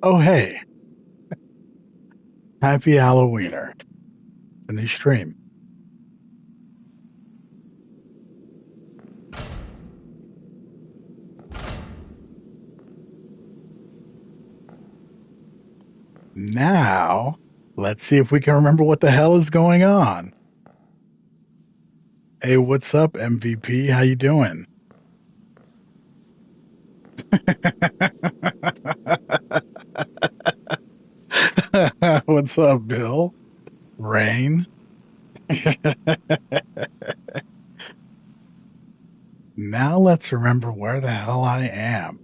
Oh, hey, happy Halloweiner. The new stream. Now, let's see if we can remember what the hell is going on. Hey, what's up, MVP? How you doing? What's up, Bill? Rain? Now let's remember where the hell I am.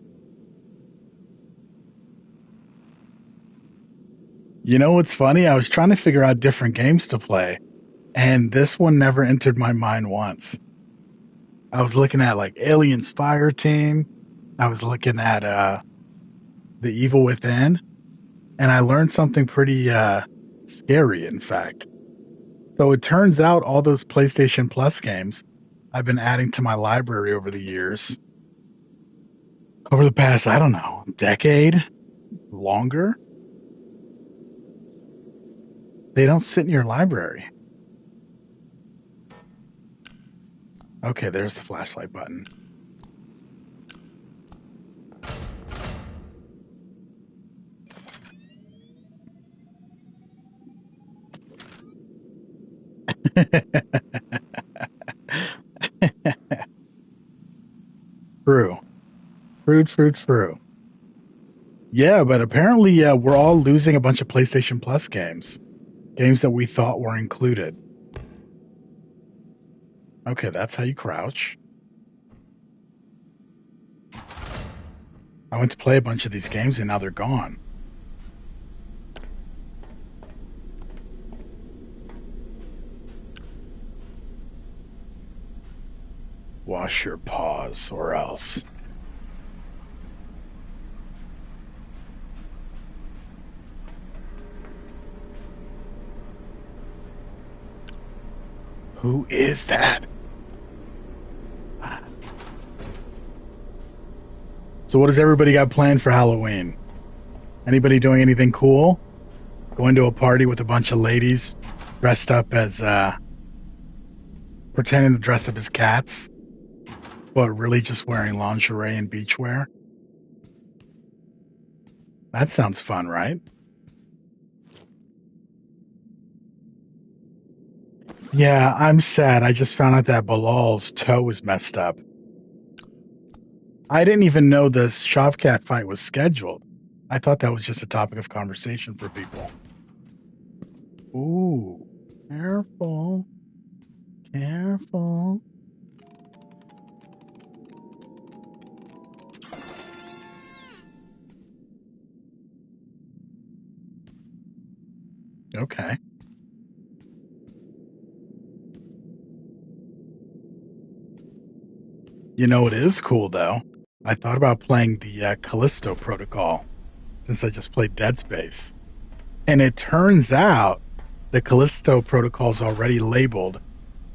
You know what's funny? I was trying to figure out different games to play, and this one never entered my mind once. I was looking at like Aliens Fire Team. I was looking at The Evil Within, and I learned something pretty scary, in fact. So it turns out all those PlayStation Plus games I've been adding to my library over the years, over the past, I don't know, decade, longer, they don't sit in your library. Okay, there's the flashlight button. True. True. Yeah, but apparently we're all losing a bunch of PlayStation Plus games, games that we thought were included. Okay, that's how you crouch. I went to play a bunch of these games and now they're gone. Wash your paws or else. Who is that? So what does everybody got planned for Halloween? Anybody doing anything cool? Going to a party with a bunch of ladies dressed up as pretending to dress up as cats, but really just wearing lingerie and beachwear? That sounds fun, right? Yeah, I'm sad. I just found out that Bilal's toe was messed up. I didn't even know the Shavkat fight was scheduled. I thought that was just a topic of conversation for people. Ooh, careful, careful. Okay. You know, it is cool though. I thought about playing the Callisto Protocol since I just played Dead Space. And it turns out the Callisto Protocol is already labeled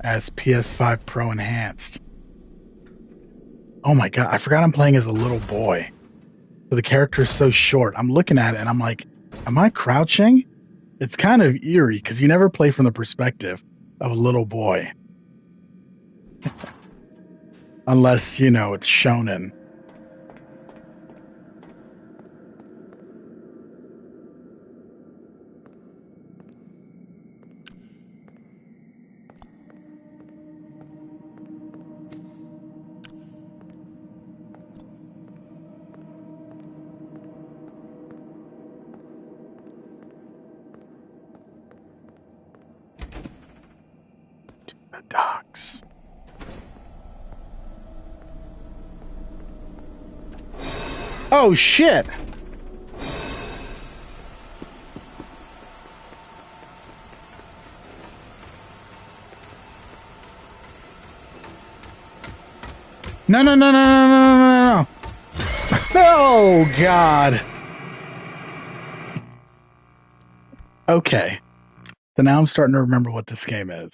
as PS5 Pro Enhanced. Oh my God, I forgot I'm playing as a little boy. So the character is so short. I'm looking at it and I'm like, am I crouching? It's kind of eerie because you never play from the perspective of a little boy unless, you know, it's shonen. The docks. Oh shit! No. Oh God. Okay. So now I'm starting to remember what this game is.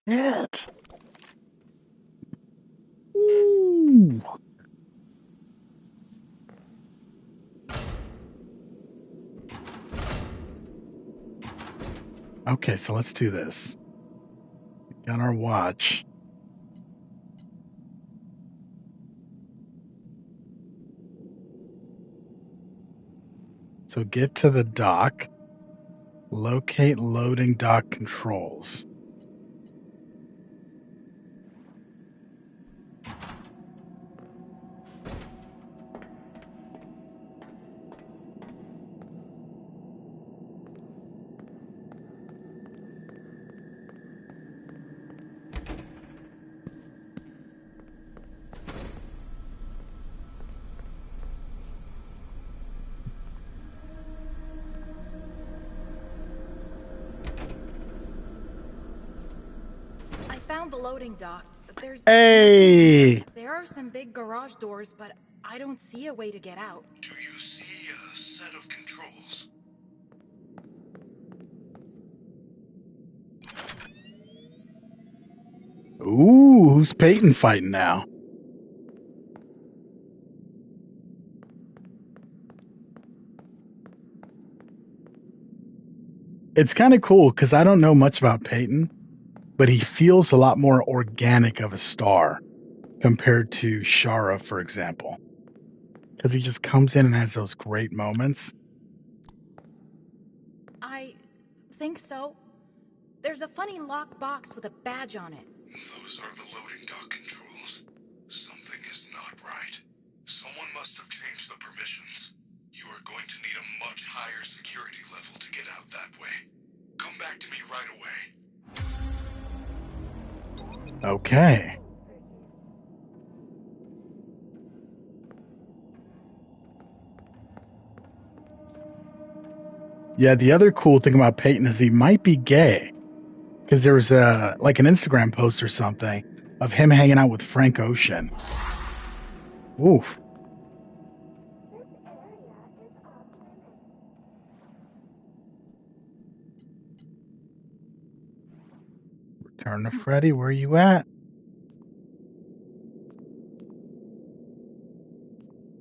Shit. Ooh. Okay, so let's do this. Got our watch. So get to the dock. Locate loading dock controls. Found the loading dock. There's Hey! There are some big garage doors, but I don't see a way to get out. Do you see a set of controls? Ooh, who's Peyton fighting now? It's kind of cool because I don't know much about Peyton, but he feels a lot more organic of a star compared to Shara, for example. Because he just comes in and has those great moments. I think so. There's a funny locked box with a badge on it. Those are the loading dock controls. Something is not right. Someone must have changed the permissions. You are going to need a much higher security level to get out that way. Come back to me right away. Okay. Yeah, the other cool thing about Peyton is he might be gay. Because there was like an Instagram post or something of him hanging out with Frank Ocean. Oof. Return to Freddy, where are you at?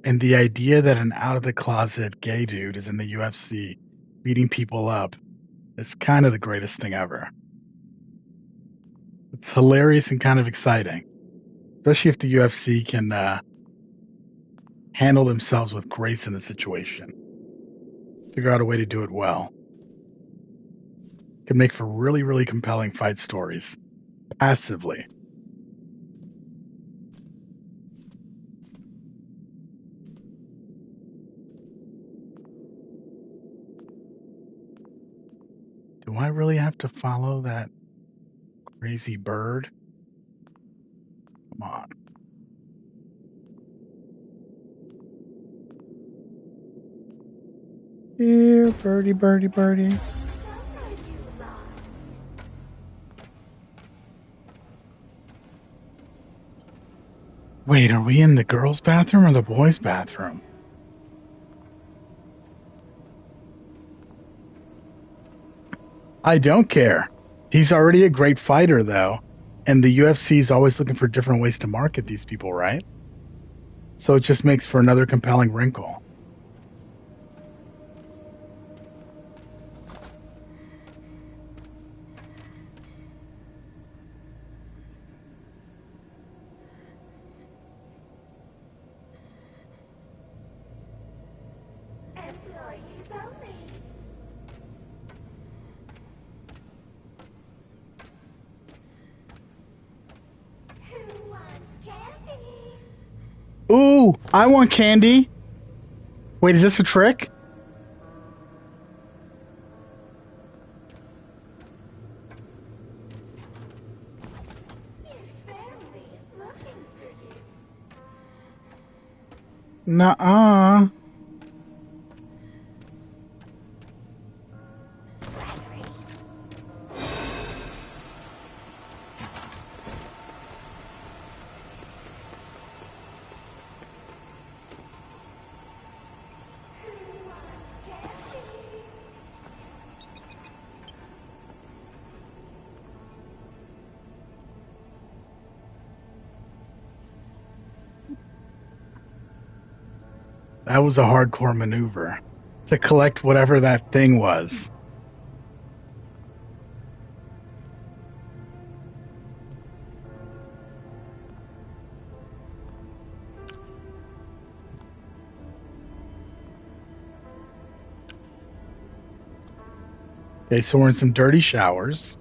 And the idea that an out-of-the-closet gay dude is in the UFC beating people up is kind of the greatest thing ever. It's hilarious and kind of exciting, especially if the UFC can handle themselves with grace in the situation. Figure out a way to do it well. Can make for really, really compelling fight stories, passively. Do I really have to follow that crazy bird? Come on. Here, birdie, birdie, birdie. Wait, are we in the girls' bathroom or the boys' bathroom? I don't care. He's already a great fighter, though. And the UFC is always looking for different ways to market these people, right? So it just makes for another compelling wrinkle. Employees only. Who wants candy? Ooh, I want candy. Wait, is this a trick? Your family is looking for you. Nuh-uh. Gregory. Who wants candy? That was a hardcore maneuver to collect whatever that thing was. Okay, so we're in some dirty showers.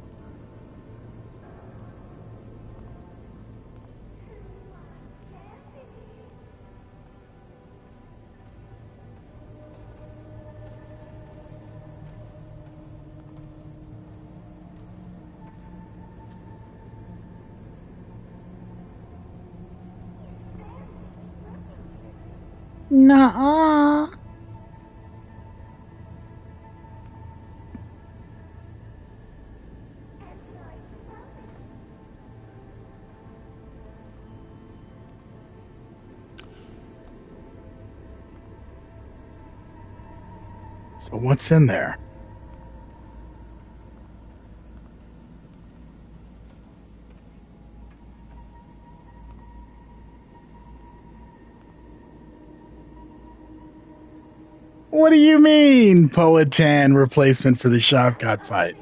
Nuh-uh. So what's in there? What do you mean, Poetan replacement for the Shavkat fight?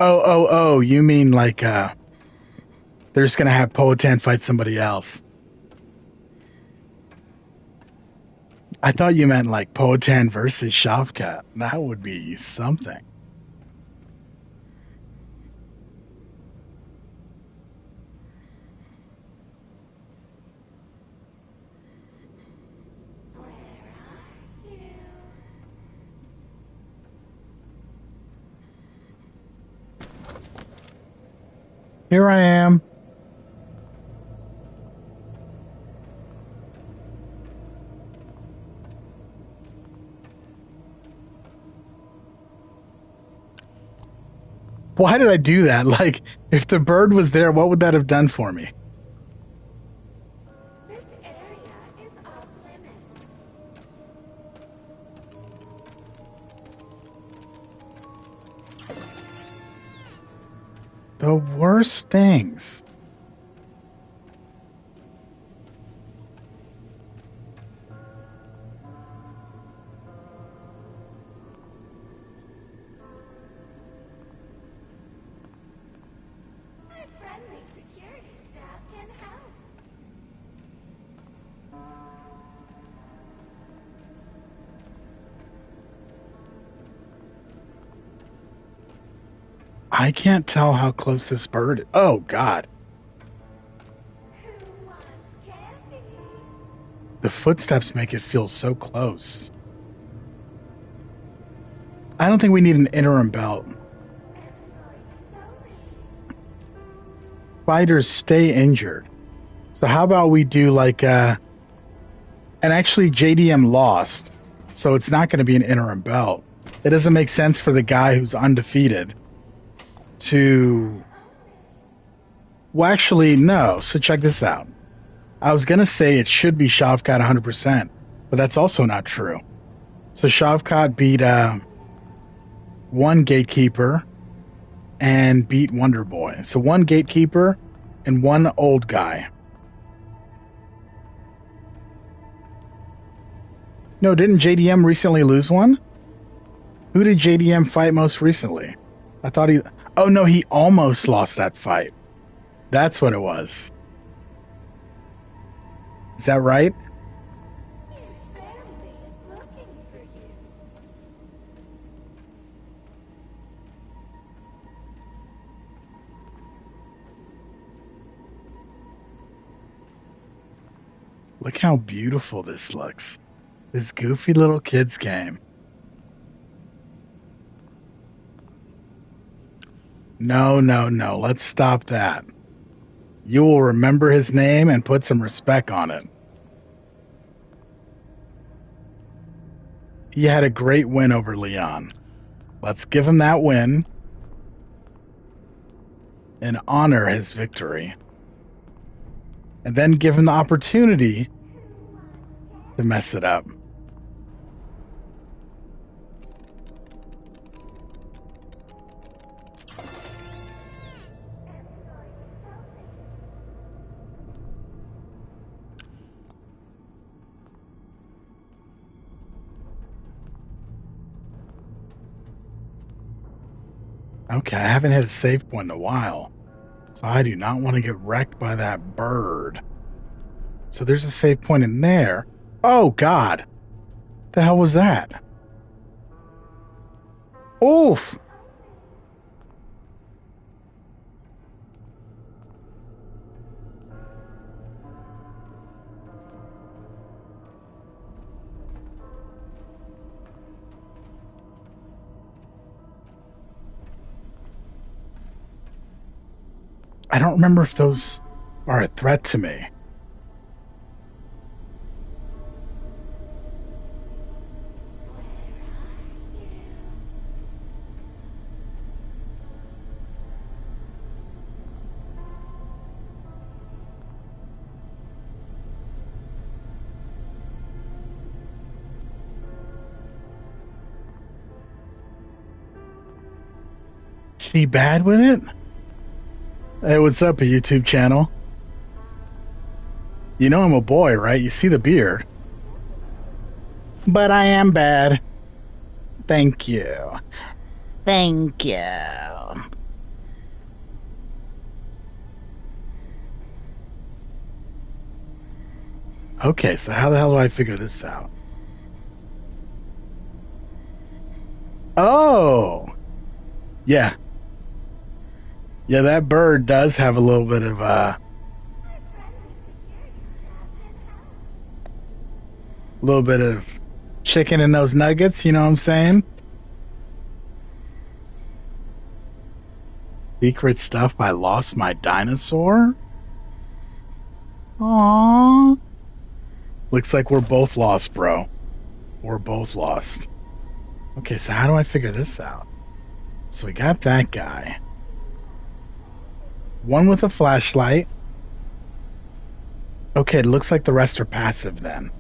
Oh, you mean like they're just gonna have Poetan fight somebody else. I thought you meant like Poetan versus Shavkat. That would be something. Here I am. Why did I do that? Like, if the bird was there, what would that have done for me? This area is off limits. The worst things. My friendly security staff can help. I can't tell how close this bird is. Oh, God. Who wants candy? The footsteps make it feel so close. I don't think we need an interim belt. Employees only. Fighters stay injured. So how about we do like and actually JDM lost. So it's not going to be an interim belt. It doesn't make sense for the guy who's undefeated to well actually no. So check this out. I was going to say it should be Shavkat 100%, but that's also not true. So Shavkat beat one gatekeeper and beat Wonder Boy. So one gatekeeper and one old guy. No, didn't JDM recently lose one? Who did JDM fight most recently? I thought he... Oh, no, he almost lost that fight. That's what it was. Is that right? Your family is looking for you. Look how beautiful this looks. This goofy little kid's game. No. Let's stop that. You will remember his name and put some respect on it. He had a great win over Leon. Let's give him that win and honor his victory. And then give him the opportunity to mess it up. Okay, I haven't hit a save point in a while. So I do not want to get wrecked by that bird. So there's a save point in there. Oh, God. The hell was that? Oof. I don't remember if those are a threat to me. She bad with it? Hey, what's up, a YouTube channel? You know I'm a boy, right? You see the beard. But I am bad. Thank you. Thank you. Okay, so how the hell do I figure this out? Oh! Yeah. Yeah, that bird does have a little bit of, chicken in those nuggets, you know what I'm saying? Secret stuff, I lost my dinosaur? Aww. Looks like we're both lost, bro. We're both lost. Okay, so how do I figure this out? So we got that guy. One with a flashlight. Okay, it looks like the rest are passive then.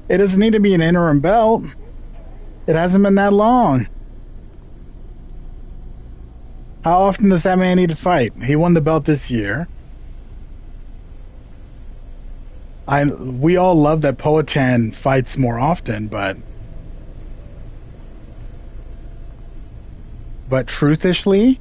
It doesn't need to be an interim belt. It hasn't been that long. How often does that man need to fight? He won the belt this year. We all love that Poatan fights more often, but truthishly,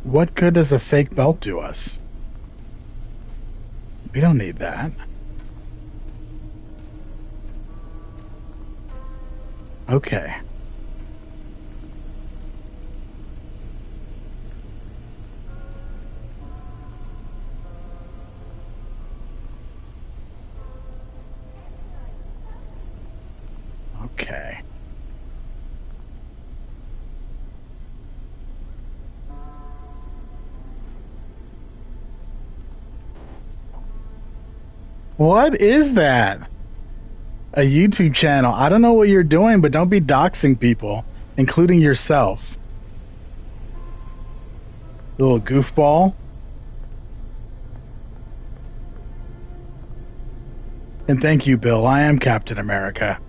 what good does a fake belt do us? We don't need that. Okay. Okay. What is that? A YouTube channel. I don't know what you're doing, but don't be doxing people, including yourself. Little goofball. And thank you, Bill. I am Captain America.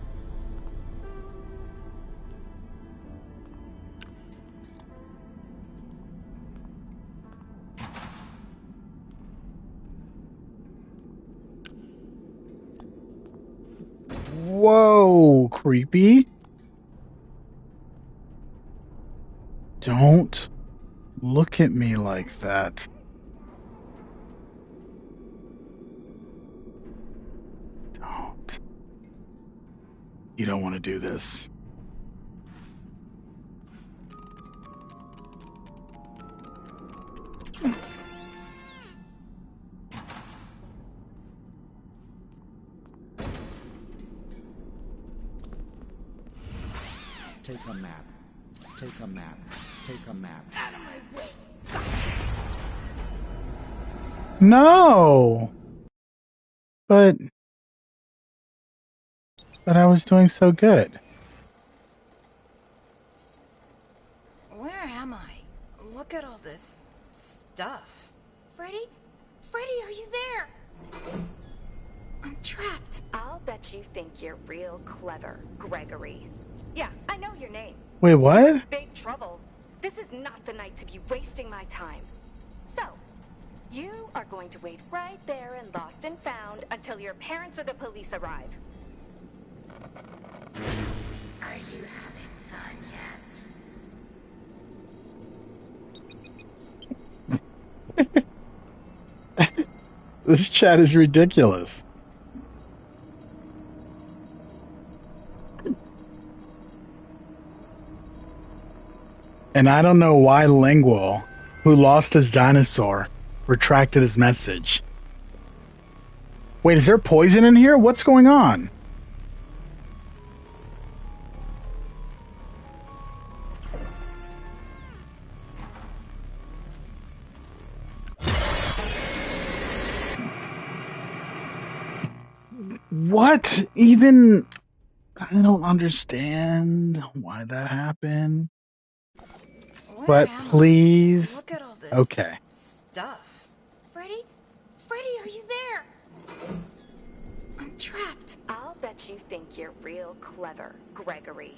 Whoa, creepy. Don't look at me like that. Don't. You don't want to do this. Take a map. Take a map. Take a map. Out of my way! No! But I was doing so good. Where am I? Look at all this stuff. Freddy? Freddy, are you there? I'm trapped. I'll bet you think you're real clever, Gregory. Yeah, I know your name. Wait, what? Big trouble. This is not the night to be wasting my time. So, you are going to wait right there in Lost and Found until your parents or the police arrive. Are you having fun yet? This chat is ridiculous. And I don't know why Lingual, who lost his dinosaur, retracted his message. Wait, is there poison in here? What's going on? What? Even... I don't understand why that happened. Where But am I? please... Look at all this Okay. stuff. Freddy? Freddy, are you there? I'm trapped. I'll bet you think you're real clever, Gregory.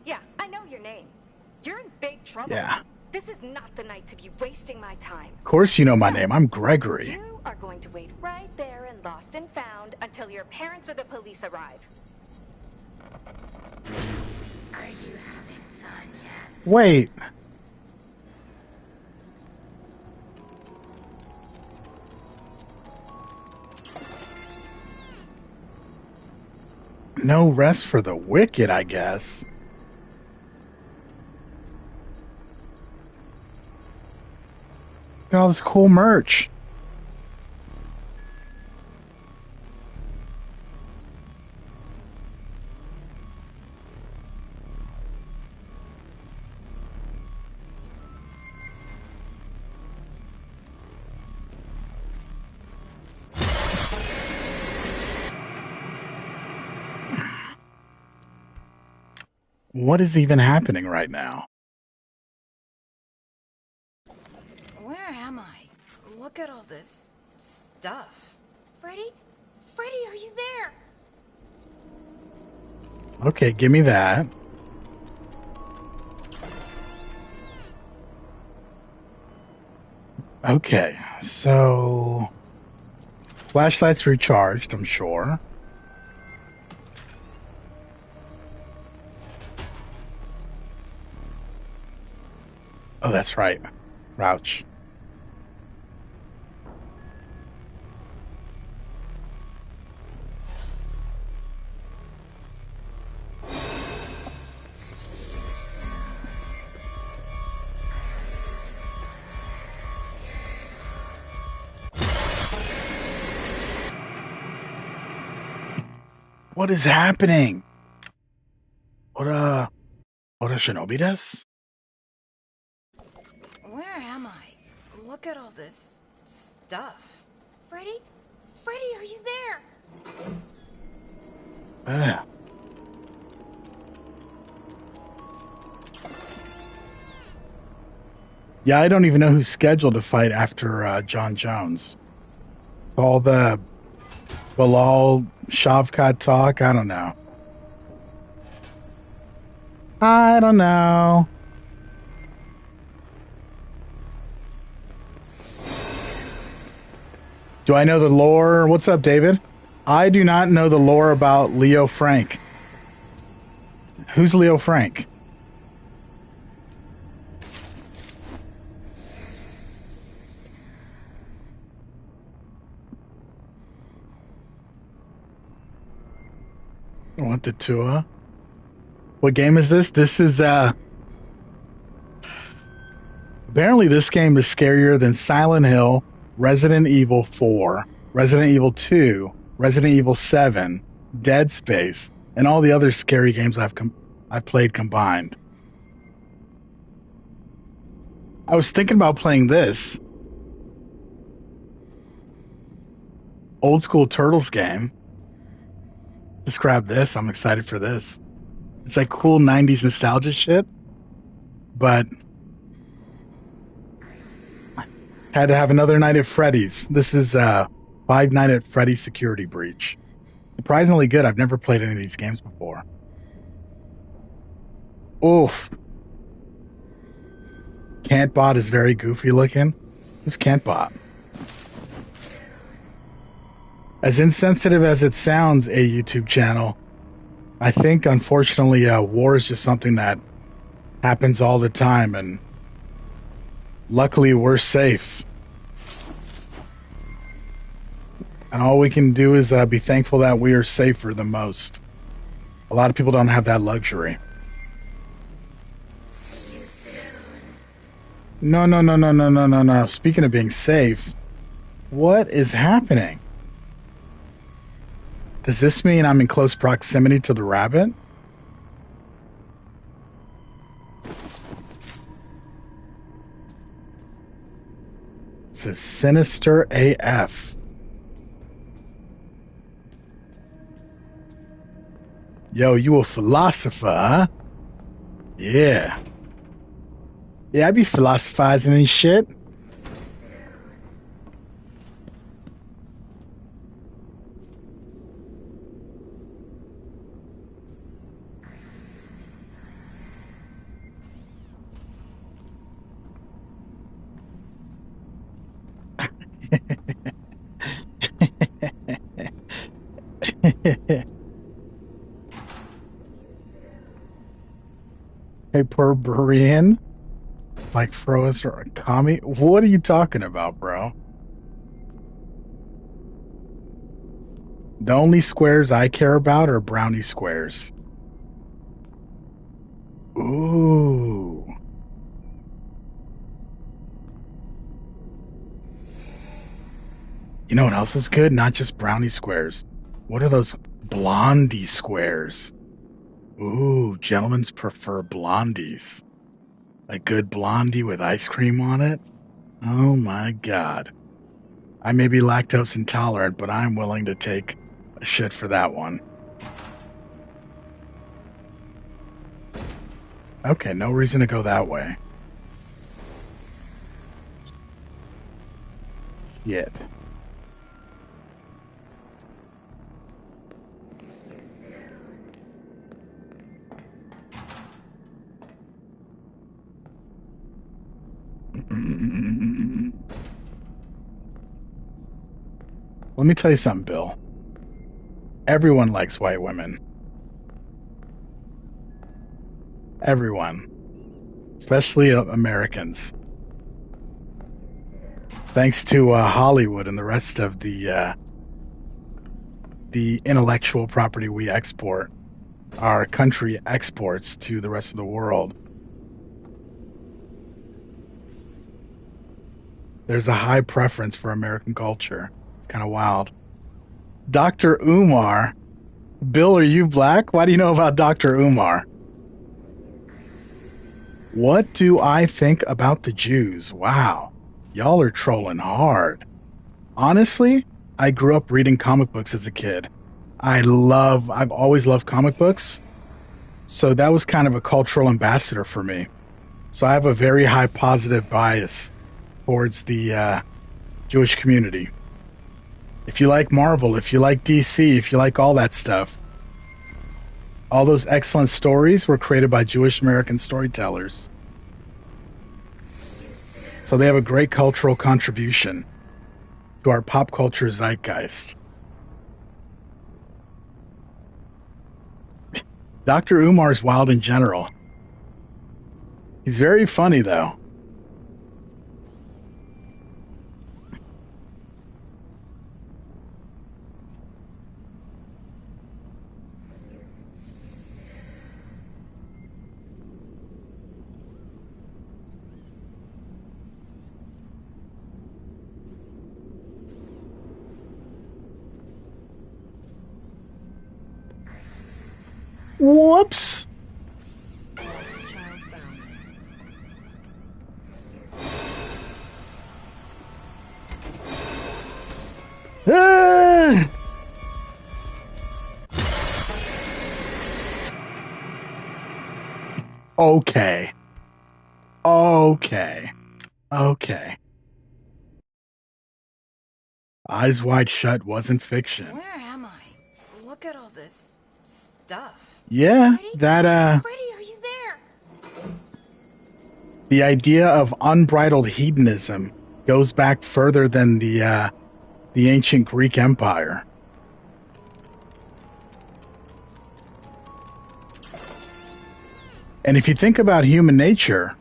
Yeah, I know your name. You're in big trouble. Yeah. This is not the night to be wasting my time. Of course you know my name. I'm Gregory. You are going to wait right there in Lost and Found until your parents or the police arrive. Are you having fun yet? Wait. No rest for the wicked, I guess. Got all this cool merch. What is even happening right now? Where am I? Look at all this stuff. Freddy? Freddy, are you there? Okay, give me that. Okay, so... Flashlight's recharged, I'm sure. Oh, that's right. Rouch. What is happening? What Shinobi desu? Where am I? Look at all this stuff. Freddy? Freddy, are you there? Yeah, I don't even know who's scheduled to fight after John Jones. All the Bilal Shavkat talk, I don't know. I don't know. Do I know the lore? What's up, David? I do not know the lore about Leo Frank. Who's Leo Frank? What the Tua? What game is this? This is apparently this game is scarier than Silent Hill, Resident Evil 4, Resident Evil 2, Resident Evil 7, Dead Space, and all the other scary games I've played combined. I was thinking about playing this old school Turtles game. Just grab this. I'm excited for this. It's like cool 90s nostalgia shit, but had to have another night at Freddy's. This is Five Nights at Freddy's Security Breach. Surprisingly good. I've never played any of these games before. Oof. Cantbot is very goofy looking. Who's Cantbot? As insensitive as it sounds, a YouTube channel, I think, unfortunately, war is just something that happens all the time, and luckily we're safe. And all we can do is be thankful that we are safer than most. A lot of people don't have that luxury. See you soon. No. Speaking of being safe, what is happening? Does this mean I'm in close proximity to the rabbit? It says Sinister AF. Yo, you a philosopher, huh? Yeah. Yeah, I be philosophizing and shit. Hey, Perburian, like Froas or Kami. What are you talking about, bro? The only squares I care about are brownie squares. Ooh. You know what else is good? Not just brownie squares. What are those blondie squares? Ooh, gentlemen prefer blondies. A good blondie with ice cream on it? Oh my god. I may be lactose intolerant, but I'm willing to take a shit for that one. Okay, no reason to go that way. Shit. Let me tell you something, Bill. Everyone likes white women. Everyone. Especially Americans. Thanks to Hollywood and the rest of the intellectual property we export, our country exports to the rest of the world. There's a high preference for American culture. It's kind of wild. Dr. Umar. Bill, are you black? Why do you know about Dr. Umar? What do I think about the Jews? Wow. Y'all are trolling hard. Honestly, I grew up reading comic books as a kid. I've always loved comic books. So that was kind of a cultural ambassador for me. So I have a very high positive bias towards the Jewish community. If you like Marvel, if you like DC, if you like all that stuff, all those excellent stories were created by Jewish American storytellers. So they have a great cultural contribution to our pop culture zeitgeist. Dr. Umar's wild in general. He's very funny, though. Whoops. Ah! Okay. Eyes Wide Shut wasn't fiction. Where am I? Look at all this stuff. Yeah, Freddy? that Freddy, are you there? The idea of unbridled hedonism goes back further than the ancient Greek Empire. And if you think about human nature,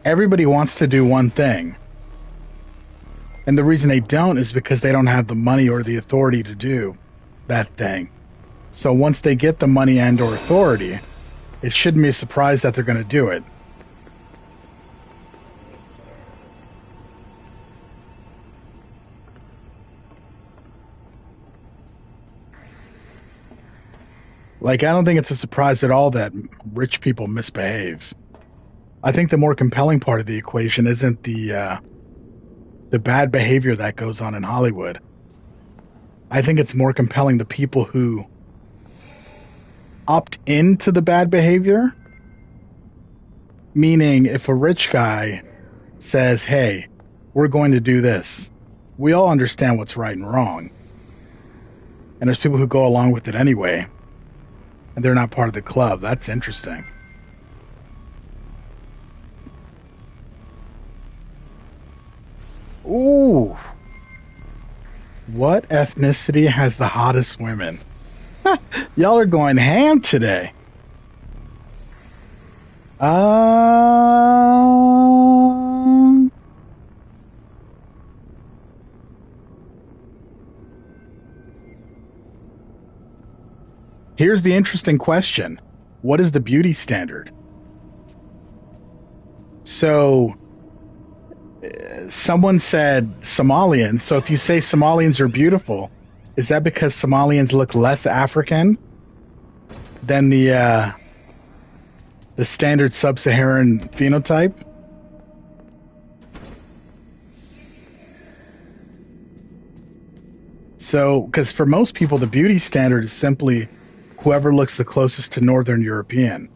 everybody wants to do one thing. And the reason they don't is because they don't have the money or the authority to do that thing. So once they get the money and or authority, it shouldn't be a surprise that they're going to do it. Like, I don't think it's a surprise at all that rich people misbehave. I think the more compelling part of the equation isn't the bad behavior that goes on in Hollywood. I think it's more compelling the people who opt into the bad behavior. Meaning, if a rich guy says, hey, we're going to do this, we all understand what's right and wrong. And there's people who go along with it anyway, and they're not part of the club. That's interesting. Ooh. What ethnicity has the hottest women? Y'all are going ham today. Here's the interesting question. What is the beauty standard? So, someone said Somalians. So if you say Somalians are beautiful, is that because Somalians look less African than the standard sub-Saharan phenotype? So, because for most people, the beauty standard is simply whoever looks the closest to Northern European.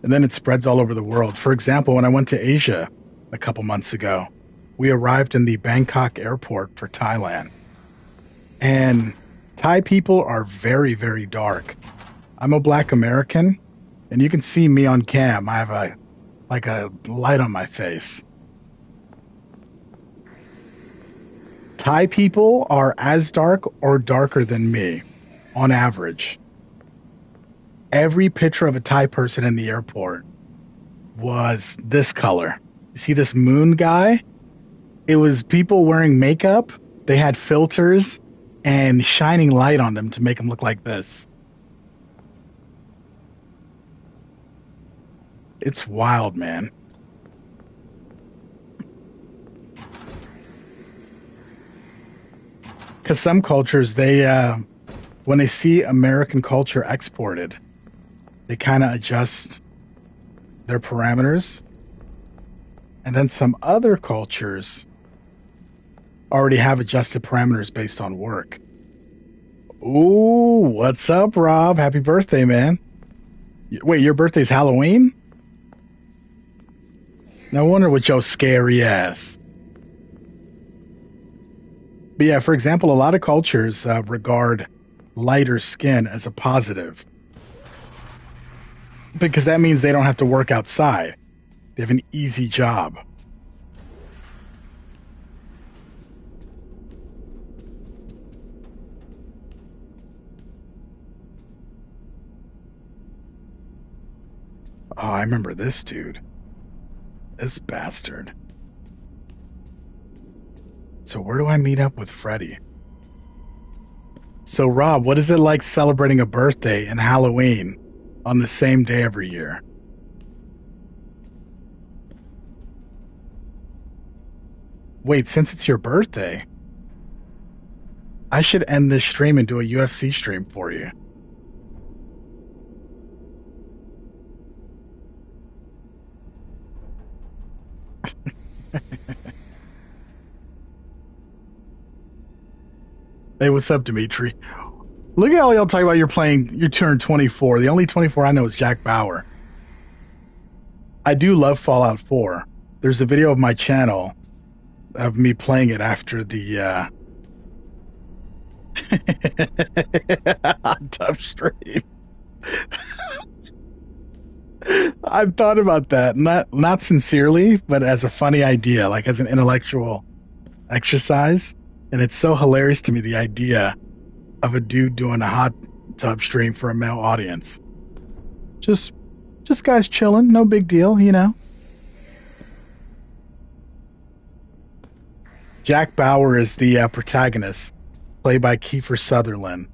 And then it spreads all over the world. For example, when I went to Asia a couple months ago, we arrived in the Bangkok airport for Thailand. And Thai people are very, very dark. I'm a black American, and you can see me on cam. I have a light on my face. Thai people are as dark or darker than me, on average. Every picture of a Thai person in the airport was this color. You see this moon guy? It was people wearing makeup. They had filters and shining light on them to make them look like this. It's wild, man. Because some cultures, when they see American culture exported, they kind of adjust their parameters. And then some other cultures already have adjusted parameters based on work. Ooh, what's up, Rob? Happy birthday, man. Wait, your birthday's Halloween? No wonder with your scary ass. But yeah, for example, a lot of cultures regard lighter skin as a positive. Because that means they don't have to work outside. They have an easy job. Oh, I remember this dude. This bastard. So where do I meet up with Freddy? So Rob, what is it like celebrating a birthday and Halloween on the same day every year? Wait, since it's your birthday, I should end this stream and do a UFC stream for you. Hey, what's up, Dimitri? Look at all y'all talking about you turned 24. The only 24 I know is Jack Bauer. I do love Fallout 4. There's a video of my channel of me playing it after the Tough stream. I've thought about that, not sincerely, but as a funny idea, like as an intellectual exercise. And it's so hilarious to me, the idea of a dude doing a hot tub stream for a male audience. Just guys chilling, no big deal, you know. Jack Bauer is the protagonist, played by Kiefer Sutherland,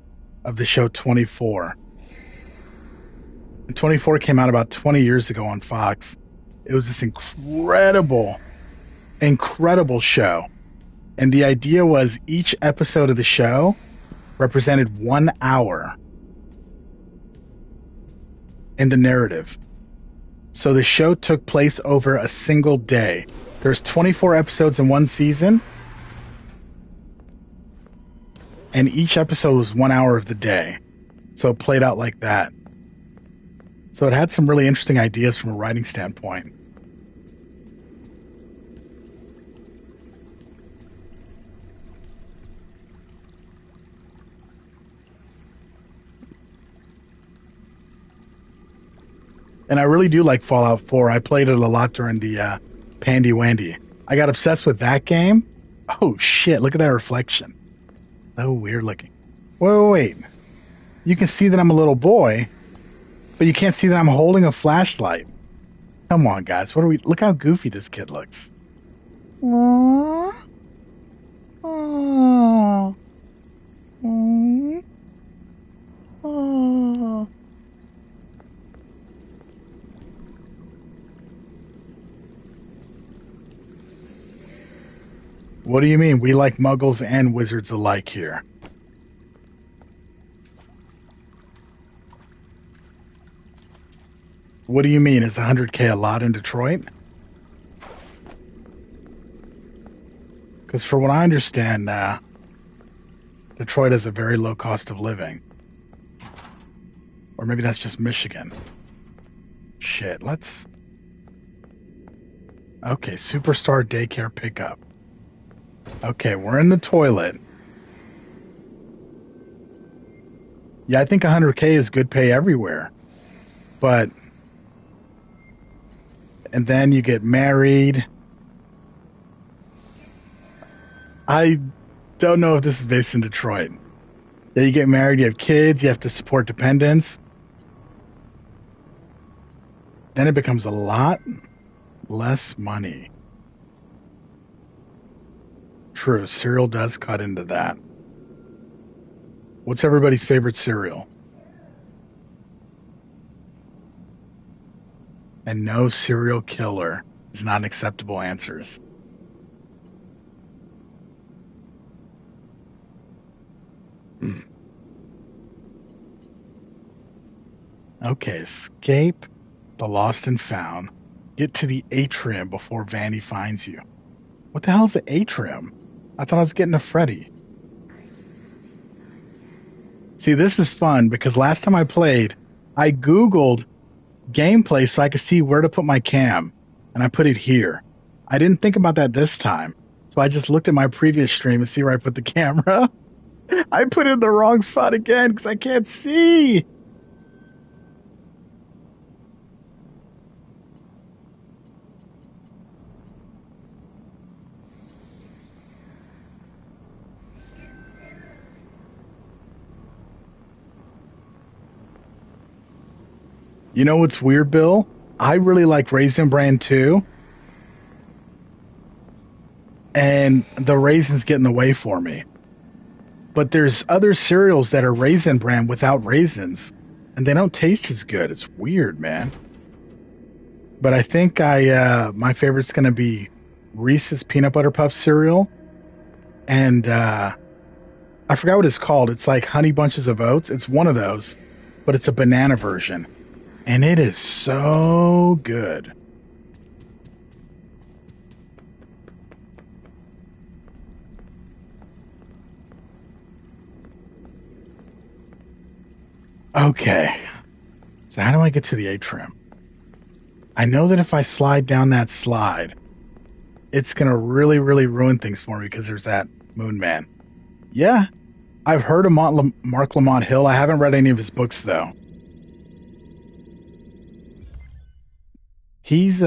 of the show 24. And 24 came out about 20 years ago on Fox. It was this incredible show. And the idea was each episode of the show represented 1 hour in the narrative. So the show took place over a single day. There's 24 episodes in one season, and each episode was 1 hour of the day. So it played out like that. So it had some really interesting ideas from a writing standpoint. And I really do like Fallout 4. I played it a lot during the Pandy Wandy. I got obsessed with that game. Oh shit, look at that reflection. So weird looking. Wait. You can see that I'm a little boy, but you can't see that I'm holding a flashlight. Come on, guys. Look how goofy this kid looks. Aww. Aww. Aww. Aww. What do you mean? We like muggles and wizards alike here. What do you mean? Is 100K a lot in Detroit? Because for what I understand, Detroit has a very low cost of living. Or maybe that's just Michigan. Shit, Okay, Superstar Daycare Pickup. Okay, we're in the toilet. Yeah, I think 100K is good pay everywhere. But... and then you get married. I don't know if this is based in Detroit. Then you get married, you have kids, you have to support dependents. Then it becomes a lot less money. True, cereal does cut into that. What's everybody's favorite cereal? And no serial killer is not acceptable answers. Okay, escape the lost and found. Get to the atrium before Vanny finds you. What the hell is the atrium? I thought I was getting a Freddy. See, this is fun because last time I played, I Googled gameplay so I could see where to put my cam, and I put it here. I didn't think about that this time, so I just looked at my previous stream and see where I put the camera. I put it in the wrong spot again because I can't see. You know what's weird, Bill? I really like Raisin Bran too. And the raisins get in the way for me. But there's other cereals that are Raisin Bran without raisins. And they don't taste as good. It's weird, man. But I think my favorite's going to be Reese's Peanut Butter Puff cereal. And I forgot what it's called. It's like Honey Bunches of Oats. It's one of those. But it's a banana version. And it is so good. Okay. So how do I get to the atrium? I know that if I slide down that slide, it's going to really, really ruin things for me because there's that Moon Man. Yeah, I've heard of Mark Lamont Hill. I haven't read any of his books though. He's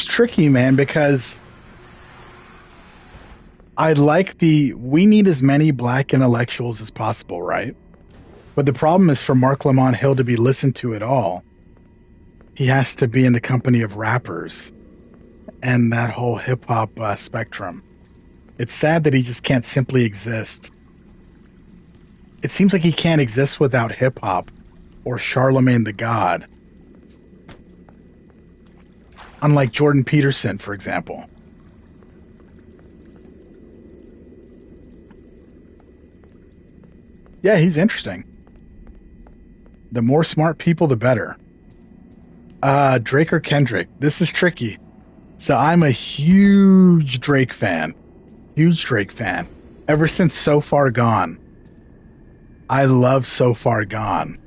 tricky, man, because I like we need as many black intellectuals as possible, right? But the problem is for Mark Lamont Hill to be listened to at all, he has to be in the company of rappers and that whole hip hop spectrum. It's sad that he just can't simply exist. It seems like he can't exist without hip hop or Charlemagne the God. Unlike Jordan Peterson, for example. Yeah, he's interesting. The more smart people, the better. Drake or Kendrick? This is tricky. So I'm a huge Drake fan. Huge Drake fan. Ever since So Far Gone. I love So Far Gone.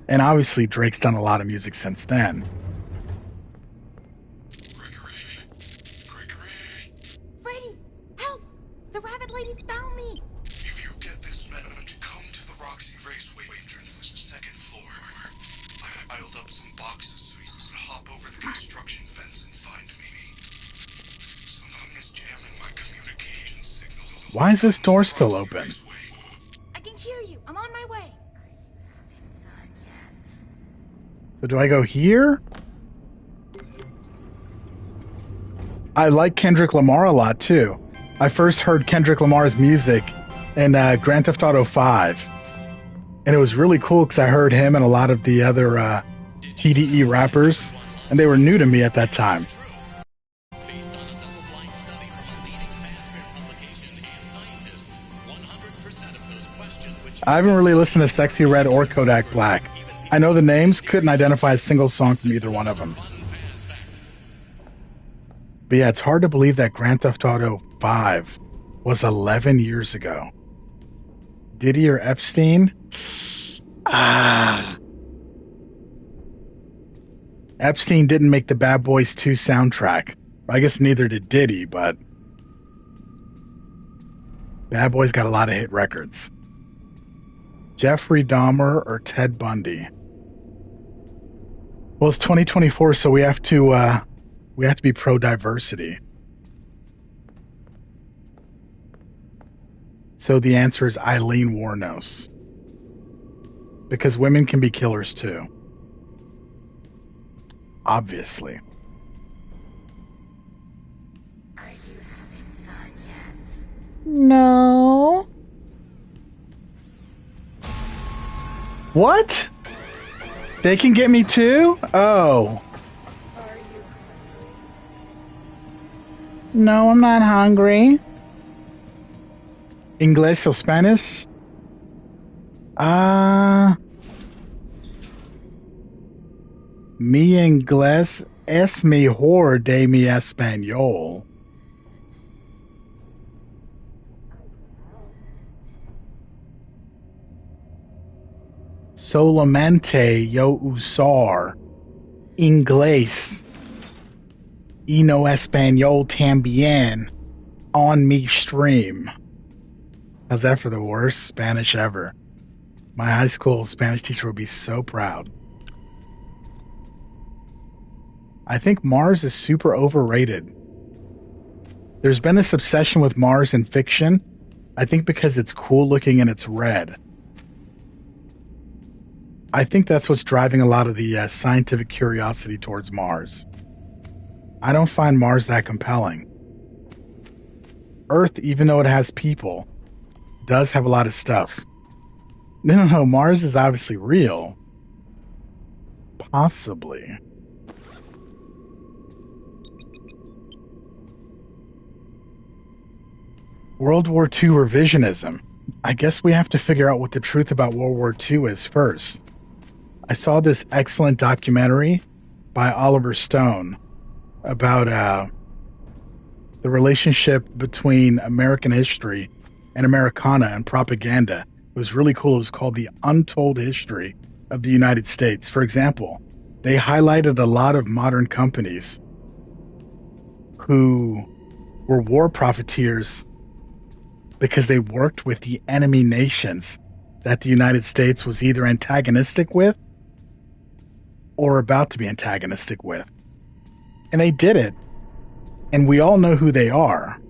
And obviously Drake's done a lot of music since then. Gregory! Freddy, help! The rabbit ladies found me. If you get this message, come to the Roxy Raceway entrance, second floor. I piled up some boxes so you could hop over the construction fence and find me. Something is jamming my communication signal. Why is this door still open? I can hear you. I'm on my way. So do I go here? I like Kendrick Lamar a lot too. I first heard Kendrick Lamar's music in Grand Theft Auto 5. And it was really cool because I heard him and a lot of the other PDE rappers. And they were new to me at that time. Based on a double-blind study from a leading FNAF publication and scientists, 100% of those questioned which I haven't really listened to Sexy Red or Kodak Black. I know the names, couldn't identify a single song from either one of them. But yeah, it's hard to believe that Grand Theft Auto 5 was 11 years ago. Diddy or Epstein? Epstein didn't make the Bad Boys 2 soundtrack. I guess neither did Diddy, but Bad Boys got a lot of hit records. Jeffrey Dahmer or Ted Bundy? Well, it's 2024, so we have to be pro-diversity. So the answer is Eileen Wuornos. Because women can be killers too. Obviously. Are you having fun yet? No. What? They can get me too? Oh. Are you No, I'm not hungry. Inglés o Spanish? Mi inglés es mejor de mi español. Solamente yo usar inglés y no español también on mi stream. How's that for the worst Spanish ever? My high school Spanish teacher would be so proud. I think Mars is super overrated. There's been this obsession with Mars in fiction, I think because it's cool looking and it's red. I think that's what's driving a lot of the scientific curiosity towards Mars. I don't find Mars that compelling. Earth, even though it has people, does have a lot of stuff. No, Mars is obviously real. Possibly. World War II revisionism. I guess we have to figure out what the truth about World War II is first. I saw this excellent documentary by Oliver Stone about the relationship between American history and Americana and propaganda. It was really cool. It was called The Untold History of the United States. For example, they highlighted a lot of modern companies who were war profiteers because they worked with the enemy nations that the United States was either antagonistic with or about to be antagonistic with. And they did it. And we all know who they are.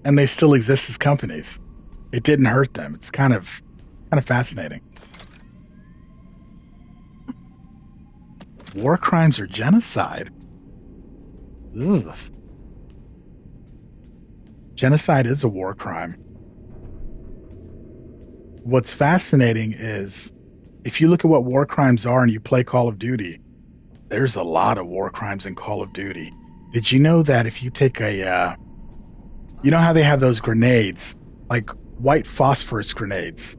And they still exist as companies. It didn't hurt them. It's kind of fascinating. War crimes or genocide? Ugh. Genocide is a war crime. What's fascinating is if you look at what war crimes are and you play Call of Duty, there's a lot of war crimes in Call of Duty. Did you know that if you take you know how they have those grenades, like white phosphorus grenades?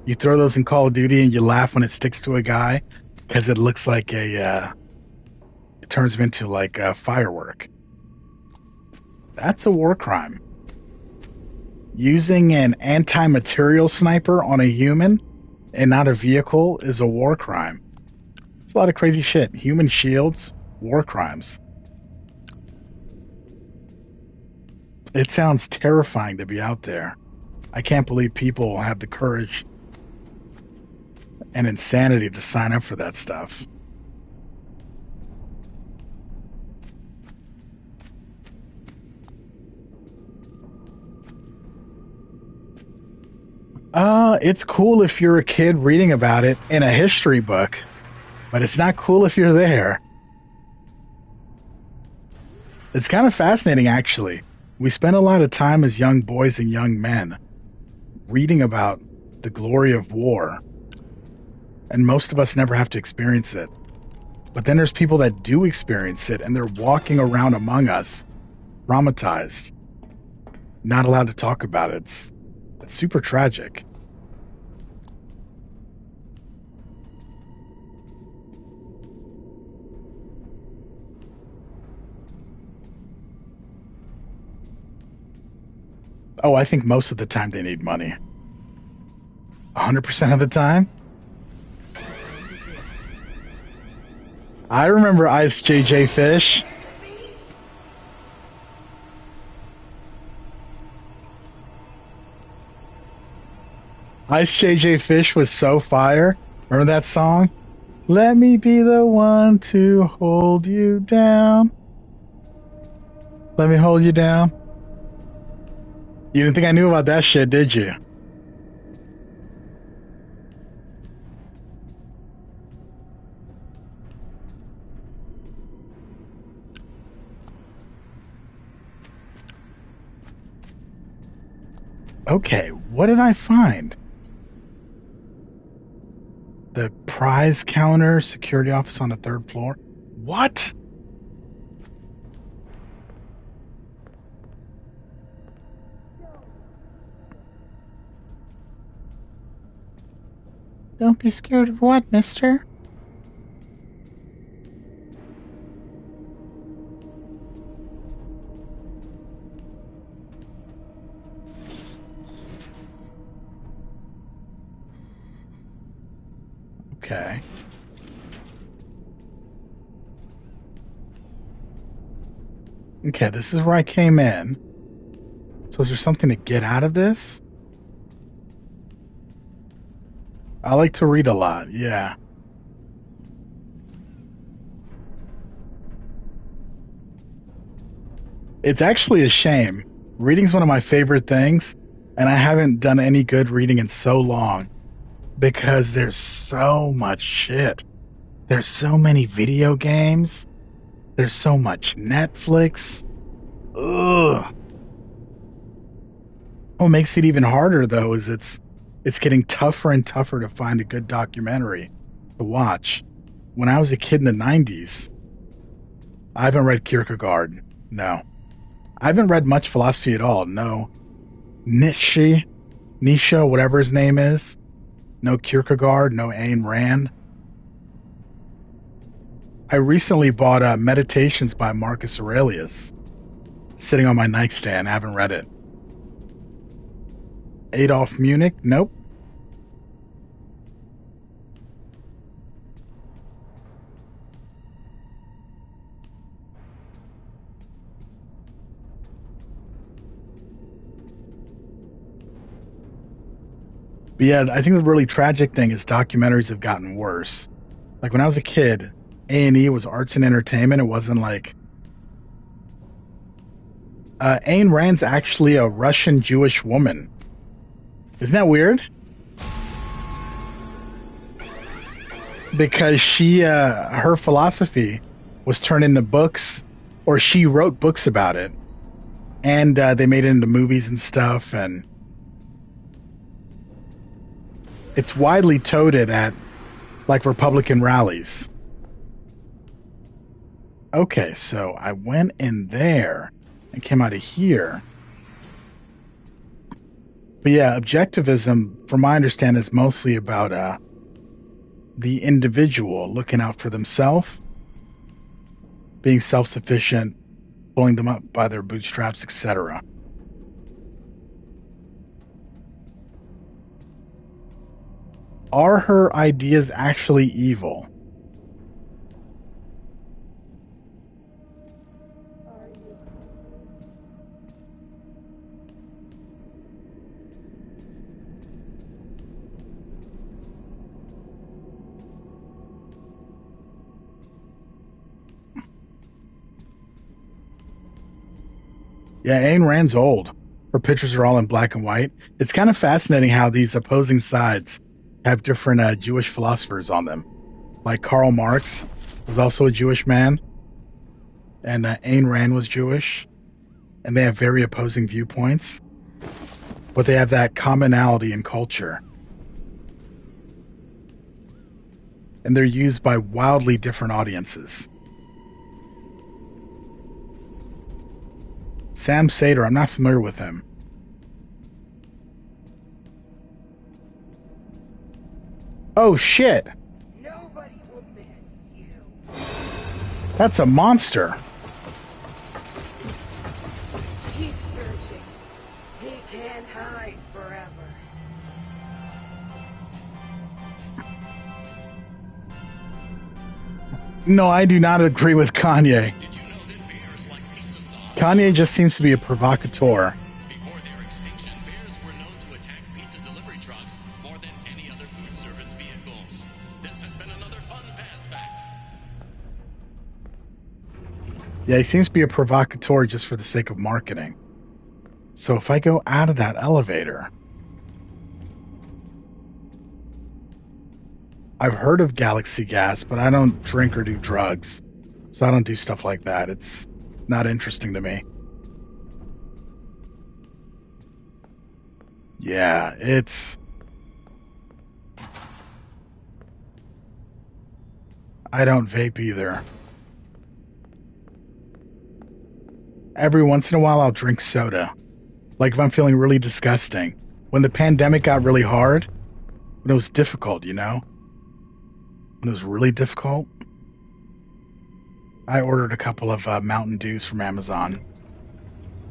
You throw those in Call of Duty and you laugh when it sticks to a guy because it looks like it turns him into like a firework. That's a war crime. Using an anti-material sniper on a human and not a vehicle is a war crime. It's a lot of crazy shit. Human shields, war crimes. It sounds terrifying to be out there. I can't believe people have the courage and insanity to sign up for that stuff. It's cool if you're a kid reading about it in a history book, but it's not cool if you're there. It's kind of fascinating, actually. We spend a lot of time as young boys and young men reading about the glory of war, and most of us never have to experience it. But then there's people that do experience it, and they're walking around among us, traumatized, not allowed to talk about it. It's super tragic. Oh, I think most of the time they need money. 100% of the time? I remember Ice JJ Fish. Ice JJ Fish was so fire. Remember that song? Let me be the one to hold you down. Let me hold you down. You didn't think I knew about that shit, did you? Okay, what did I find? The prize counter, security office on the 3rd floor. What? Don't be scared of what, mister? Okay. Okay, this is where I came in. So is there something to get out of this? I like to read a lot, yeah. It's actually a shame. Reading's one of my favorite things, and I haven't done any good reading in so long because there's so much shit. There's so many video games. There's so much Netflix. Ugh. What makes it even harder, though, is it's getting tougher and tougher to find a good documentary to watch. When I was a kid in the 90s, I haven't read Kierkegaard. No. I haven't read much philosophy at all. No. Nietzsche, whatever his name is. No Kierkegaard, no Ayn Rand. I recently bought Meditations by Marcus Aurelius. Sitting on my nightstand. I haven't read it. Adolf Munich? Nope. But yeah, I think the really tragic thing is documentaries have gotten worse. Like when I was a kid, A&E was arts and entertainment. It wasn't like Ayn Rand's actually a Russian Jewish woman. Isn't that weird? Because she, her philosophy was turned into books, or she wrote books about it, and they made it into movies and stuff, and it's widely touted at like Republican rallies. Okay, so I went in there and came out of here. But yeah, objectivism, from my understanding, is mostly about the individual looking out for themselves, being self-sufficient, pulling them up by their bootstraps, etc. Are her ideas actually evil? Yeah, Ayn Rand's old. Her pictures are all in black and white. It's kind of fascinating how these opposing sides have different Jewish philosophers on them. Like Karl Marx was also a Jewish man, and Ayn Rand was Jewish, and they have very opposing viewpoints, but they have that commonality in culture. And they're used by wildly different audiences. Sam Sater, I'm not familiar with him. Oh shit! Nobody will miss you. That's a monster. Keep searching. He can't hide forever. No, I do not agree with Kanye. Did you know that bears like pizza sauce? Kanye just seems to be a provocateur. Before their extinction, bears were known to attack pizza delivery trucks more than any other food service vehicles. This has been another fun Paz fact. Yeah, he seems to be a provocateur just for the sake of marketing. So if I go out of that elevator, I've heard of Galaxy Gas, but I don't drink or do drugs. So I don't do stuff like that. It's not interesting to me. Yeah, I don't vape either. Every once in a while, I'll drink soda. Like if I'm feeling really disgusting. When the pandemic got really hard, when it was difficult, you know? When it was really difficult, I ordered a couple of Mountain Dews from Amazon.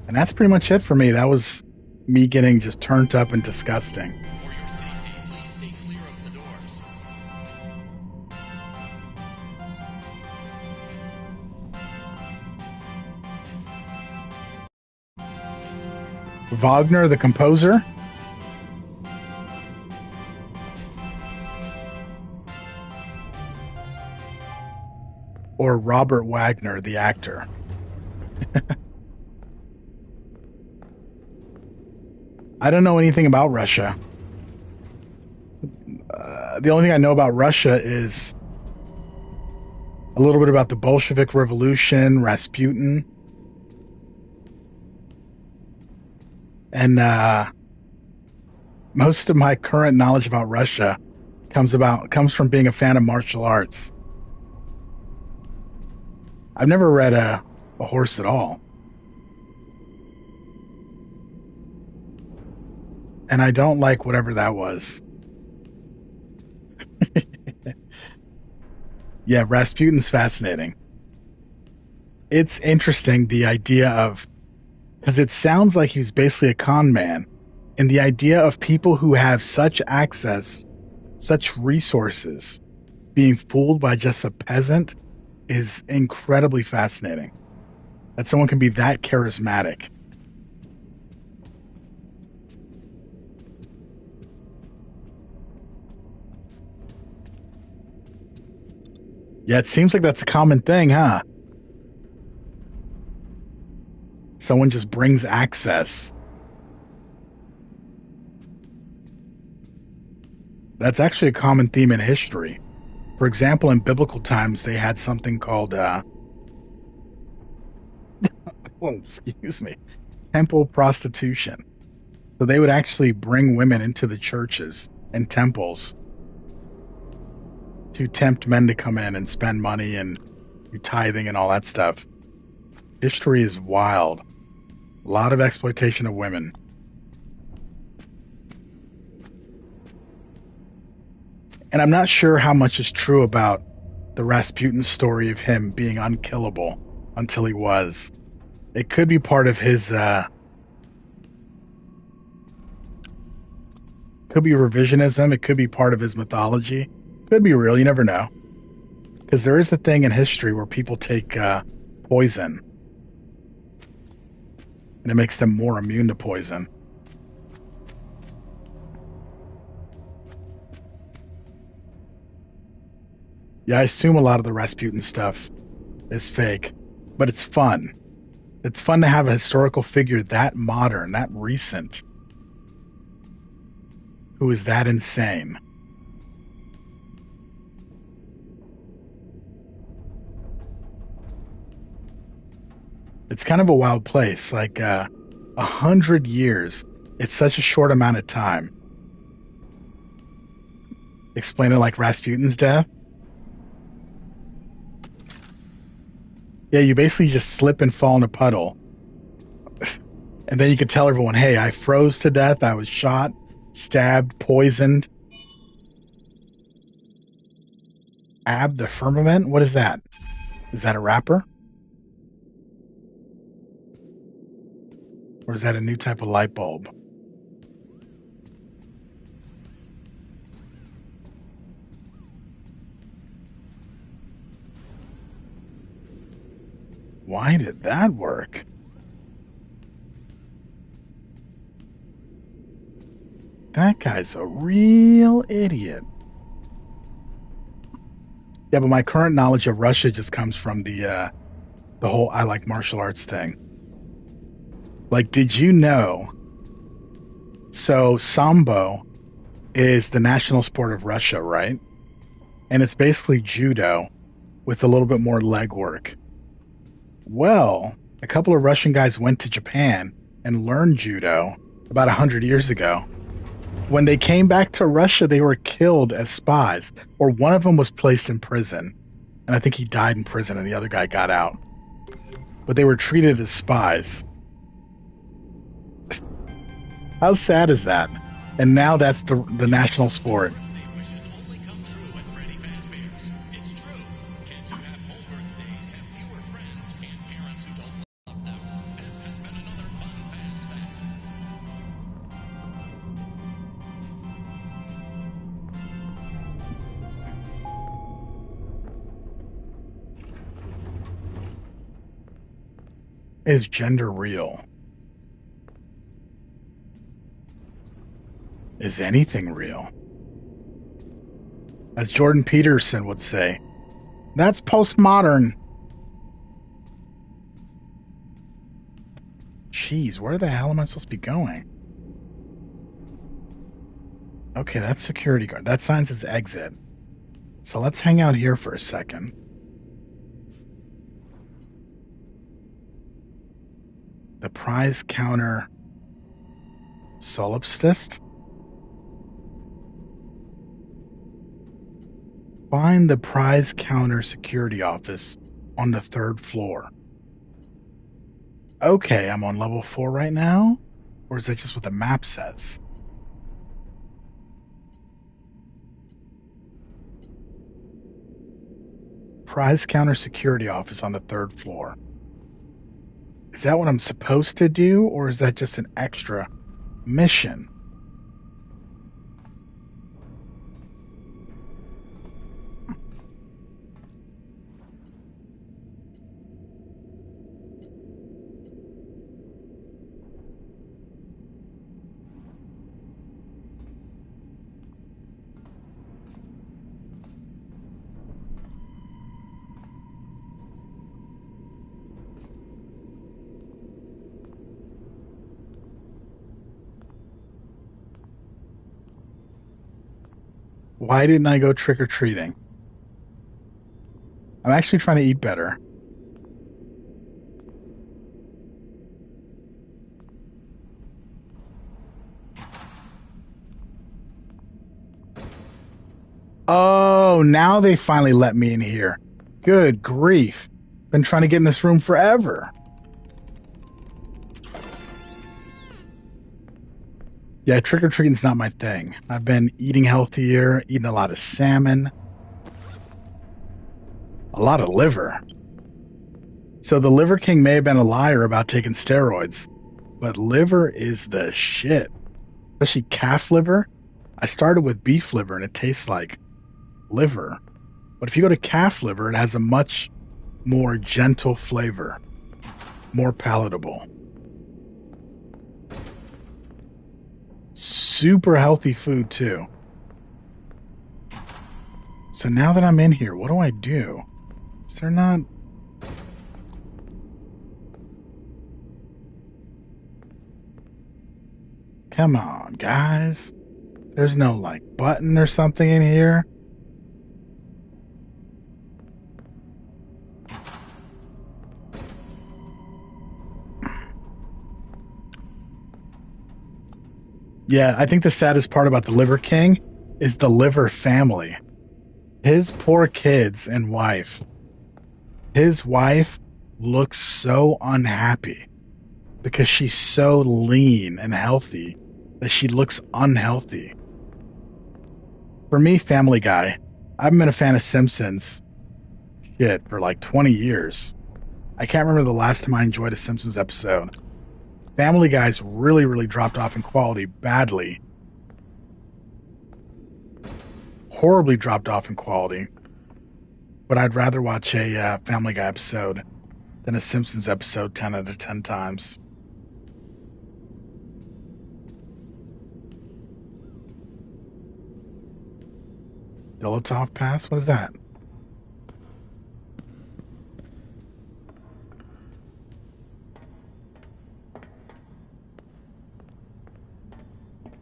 And that's pretty much it for me. That was me getting just turned up and disgusting. For your safety, please stay clear of the doors. Wagner, the composer? Or Robert Wagner, the actor? I don't know anything about Russia. The only thing I know about Russia is a little bit about the Bolshevik Revolution, Rasputin, and most of my current knowledge about Russia comes from being a fan of martial arts. I've never read a horse at all. And I don't like whatever that was. Yeah, Rasputin's fascinating. It's interesting, the idea of, because it sounds like he was basically a con man. And the idea of people who have such access, such resources, being fooled by just a peasant is incredibly fascinating. That someone can be that charismatic. Yeah, it seems like that's a common thing, huh? Someone just brings access. That's actually a common theme in history. For example, in biblical times, they had something called, excuse me, temple prostitution. So they would actually bring women into the churches and temples to tempt men to come in and spend money and do tithing and all that stuff. History is wild. A lot of exploitation of women. And I'm not sure how much is true about the Rasputin story of him being unkillable until he was. It could be part of his, could be revisionism. It could be part of his mythology. Could be real. You never know. Because there is a thing in history where people take poison and it makes them more immune to poison. Yeah, I assume a lot of the Rasputin stuff is fake, but it's fun. It's fun to have a historical figure that modern, that recent, who is that insane. It's kind of a wild place. Like 100 years. It's such a short amount of time. Explain it like Rasputin's death. Yeah, you basically just slip and fall in a puddle. And then you could tell everyone, hey, I froze to death. I was shot, stabbed, poisoned. Ab the firmament? What is that? Is that a rapper? Or is that a new type of light bulb? Why did that work? That guy's a real idiot. Yeah, but my current knowledge of Russia just comes from the whole I like martial arts thing. Like, did you know? So Sambo is the national sport of Russia, right? And it's basically judo with a little bit more leg work. Well, a couple of Russian guys went to Japan and learned judo about 100 years ago. When they came back to Russia, they were killed as spies, or one of them was placed in prison. And I think he died in prison and the other guy got out. But they were treated as spies. How sad is that? And now that's the national sport. Birthday wishes only come true at Freddy Fazbear's. It's true. Kids who have home birthdays have fewer friends and parents who don't love them. This has been another fun Faz fact. Is gender real? Is anything real? As Jordan Peterson would say, that's postmodern. Jeez, where the hell am I supposed to be going? Okay, that's security guard. That sign says exit. So let's hang out here for a second. The prize counter solipsist? Find the prize counter security office on the 3rd floor. Okay, I'm on level 4 right now? Or is that just what the map says? Prize counter security office on the 3rd floor. Is that what I'm supposed to do, or is that just an extra mission? Why didn't I go trick-or-treating? I'm actually trying to eat better. Oh, now they finally let me in here. Good grief. Been trying to get in this room forever. Yeah, trick-or-treating's not my thing. I've been eating healthier, eating a lot of salmon, a lot of liver. So the Liver King may have been a liar about taking steroids, but liver is the shit. Especially calf liver. I started with beef liver and it tastes like liver. But if you go to calf liver, it has a much more gentle flavor, more palatable. Super healthy food too. So now that I'm in here, what do I do? Is there not... Come on, guys. There's no, like, button or something in here? Yeah, I think the saddest part about the Liver King is the Liver family. His poor kids and wife. His wife looks so unhappy because she's so lean and healthy that she looks unhealthy. For me, Family Guy, I've been a fan of Simpsons for like 20 years. I can't remember the last time I enjoyed a Simpsons episode. Family Guy's really, really dropped off in quality badly. Horribly dropped off in quality. But I'd rather watch a Family Guy episode than a Simpsons episode 10 out of 10 times. Dillatov Pass? What is that?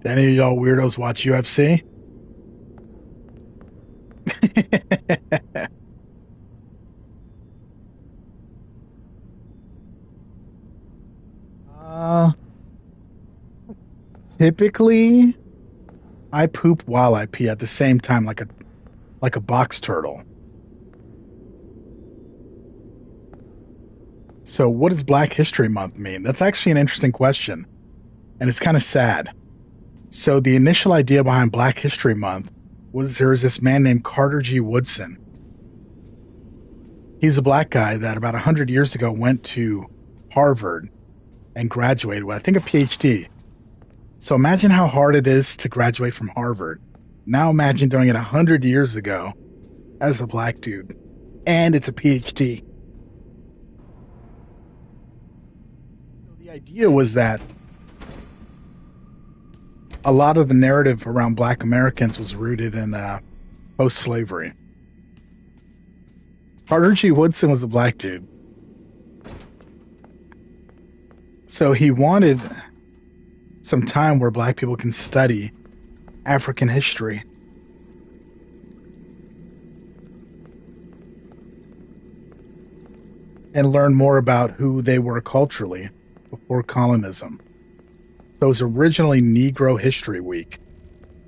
Do any of y'all weirdos watch UFC? Typically, I poop while I pee at the same time, like a box turtle. So, what does Black History Month mean? That's actually an interesting question, and it's kind of sad. So, the initial idea behind Black History Month was there was this man named Carter G. Woodson. He's a black guy that about 100 years ago went to Harvard and graduated with, I think, a PhD. So imagine how hard it is to graduate from Harvard. Now imagine doing it 100 years ago as a black dude. And it's a PhD. The idea was that a lot of the narrative around black Americans was rooted in post-slavery. Carter G. Woodson was a black dude. So he wanted some time where black people can study African history. And learn more about who they were culturally before colonism. So it was originally Negro History Week.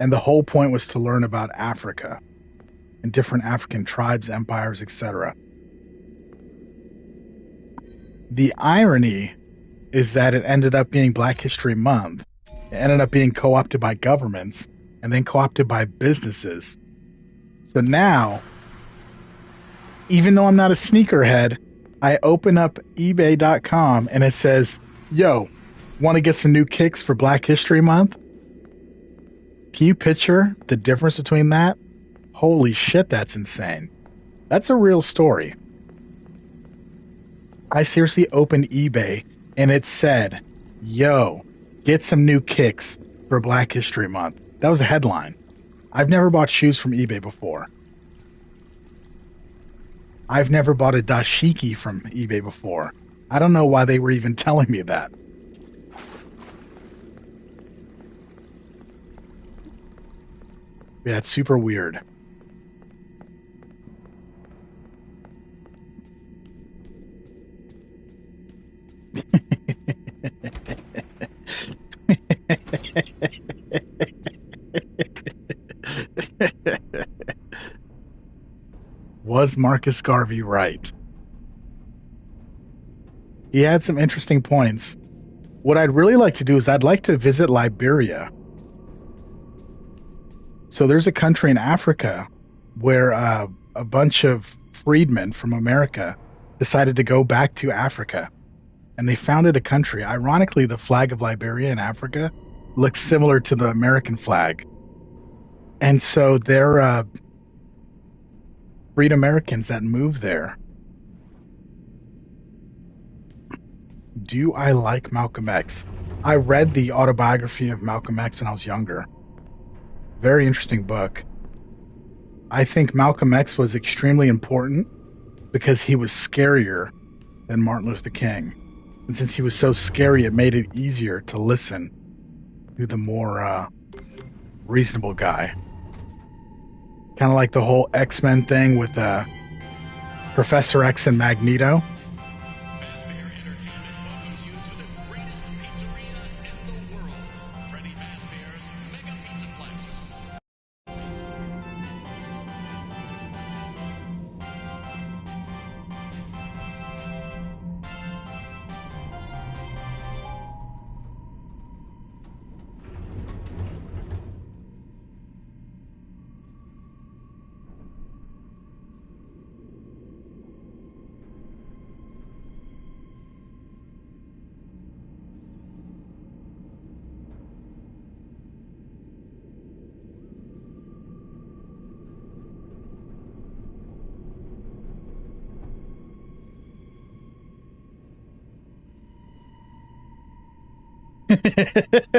And the whole point was to learn about Africa and different African tribes, empires, etc. The irony is that it ended up being Black History Month. It ended up being co-opted by governments and then co-opted by businesses. So now, even though I'm not a sneakerhead, I open up eBay.com and it says, yo, want to get some new kicks for Black History Month? Can you picture the difference between that? Holy shit, that's insane. That's a real story. I seriously opened eBay and it said, yo, get some new kicks for Black History Month. That was a headline. I've never bought shoes from eBay before. I've never bought a dashiki from eBay before. I don't know why they were even telling me that. Yeah, it's super weird. Was Marcus Garvey right? He had some interesting points. What I'd really like to do is I'd like to visit Liberia. So there's a country in Africa where a bunch of freedmen from America decided to go back to Africa and they founded a country. Ironically, the flag of Liberia in Africa looks similar to the American flag. And so they're freed Americans that moved there. Do I like Malcolm X? I read the autobiography of Malcolm X when I was younger. Very interesting book. I think Malcolm X was extremely important because he was scarier than Martin Luther King. And since he was so scary, it made it easier to listen to the more reasonable guy. Kind of like the whole X-Men thing with Professor X and Magneto. Fazbear Entertainment welcomes you to the greatest pizzeria in the world, Freddy Fazbear's Mega Pizzaplex.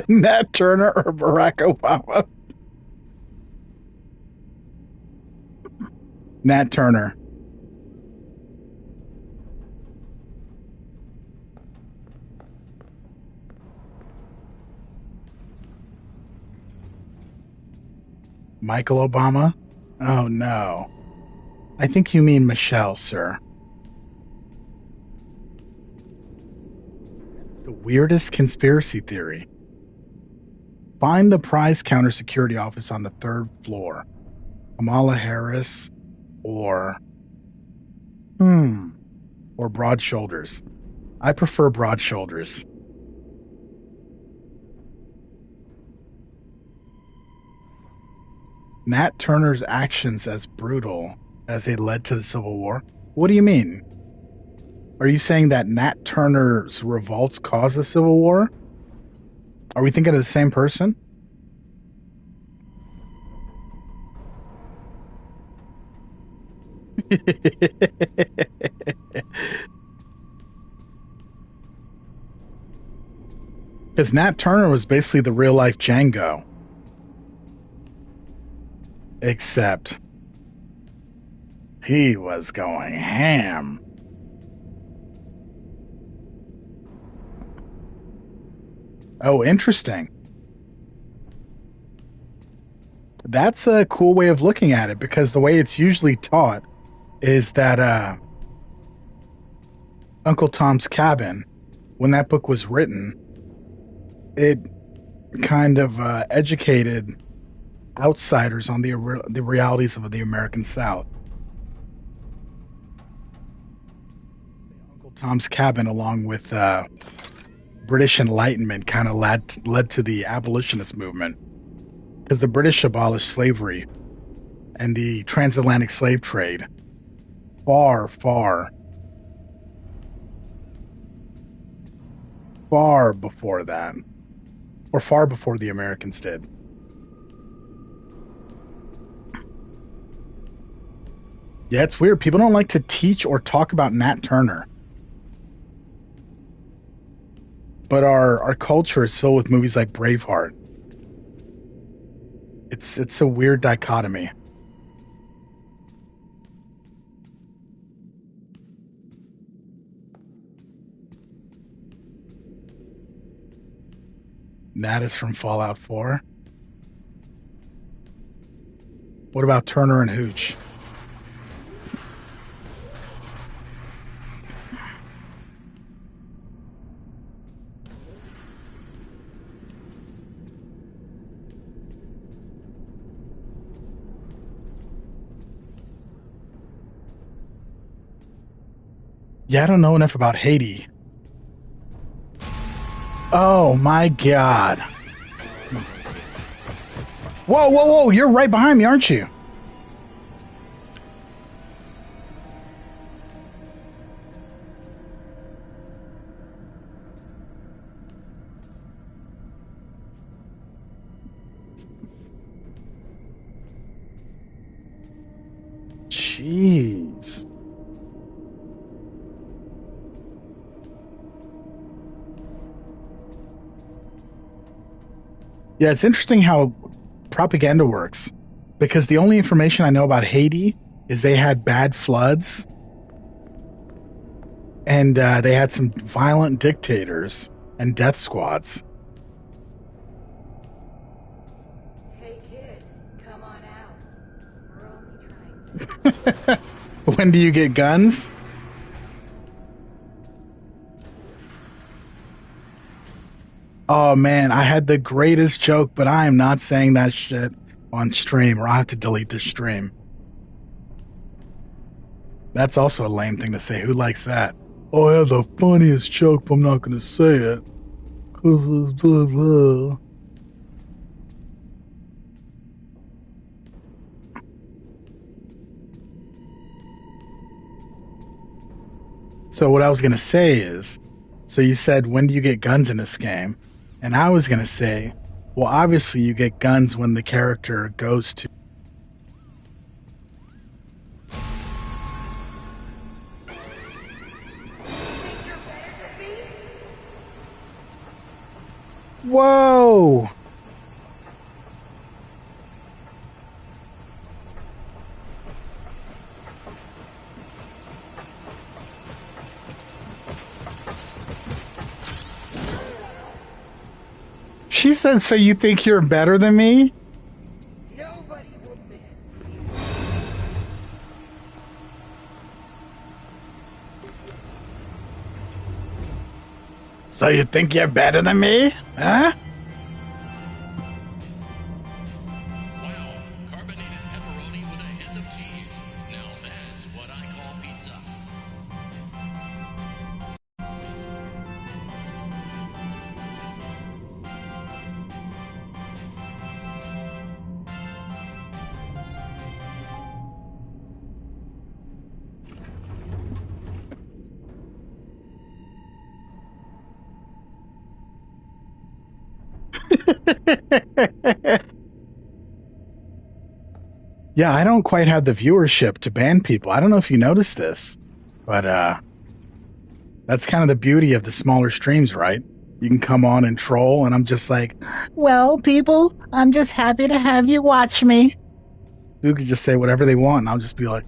Nat Turner or Barack Obama? Nat Turner. Michael Obama? Oh no. I think you mean Michelle, sir. It's the weirdest conspiracy theory. Find the prize counter security office on the third floor. Kamala Harris or or broad shoulders. I prefer broad shoulders. Nat Turner's actions as brutal as they led to the Civil War. What do you mean? Are you saying that Nat Turner's revolts caused the Civil War? Are we thinking of the same person? Because Nat Turner was basically the real life Django. Except he was going ham. Oh, interesting. That's a cool way of looking at it because the way it's usually taught is that Uncle Tom's Cabin, when that book was written, it kind of educated outsiders on the realities of the American South. Uncle Tom's Cabin, along with British Enlightenment, kind of led to the abolitionist movement because the British abolished slavery and the transatlantic slave trade far, far, far before that, or far before the Americans did. Yeah, it's weird. People don't like to teach or talk about Nat Turner. But our culture is filled with movies like Braveheart. It's a weird dichotomy. Nat is from Fallout 4. What about Turner and Hooch? Yeah, I don't know enough about Haiti. Oh my god. Whoa, whoa, whoa, you're right behind me, aren't you? Jeez. Yeah, it's interesting how propaganda works, because the only information I know about Haiti is they had bad floods and they had some violent dictators and death squads. Hey kid, come on out. We're only trying to... When do you get guns? Oh man, I had the greatest joke, but I am not saying that shit on stream, or I'll have to delete the stream. That's also a lame thing to say. Who likes that? Oh, I have the funniest joke, but I'm not going to say it. So what I was going to say is, so you said, when do you get guns in this game? And I was going to say, well, obviously you get guns when the character goes to... Whoa! She said, so you think you're better than me? Nobody will miss. So you think you're better than me? Huh? Wow, carbonated pepperoni with a hint of cheese. Now that's what I call pizza. Yeah, I don't quite have the viewership to ban people. I don't know if you noticed this, but that's kind of the beauty of the smaller streams, right? You can come on and troll, and I'm just like, well, people, I'm just happy to have you watch me. You could just say whatever they want, and I'll just be like,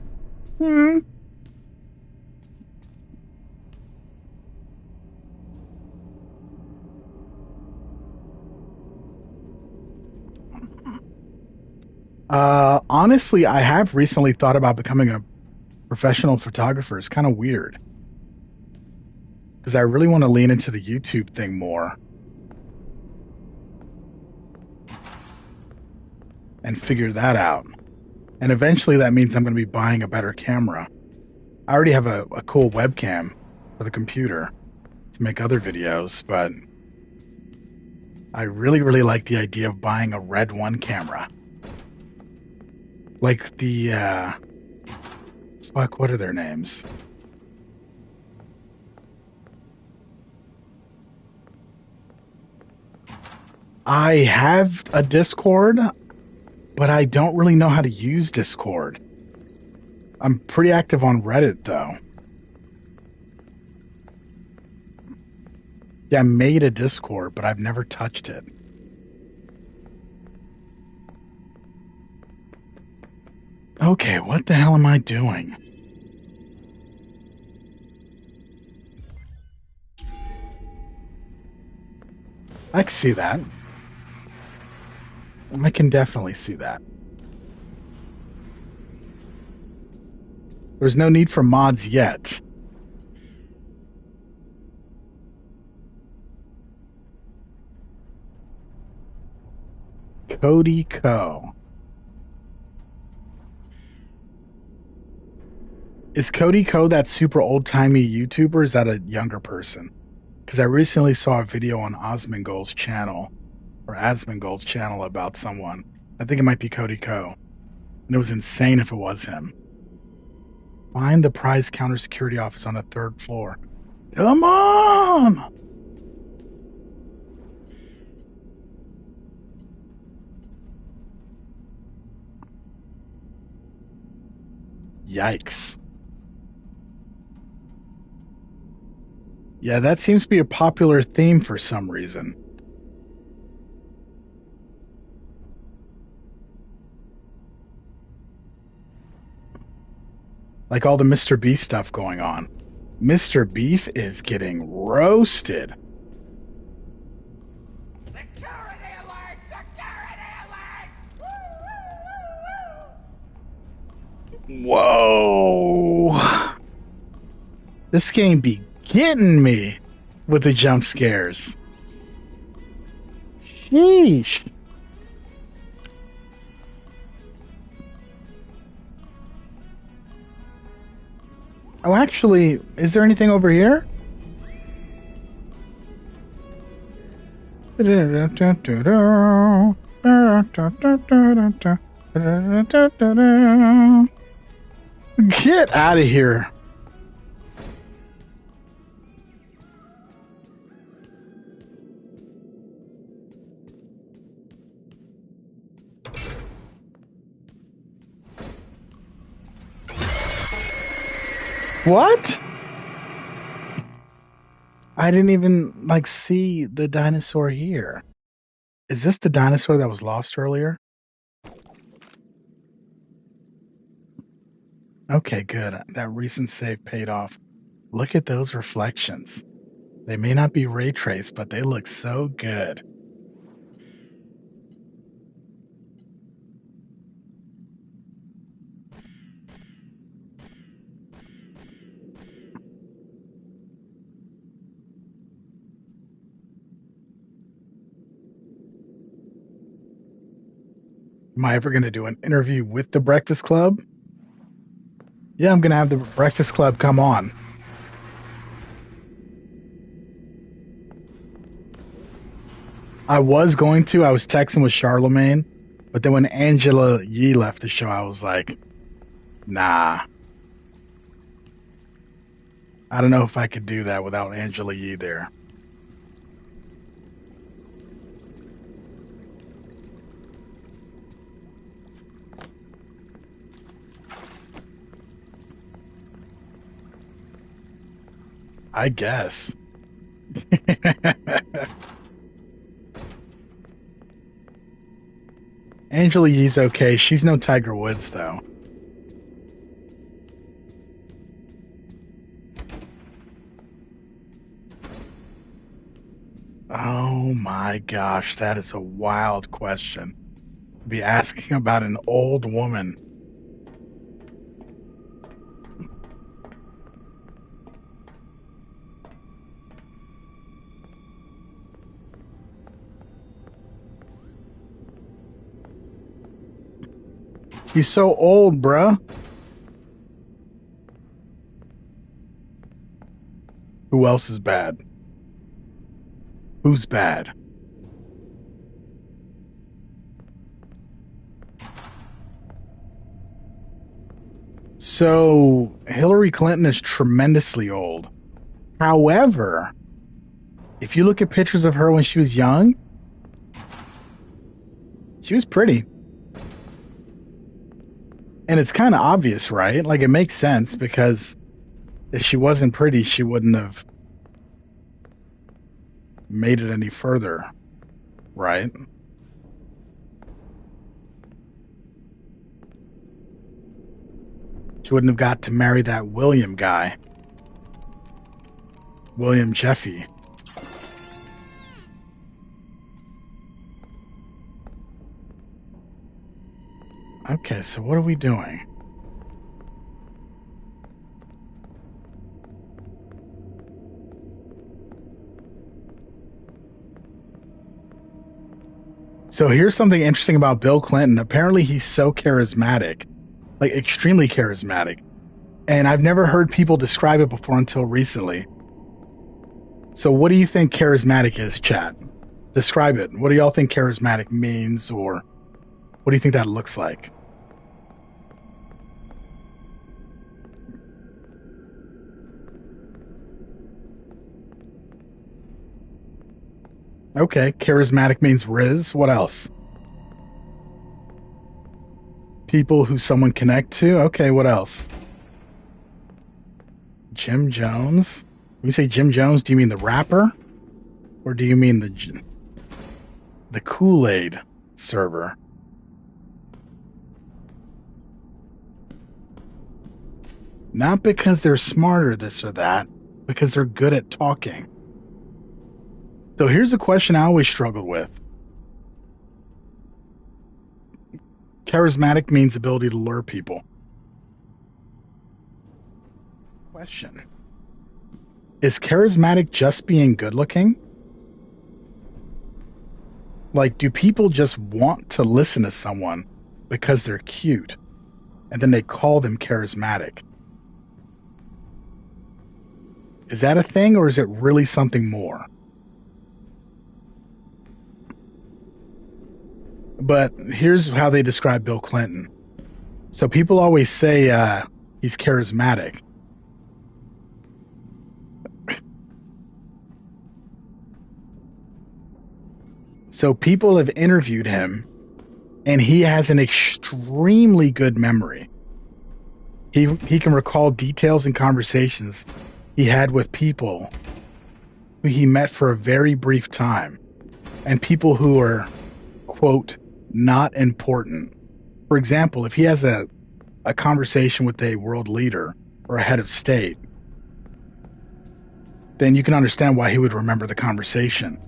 hmm. Honestly, I have recently thought about becoming a professional photographer. It's kind of weird because I really want to lean into the YouTube thing more and figure that out. And eventually that means I'm going to be buying a better camera. I already have a cool webcam for the computer to make other videos, but I really, really like the idea of buying a Red One camera. Like the, fuck, what are their names? I have a Discord, but I don't really know how to use Discord. I'm pretty active on Reddit, though. Yeah, I made a Discord, but I've never touched it. Okay, what the hell am I doing? I can see that. I can definitely see that. There's no need for mods yet. Cody Co. Is Cody Co that super old-timey YouTuber, or is that a younger person? Because I recently saw a video on Asmongold's channel about someone. I think it might be Cody Co. And it was insane if it was him. Find the prize counter security office on the 3rd floor. Come on! Yikes. Yeah, that seems to be a popular theme for some reason. Like all the Mr. Beast stuff going on. Mr. Beef is getting roasted. Security alert! Security alert! Whoa. This game be getting me with the jump scares. Sheesh. Oh, actually, is there anything over here? Get out of here. What? I didn't even see the dinosaur here. Is this the dinosaur that was lost earlier? Okay, good. That recent save paid off. Look at those reflections. They may not be ray traced, but they look so good. Am I ever going to do an interview with the Breakfast Club? Yeah, I'm going to have the Breakfast Club come on. I was texting with Charlemagne, but then when Angela Yee left the show, I was like, nah. I don't know if I could do that without Angela Yee there. I guess. Angela Yee's okay. She's no Tiger Woods, though. Oh my gosh, that is a wild question. Be asking about an old woman. She's so old, bruh. Who else is bad? Who's bad? So, Hillary Clinton is tremendously old. However, if you look at pictures of her when she was young, she was pretty. And it's kind of obvious, right? Like, it makes sense because if she wasn't pretty, she wouldn't have made it any further, right? She wouldn't have got to marry that William guy. William Jeffy. Okay, so what are we doing? So here's something interesting about Bill Clinton. Apparently he's so charismatic, like extremely charismatic. And I've never heard people describe it before until recently. So what do you think charismatic is, chat? Describe it. What do y'all think charismatic means, or what do you think that looks like? Okay, charismatic means Riz. What else? People who someone connect to. Okay, what else? Jim Jones. When you say Jim Jones, do you mean the rapper, or do you mean the Kool-Aid server? Not because they're smarter, this or that, because they're good at talking. So here's a question I always struggled with. Charismatic means ability to lure people. Question. Is charismatic just being good looking? Like, do people just want to listen to someone because they're cute, and then they call them charismatic? Is that a thing, or is it really something more? But here's how they describe Bill Clinton. So people always say he's charismatic. So people have interviewed him, and he has an extremely good memory. He can recall details and conversations he had with people who he met for a very brief time, and people who are, quote, not important. For example, if he has a conversation with a world leader or a head of state, then you can understand why he would remember the conversation.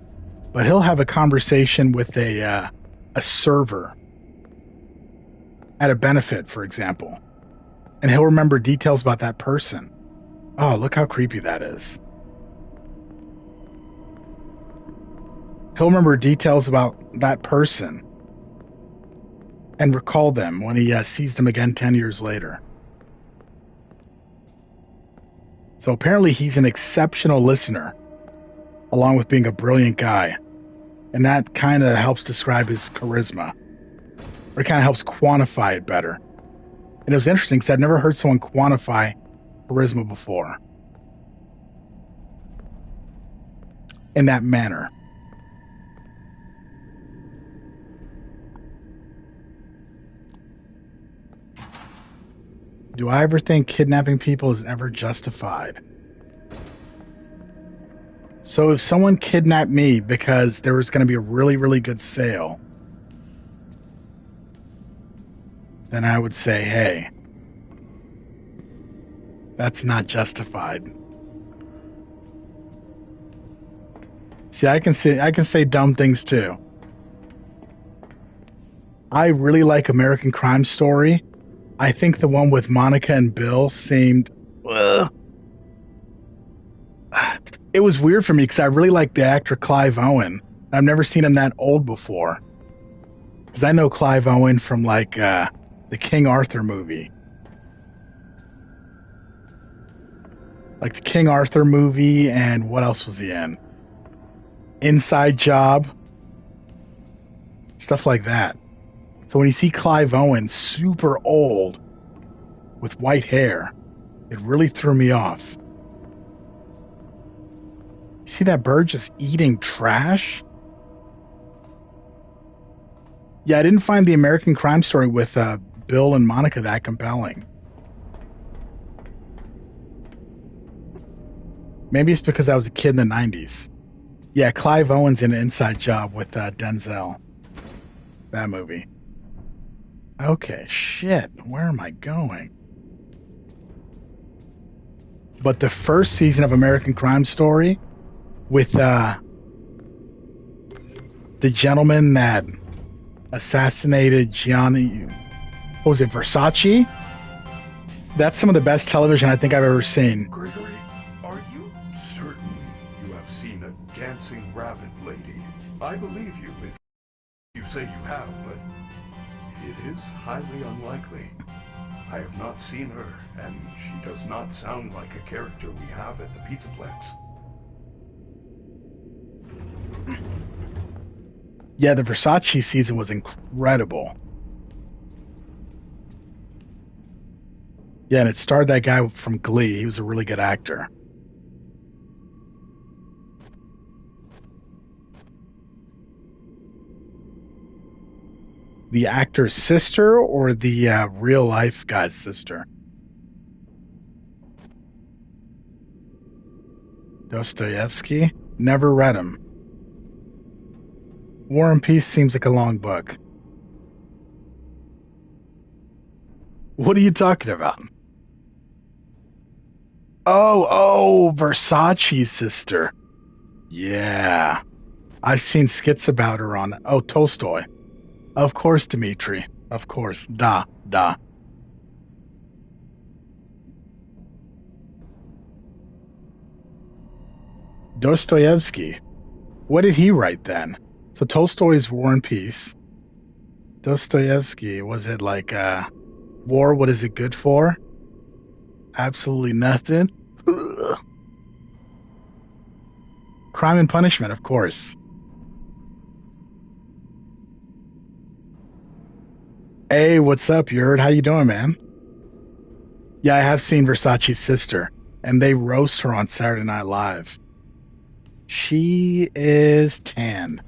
But he'll have a conversation with a server at a benefit, for example, and he'll remember details about that person. Oh, look how creepy that is. He'll remember details about that person and recall them when he sees them again 10 years later. So apparently he's an exceptional listener, along with being a brilliant guy. And that kind of helps describe his charisma, or it kind of helps quantify it better. And it was interesting because I'd never heard someone quantify charisma before in that manner. Do I ever think kidnapping people is ever justified? So if someone kidnapped me because there was going to be a really, really good sale, then I would say, hey, that's not justified. See, I can say dumb things too. I really like American Crime Story. I think the one with Monica and Bill seemed... It was weird for me because I really like the actor Clive Owen. I've never seen him that old before. Because I know Clive Owen from like the King Arthur movie. Like the King Arthur movie, and what else was he in? Inside Job. Stuff like that. So when you see Clive Owen super old with white hair, it really threw me off. See that bird just eating trash? Yeah, I didn't find the American Crime Story with Bill and Monica that compelling. Maybe it's because I was a kid in the 90s. Yeah, Clive Owen's in an Inside Job with Denzel. That movie. Okay, shit. Where am I going? But the first season of American Crime Story with the gentleman that assassinated Gianni, what was it, Versace? That's some of the best television I think I've ever seen. Gregory, are you certain you have seen a dancing rabbit lady? I believe you if You say you have, but it is highly unlikely. I have not seen her, and she does not sound like a character we have at the Pizzaplex. Yeah, the Versace season was incredible. Yeah, and it starred that guy from Glee. He was a really good actor. The actor's sister or the real life guy's sister? Dostoevsky? Never read him. War and Peace seems like a long book. What are you talking about? Oh, Versace's sister. Yeah. I've seen skits about her on, Tolstoy. Of course, Dmitri. Of course. Da. Dostoevsky. What did he write then? So Tolstoy's War and Peace. Dostoevsky, was it like, war, what is it good for? Absolutely nothing. Ugh. Crime and Punishment, of course. Hey, what's up, Yurt? How you doing, man? Yeah, I have seen Versace's sister, and they roast her on Saturday Night Live. She is tan.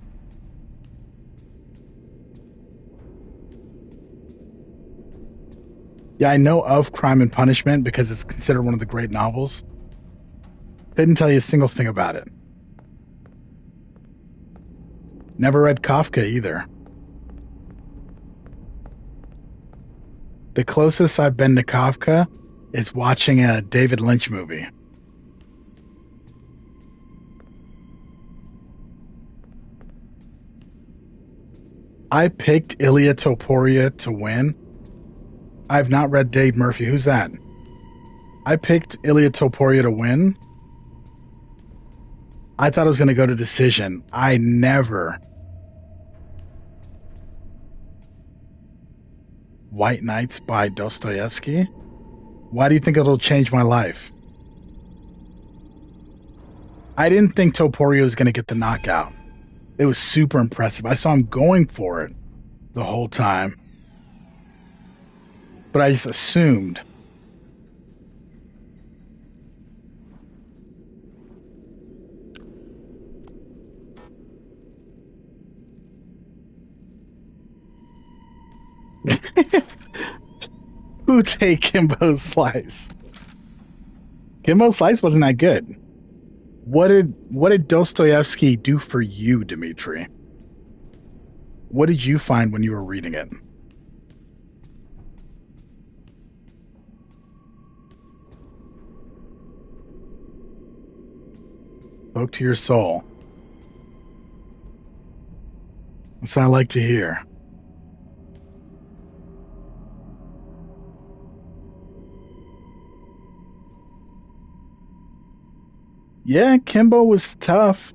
Yeah, I know of Crime and Punishment because it's considered one of the great novels. Couldn't tell you a single thing about it. Never read Kafka either. The closest I've been to Kafka is watching a David Lynch movie. I picked Ilya Topuria to win. I've not read Dave Murphy. Who's that? I picked Ilya Topuria to win. I thought it was going to go to decision. I never. White Nights by Dostoevsky? Why do you think it'll change my life? I didn't think Topuria was going to get the knockout. It was super impressive. I saw him going for it the whole time. But I just assumed. Who take Kimbo's Slice? Kimbo's Slice wasn't that good. What did Dostoevsky do for you, Dmitri? What did you find when you were reading it? Spoke to your soul. That's what I like to hear. Yeah, Kimbo was tough.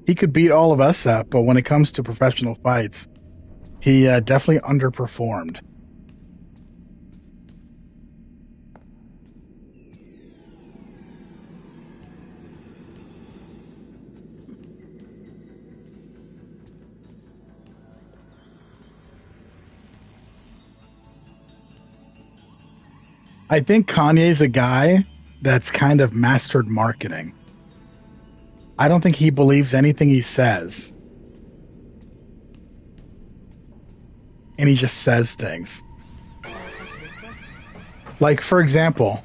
He could beat all of us up, but when it comes to professional fights, he definitely underperformed. I think Kanye's a guy that's kind of mastered marketing. I don't think he believes anything he says. And he just says things. Like, for example,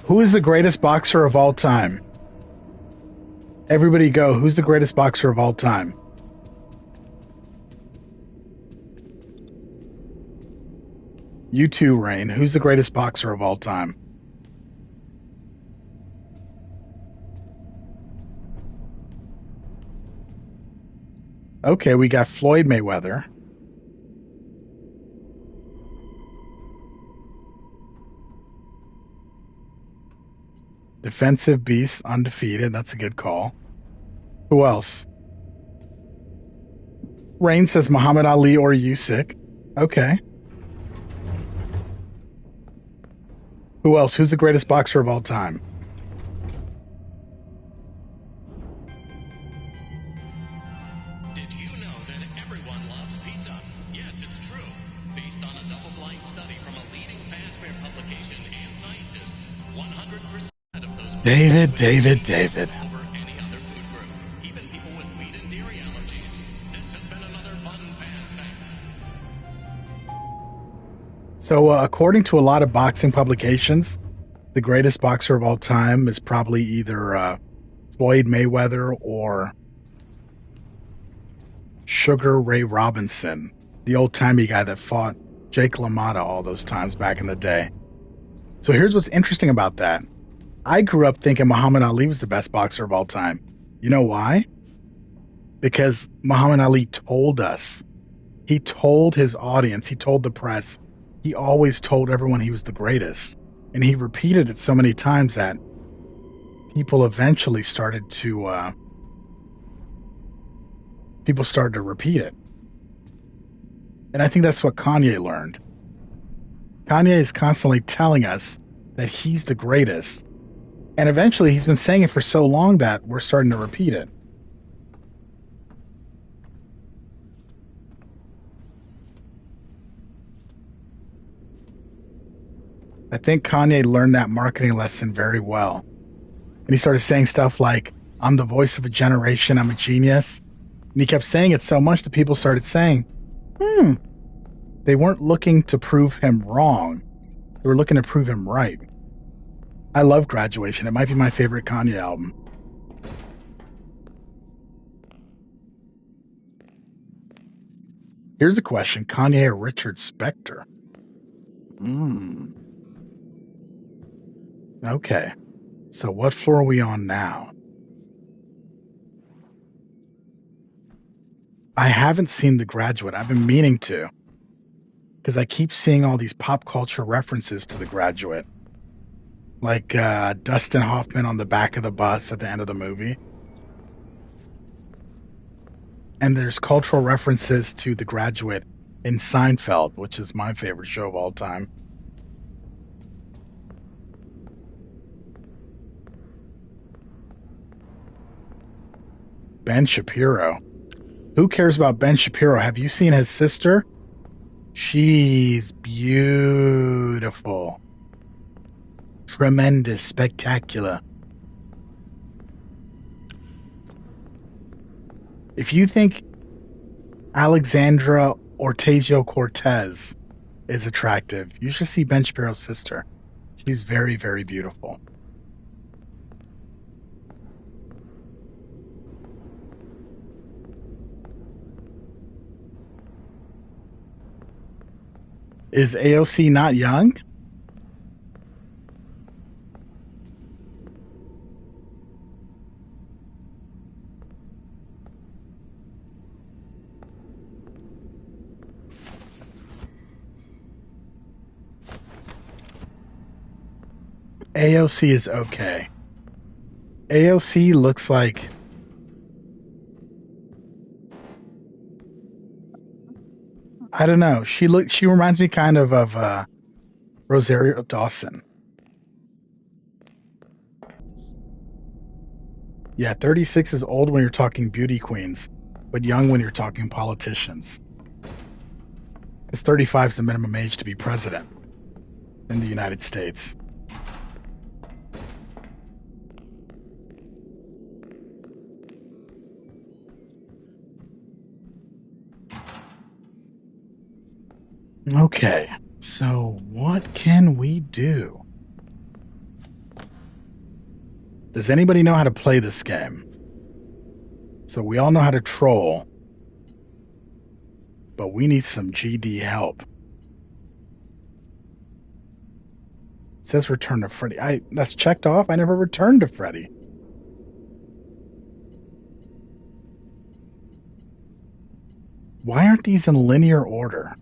who is the greatest boxer of all time? Everybody go, who's the greatest boxer of all time? You too, Rain. Who's the greatest boxer of all time? Okay, we got Floyd Mayweather. Defensive beast, undefeated. That's a good call. Who else? Rain says Muhammad Ali or Usyk. Okay. Who else? Who's the greatest boxer of all time? Did you know that everyone loves pizza? Yes, it's true. Based on a double-blind study from a leading Fazbear publication and scientists, 100% of those David. over any other food group, even people with wheat and dairy allergies. This has been another fun Faz fact. So, according to a lot of boxing publications, the greatest boxer of all time is probably either Floyd Mayweather or Sugar Ray Robinson, the old-timey guy that fought Jake LaMotta all those times back in the day. So here's what's interesting about that. I grew up thinking Muhammad Ali was the best boxer of all time. You know why? Because Muhammad Ali told us. He told his audience, he told the press, he always told everyone he was the greatest. And he repeated it so many times that people eventually started to repeat it. And I think that's what Kanye learned. Kanye is constantly telling us that he's the greatest. And eventually he's been saying it for so long that we're starting to repeat it. I think Kanye learned that marketing lesson very well. And he started saying stuff like, I'm the voice of a generation, I'm a genius. And he kept saying it so much that people started saying, They weren't looking to prove him wrong. They were looking to prove him right. I love Graduation. It might be my favorite Kanye album. Here's a question. Kanye or Richard Spector? Okay. So what floor are we on now? I haven't seen The Graduate. I've been meaning to. Because I keep seeing all these pop culture references to The Graduate. Like Dustin Hoffman on the back of the bus at the end of the movie. And there's cultural references to The Graduate in Seinfeld, which is my favorite show of all time. Ben Shapiro. Who cares about Ben Shapiro? Have you seen his sister? She's beautiful. Tremendous, spectacular. If you think Alexandra Ocasio-Cortez is attractive, you should see Ben Shapiro's sister. She's very, very beautiful. Is AOC not young? AOC is okay. AOC looks like I don't know. She reminds me kind of Rosario Dawson. Yeah, 36 is old when you're talking beauty queens, but young when you're talking politicians. Because 35 is the minimum age to be president in the United States. Okay, so what can we do? Does anybody know how to play this game? So we all know how to troll, but we need some GD help. It says return to Freddy. That's checked off. I never returned to Freddy. Why aren't these in linear order?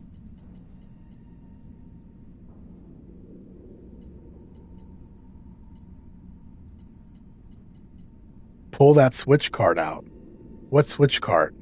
Pull that switch card out. What switch card?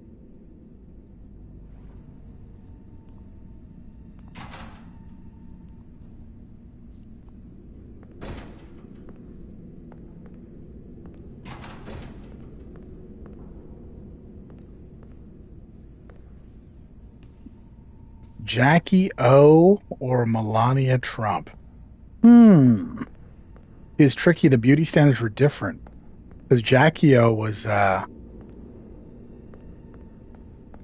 Jackie O or Melania Trump? It's tricky. The beauty standards were different because Jackie O was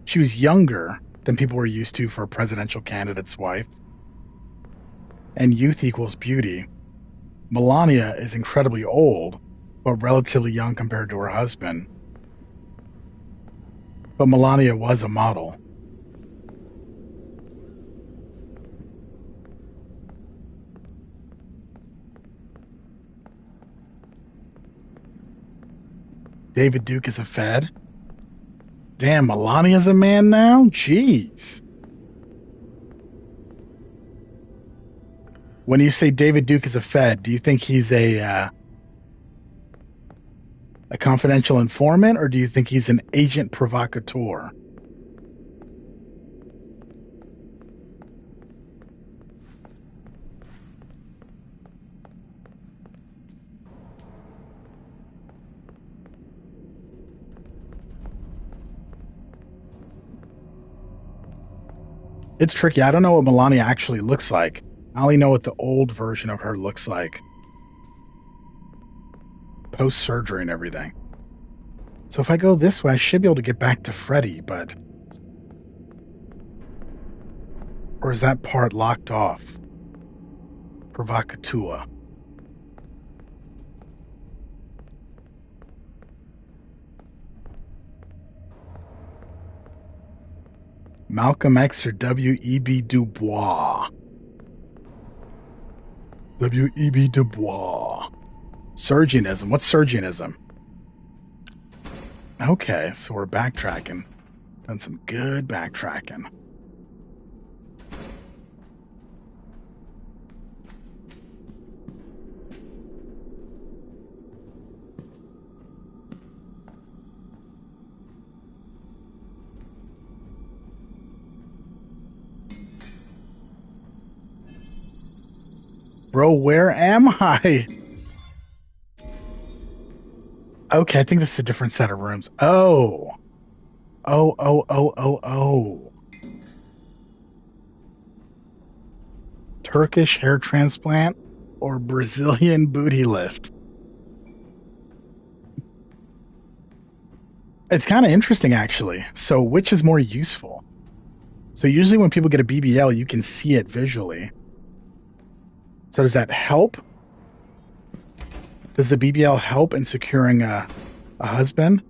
she was younger than people were used to for a presidential candidate's wife, and youth equals beauty. Melania is incredibly old, but relatively young compared to her husband. But Melania was a model. David Duke is a Fed. Damn, Melania's a man now? Jeez. When you say David Duke is a Fed, do you think he's a confidential informant, or do you think he's an agent provocateur? It's tricky. I don't know what Melania actually looks like. I only know what the old version of her looks like. Post-surgery and everything. So if I go this way, I should be able to get back to Freddy, but... Or is that part locked off? Provocateur. Malcolm X or W.E.B. Du Bois? W.E.B. Du Bois. Surgeonism. What's surgeonism? Okay, so we're backtracking. Done some good backtracking. Bro, where am I? Okay, I think this is a different set of rooms. Oh. Oh. Turkish hair transplant or Brazilian booty lift? It's kind of interesting, actually. So which is more useful? So usually when people get a BBL, you can see it visually. So does that help? Does the BBL help in securing a husband?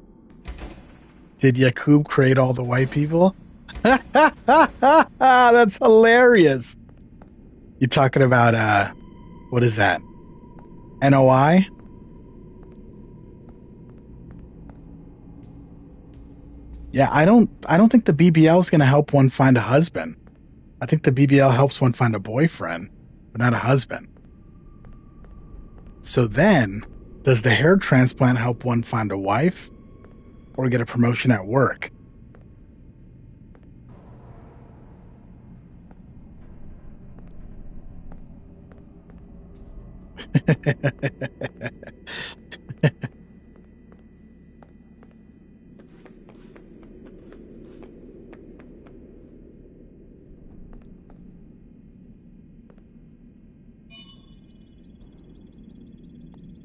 Did Yakub create all the white people? That's hilarious. You talking about what is that? NOI? Yeah, I don't think the BBL is going to help one find a husband. I think the BBL helps one find a boyfriend, but not a husband. So then, does the hair transplant help one find a wife or get a promotion at work?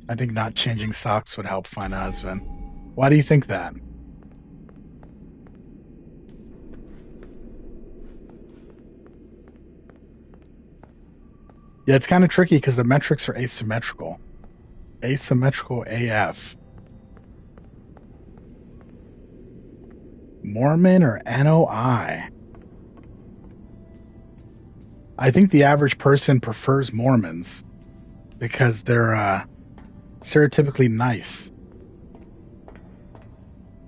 I think not changing socks would help find a husband. Why do you think that? Yeah, it's kind of tricky because the metrics are asymmetrical. Asymmetrical AF. Mormon or NOI? I think the average person prefers Mormons because they're stereotypically nice.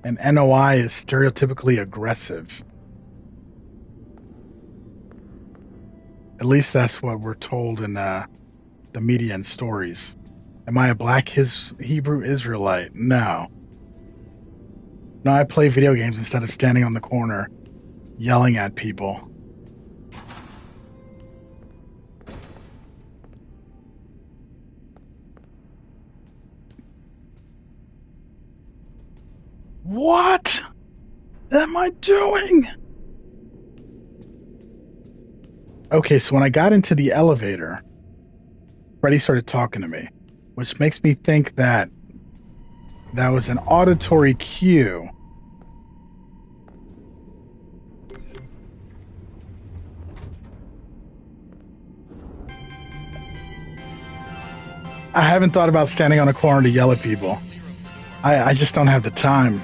And NOI is stereotypically aggressive. At least that's what we're told in the media and stories. Am I a black Hebrew Israelite? No. No, I play video games instead of standing on the corner yelling at people. What am I doing? Okay, so when I got into the elevator, Freddy started talking to me, which makes me think that that was an auditory cue. I haven't thought about standing on a corner to yell at people. I just don't have the time.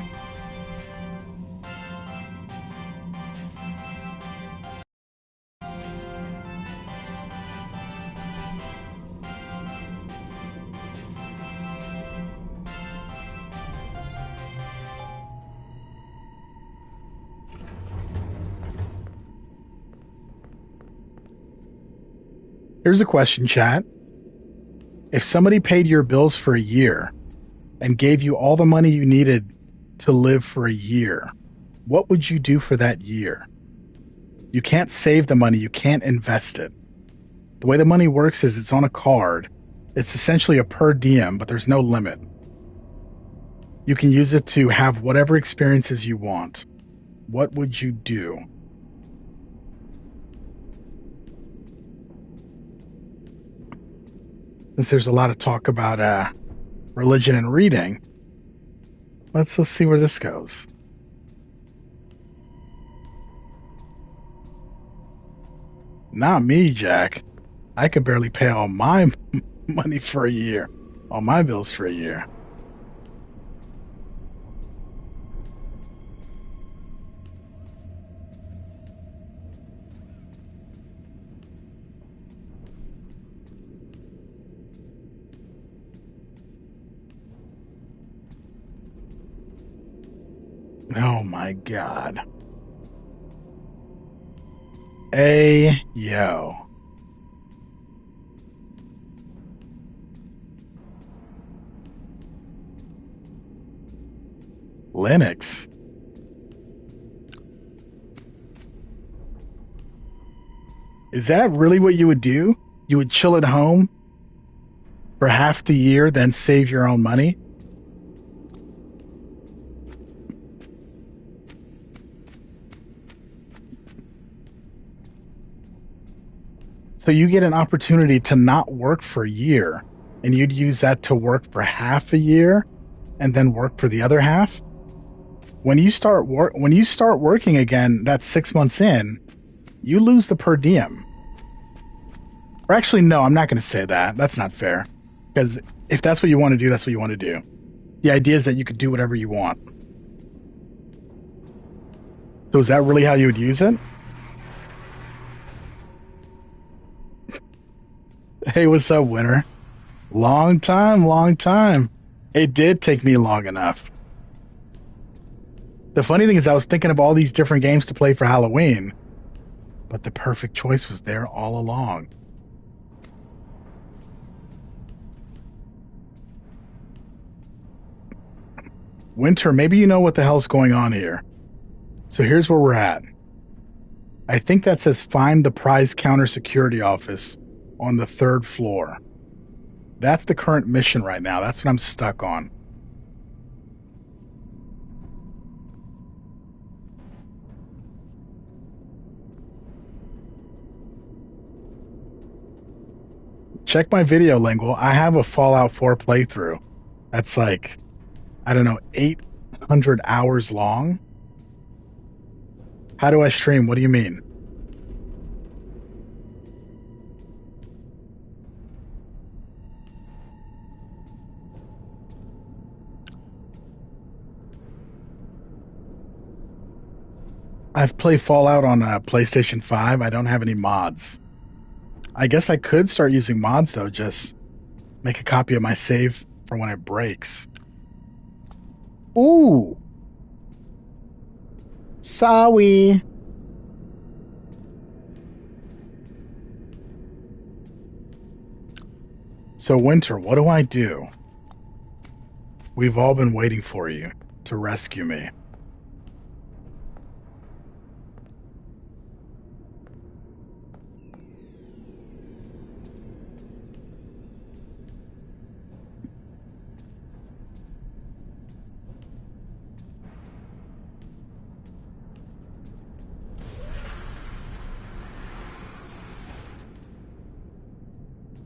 Here's a question, chat. If somebody paid your bills for a year and gave you all the money you needed to live for a year, what would you do for that year? You can't save the money. You can't invest it. The way the money works is it's on a card. It's essentially a per diem, but there's no limit. You can use it to have whatever experiences you want. What would you do? Since there's a lot of talk about religion and reading, let's see where this goes. Not me, Jack. I can barely pay all my money for a year, all my bills for a year. Oh my God. Yo. Linux. Is that really what you would do? You would chill at home for half the year, then save your own money? So you get an opportunity to not work for a year, and you'd use that to work for half a year and then work for the other half? When you start working again, that's 6 months in, you lose the per diem. Or actually, no, I'm not going to say that. That's not fair. Because if that's what you want to do, that's what you want to do. The idea is that you could do whatever you want. So is that really how you would use it? Hey, what's up, Winter? Long time, long time. It did take me long enough. The funny thing is I was thinking of all these different games to play for Halloween, but the perfect choice was there all along. Winter, maybe you know what the hell's going on here. So here's where we're at. I think that says find the prize counter security office on the 3rd floor. That's the current mission right now. That's what I'm stuck on. Check my video, Lingual. I have a Fallout 4 playthrough. That's like, I don't know, 800 hours long. How do I stream? What do you mean? I've played Fallout on PlayStation 5. I don't have any mods. I guess I could start using mods, though. Just make a copy of my save for when it breaks. Ooh. Sorry. So, Winter, what do I do? We've all been waiting for you to rescue me.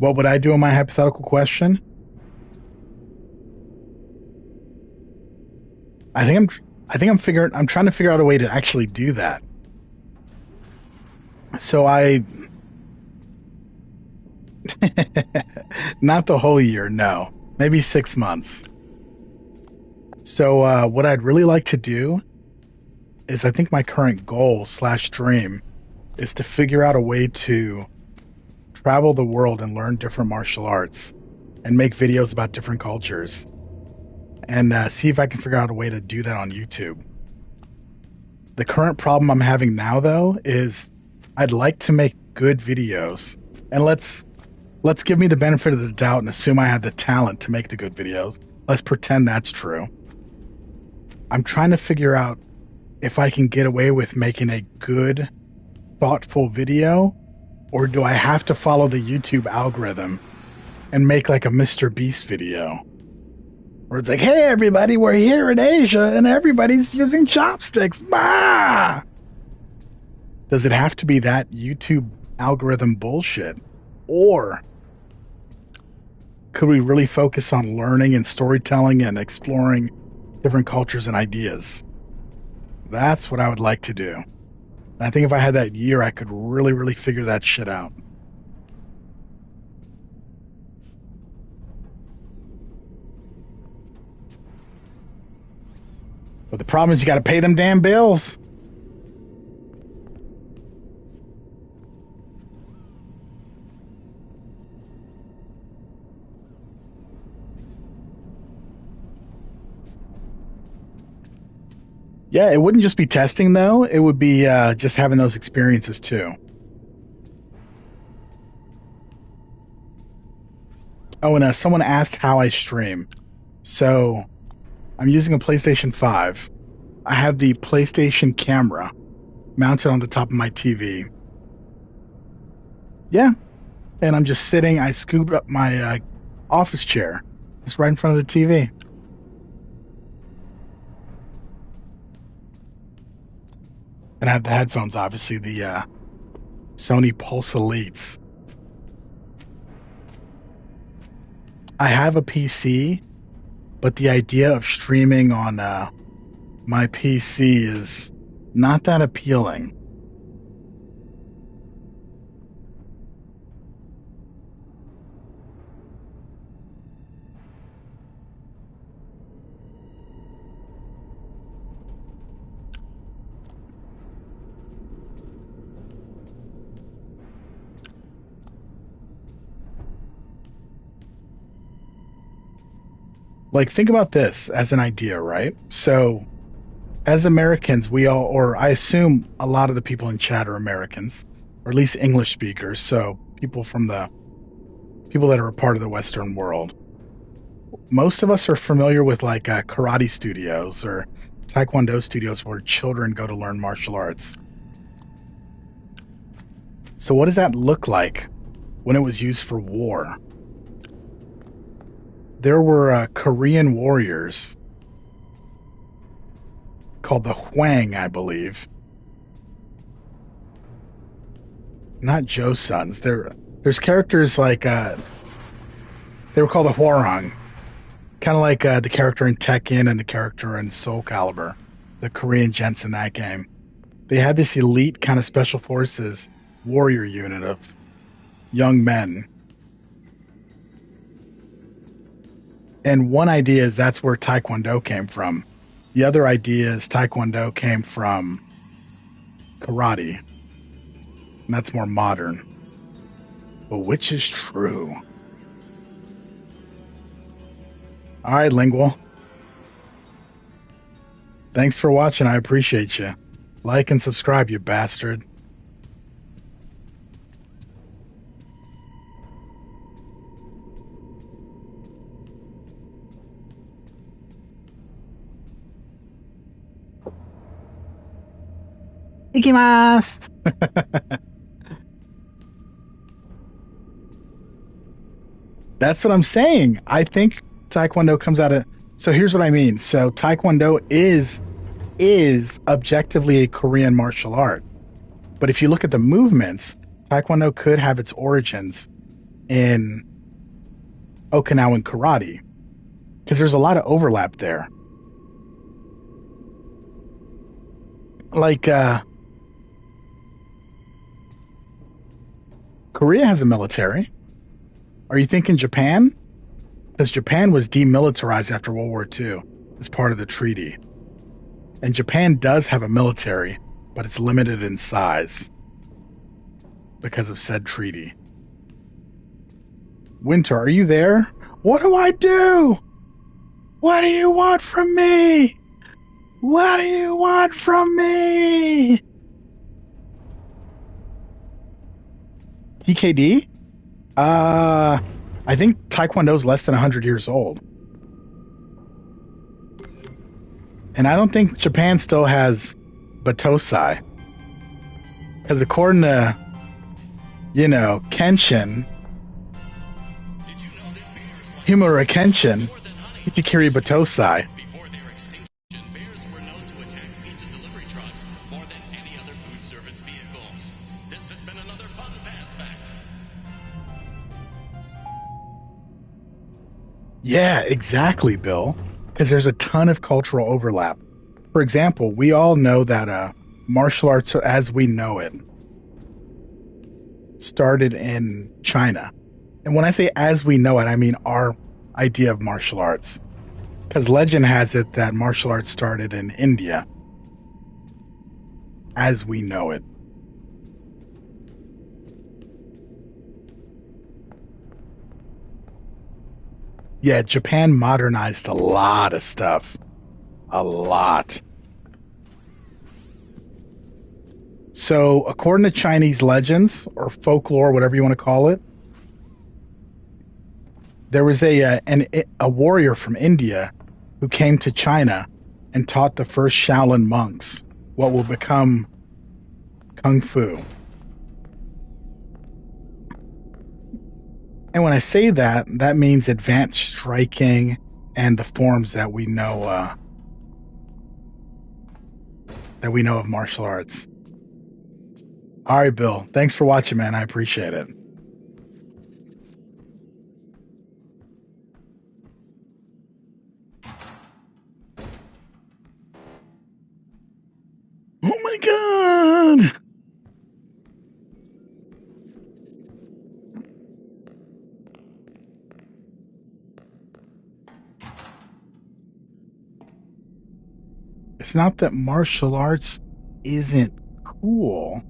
What would I do in my hypothetical question? I think I'm trying to figure out a way to actually do that. So not the whole year, no. Maybe 6 months. So what I'd really like to do is, I think my current goal / dream is to figure out a way to travel the world and learn different martial arts and make videos about different cultures and see if I can figure out a way to do that on YouTube. The current problem I'm having now, though, is I'd like to make good videos, and let's give me the benefit of the doubt and assume I have the talent to make the good videos. Let's pretend that's true. I'm trying to figure out if I can get away with making a good, thoughtful video, or do I have to follow the YouTube algorithm and make like a Mr. Beast video? Where it's like, hey everybody, we're here in Asia and everybody's using chopsticks. Bah! Does it have to be that YouTube algorithm bullshit? Or could we really focus on learning and storytelling and exploring different cultures and ideas? That's what I would like to do. And I think if I had that year, I could really, really figure that shit out. But the problem is you got to pay them damn bills. Yeah, it wouldn't just be testing, though. It would be just having those experiences, too. Oh, and someone asked how I stream. So, I'm using a PlayStation 5. I have the PlayStation camera mounted on the top of my TV. Yeah. And I'm just sitting. I scooped up my office chair. It's right in front of the TV. And I have the headphones, obviously, the Sony Pulse Elites. I have a PC, but the idea of streaming on my PC is not that appealing. Like, think about this as an idea, right? So, as Americans, we all, or I assume a lot of the people in chat are Americans, or at least English speakers, so people that are a part of the Western world. Most of us are familiar with like karate studios or taekwondo studios where children go to learn martial arts. So what does that look like when it was used for war? There were Korean warriors called the Hwang, I believe. Not Joseons. There's characters like they were called the Hwarang, kind of like the character in Tekken and the character in Soul Calibur, the Korean gents in that game. They had this elite kind of special forces warrior unit of young men. And one idea is that's where Taekwondo came from. The other idea is Taekwondo came from karate. And that's more modern. But which is true? All right, Lingual. Thanks for watching. I appreciate you. Like and subscribe, you bastard. Ikimasu! That's what I'm saying. I think Taekwondo comes out of... So here's what I mean. So Taekwondo is objectively a Korean martial art. But if you look at the movements, Taekwondo could have its origins in Okinawan karate, because there's a lot of overlap there. Like, Korea has a military. Are you thinking Japan? Because Japan was demilitarized after World War II as part of the treaty. And Japan does have a military, but it's limited in size because of said treaty. Winter, are you there? What do I do? What do you want from me? What do you want from me? TKD? I think Taekwondo's less than 100 years old. And I don't think Japan still has Batosai. Because according to, Kenshin, Himura Kenshin, Ichikiri Batosai. Before their extinction, bears were known to attack pizza delivery trucks more than any other food service vehicles. This has been another fun fast fact. Yeah, exactly, Bill. Because there's a ton of cultural overlap. For example, we all know that martial arts as we know it started in China. And when I say as we know it, I mean our idea of martial arts. Because legend has it that martial arts started in India as we know it. Yeah, Japan modernized a lot of stuff. A lot. So, according to Chinese legends or folklore, whatever you want to call it, there was a warrior from India who came to China and taught the first Shaolin monks what will become Kung Fu. And when I say that, that means advanced striking and the forms that we know of martial arts. All right, Bill. Thanks for watching, man. I appreciate it. Oh my God! It's not that martial arts isn't cool.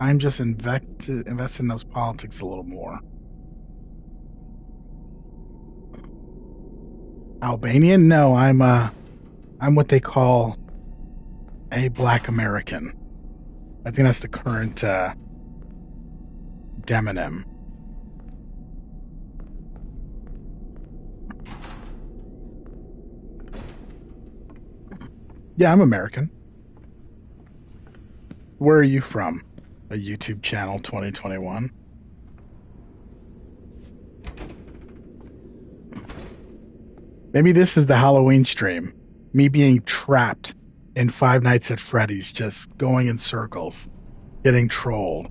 I'm just invested in those politics a little more. Albanian? No, I'm what they call a Black American. I think that's the current demonym. Yeah, I'm American. Where are you from? A YouTube channel 2021. Maybe this is the Halloween stream. Me being trapped in Five Nights at Freddy's, just going in circles, getting trolled.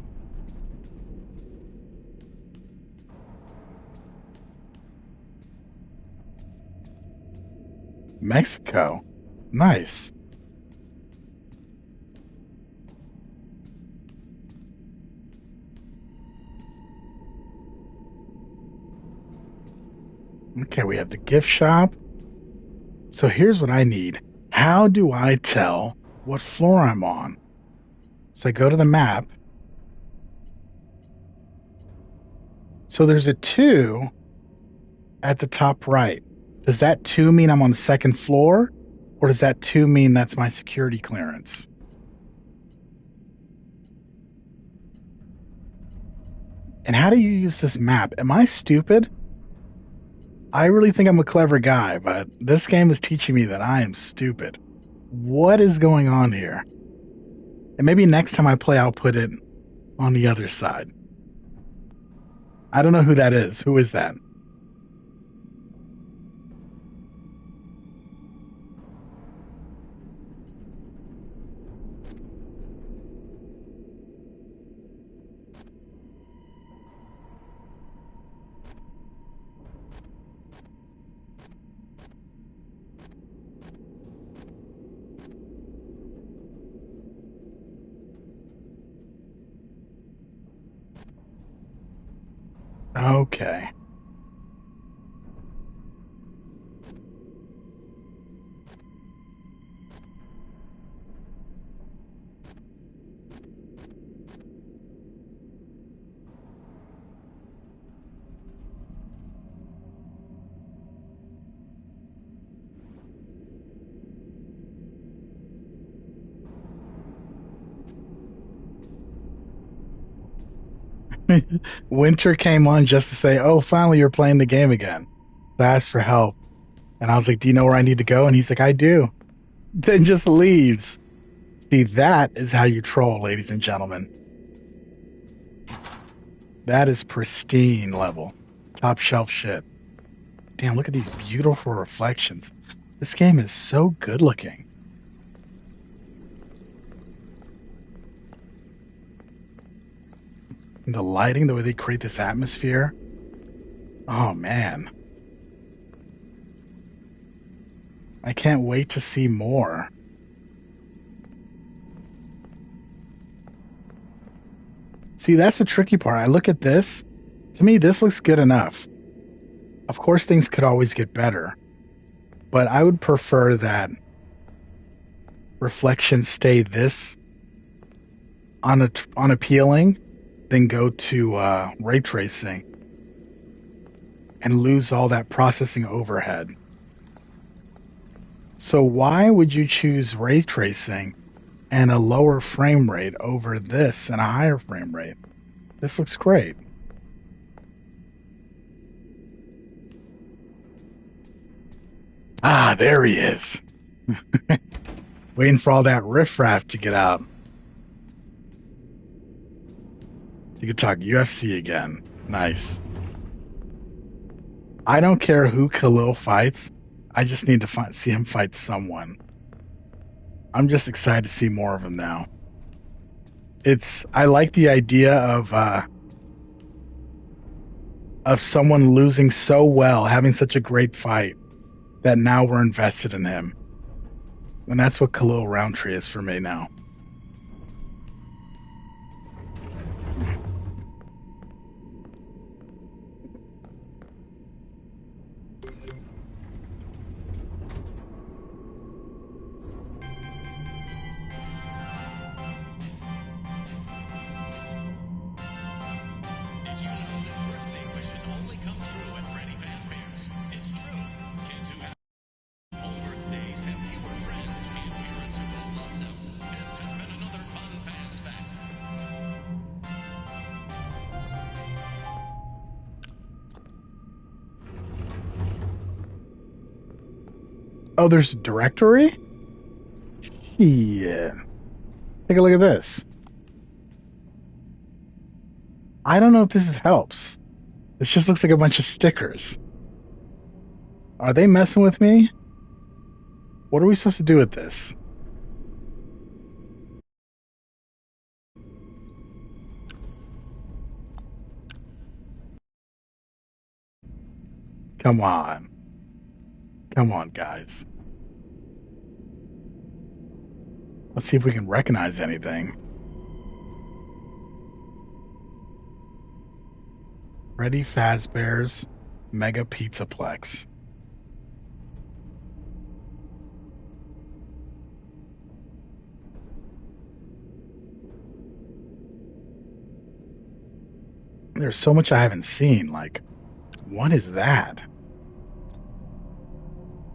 Mexico. Nice. Okay, we have the gift shop. So here's what I need. How do I tell what floor I'm on? So I go to the map. So there's a 2 at the top right. Does that 2 mean I'm on the second floor? Or does that 2 mean that's my security clearance? And how do you use this map? Am I stupid? I really think I'm a clever guy, but this game is teaching me that I am stupid. What is going on here? And maybe next time I play, I'll put it on the other side. I don't know who that is. Who is that? Okay. Winter came on just to say, "Oh, finally you're playing the game again." So I asked for help, and I was like, "Do you know where I need to go?" And he's like, "I do." Then just leaves. See, that is how you troll, ladies and gentlemen. That is pristine level, top shelf shit. Damn, look at these beautiful reflections. This game is so good looking. And the lighting, the way they create this atmosphere. Oh man. I can't wait to see more. See, that's the tricky part. I look at this. To me, this looks good enough. Of course, things could always get better, but I would prefer that reflections stay this unappealing than go to ray tracing and lose all that processing overhead. So why would you choose ray tracing and a lower frame rate over this and a higher frame rate? This looks great. Ah, there he is. Waiting for all that riffraff to get out. You can talk UFC again. Nice. I don't care who Khalil fights. I just need to see him fight someone. I'm just excited to see more of him now. I like the idea of someone losing so well, having such a great fight, that now we're invested in him. And that's what Khalil Roundtree is for me now. Did you know that birthday wishes only come true at Freddy Fazbear's? It's true. Kids who have home birthdays have fewer friends and parents who don't love them. This has been another fun Faz fact. Oh, there's a directory? Yeah. Take a look at this. I don't know if this helps. This just looks like a bunch of stickers. Are they messing with me? What are we supposed to do with this? Come on. Come on, guys. Let's see if we can recognize anything. Freddy Fazbear's Mega Pizzaplex. There's so much I haven't seen. Like, what is that?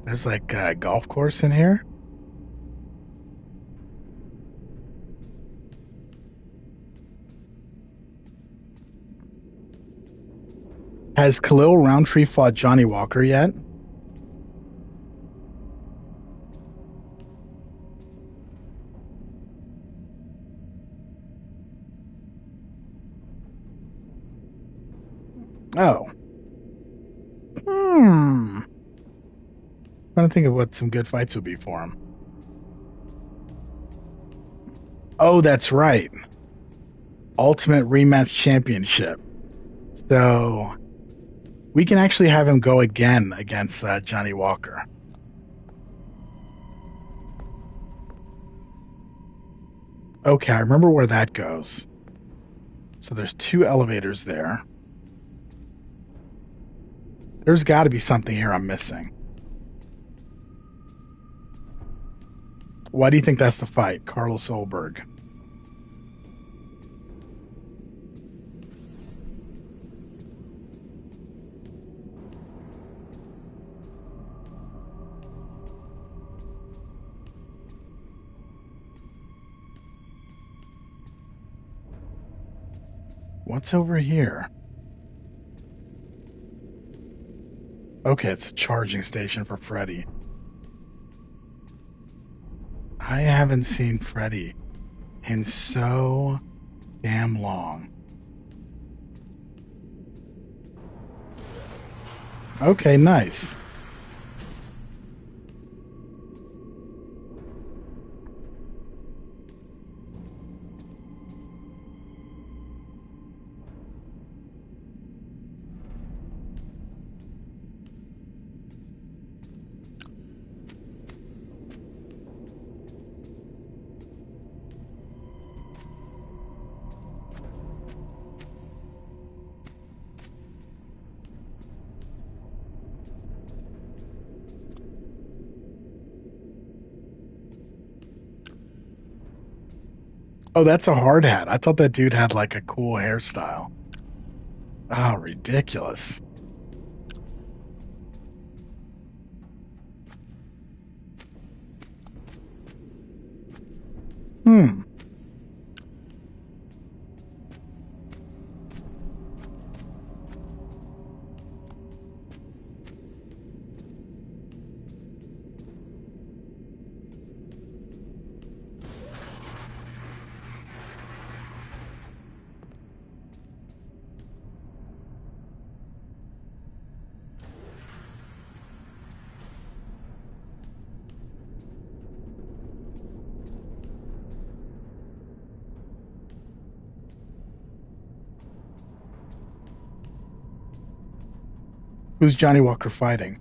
There's like a golf course in here. Has Khalil Roundtree fought Johnny Walker yet? Oh. Trying to think of what some good fights would be for him. Oh, that's right. Ultimate Rematch Championship. So we can actually have him go again against Johnny Walker. Okay, I remember where that goes. So there's two elevators there. There's got to be something here I'm missing. Why do you think that's the fight, Carlos Solberg? What's over here? Okay, it's a charging station for Freddy. I haven't seen Freddy in so damn long. Okay, nice. Oh, that's a hard hat. I thought that dude had like a cool hairstyle. Oh, ridiculous. Hmm. Who's Johnny Walker fighting?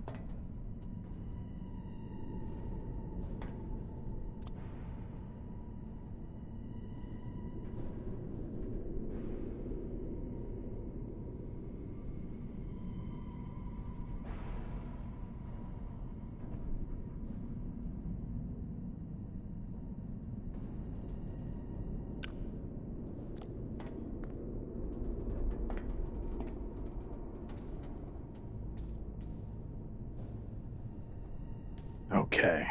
Okay.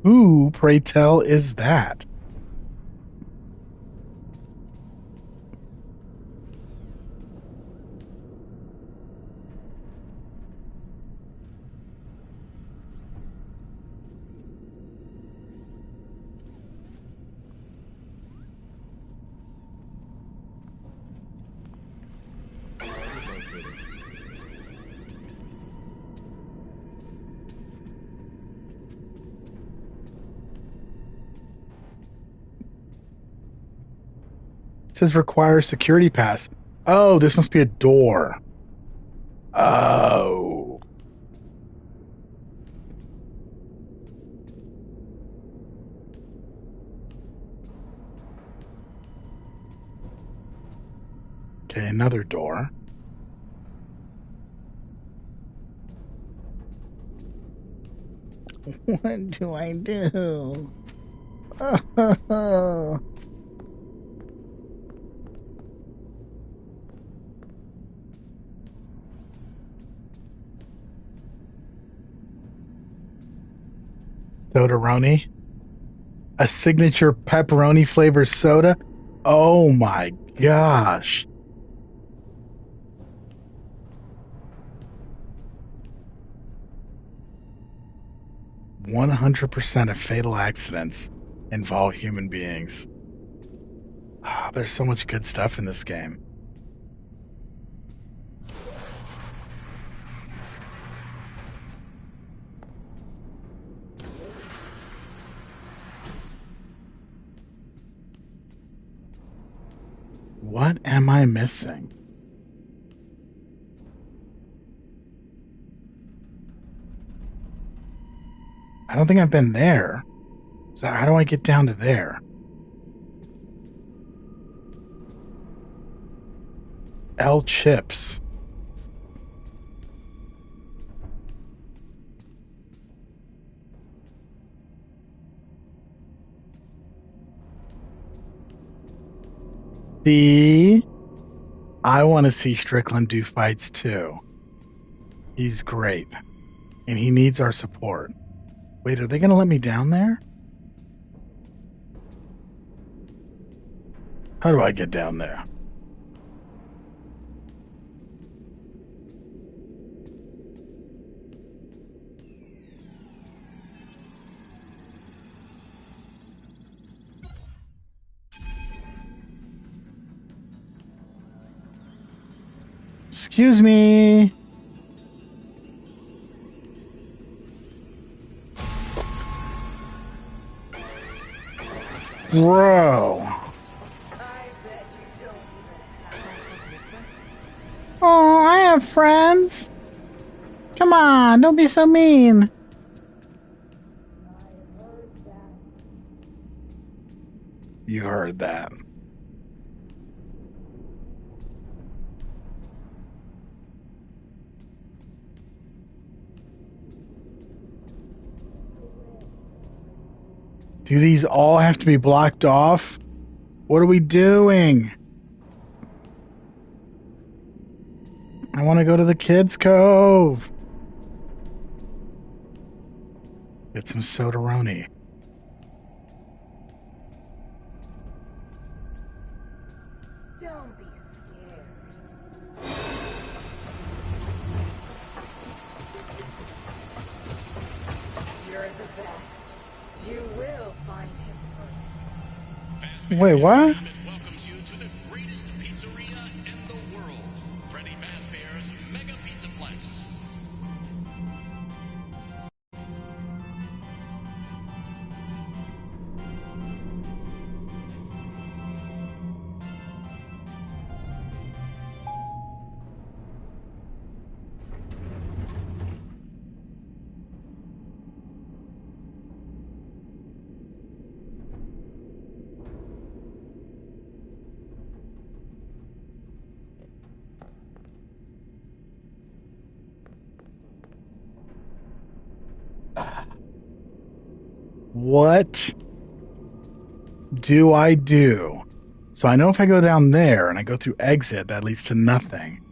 Who, pray tell, is that? It says require security pass. Oh, this must be a door. Oh. Okay, another door. What do I do? Oh. Sodaroni? A signature pepperoni flavor soda? Oh my gosh. – 100% of fatal accidents involve human beings. Ah, there's so much good stuff in this game. What am I missing? I don't think I've been there. So how do I get down to there? L chips. B. I want to see Strickland do fights too. He's great. And he needs our support. Wait, are they going to let me down there? How do I get down there? Excuse me. Bro. Oh, I have friends. Come on, don't be so mean. You heard that. Do these all have to be blocked off? What are we doing? I want to go to the Kids Cove. Get some soda-roni. Don't be scared. You're the best. You will find him first. Wait, what? Welcomes you to the greatest pizzeria in the world, Freddy Fazbear's Mega Pizzaplex. What do I do? So I know if I go down there and I go through exit, that leads to nothing.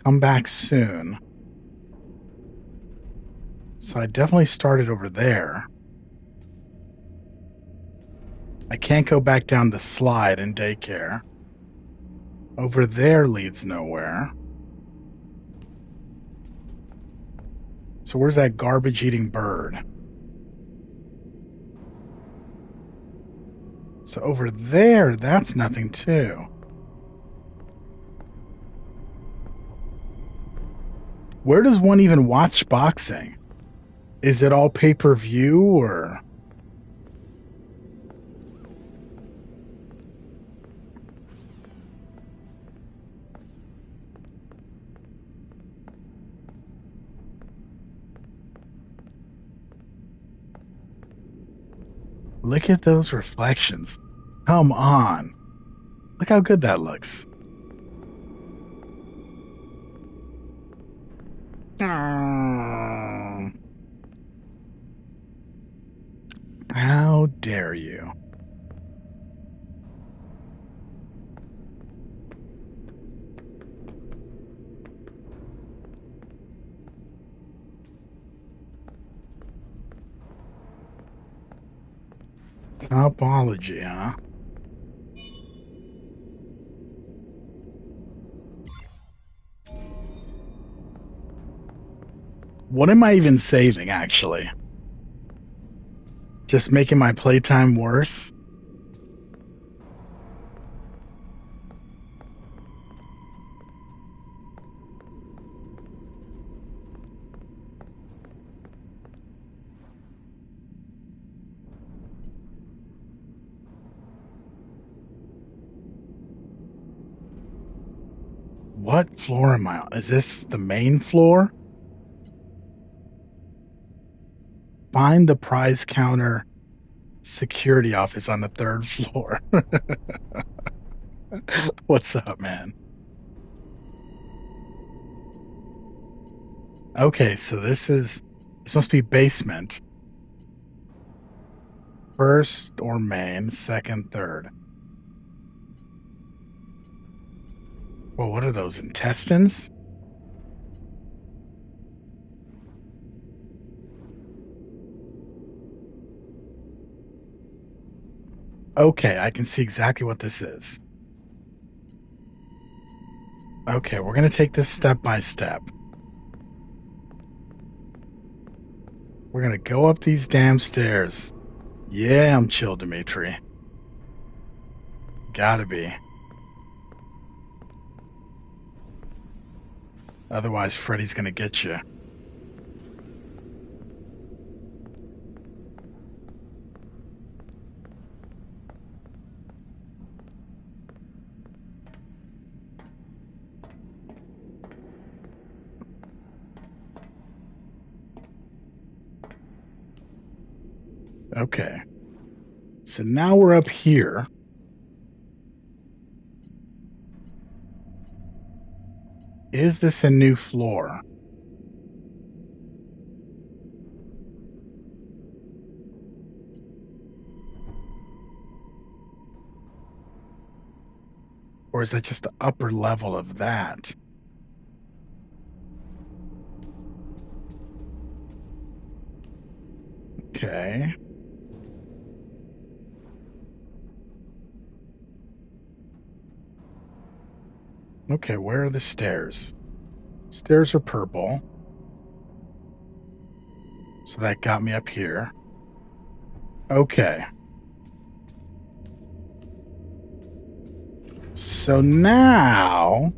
Come back soon. So I definitely started over there. I can't go back down the slide in daycare. Over there leads nowhere. So where's that garbage-eating bird? So over there, that's nothing too. Where does one even watch boxing? Is it all pay-per-view or... Look at those reflections. Come on. Look how good that looks. How dare you? Topology, huh? What am I even saving, actually? Just making my playtime worse? What floor am I on? Is this the main floor? Find the prize counter security office on the 3rd floor. What's up, man? Okay, so this must be basement. First or main, second, third. Well, what are those, intestines? Okay, I can see exactly what this is. Okay, we're going to take this step by step. We're going to go up these damn stairs. Yeah, I'm chill, Dimitri. Gotta be. Otherwise, Freddy's going to get you. Okay. So now we're up here. Is this a new floor? Or is that just the upper level of that? Okay. Okay, where are the stairs? Stairs are purple. So that got me up here. Okay. So now...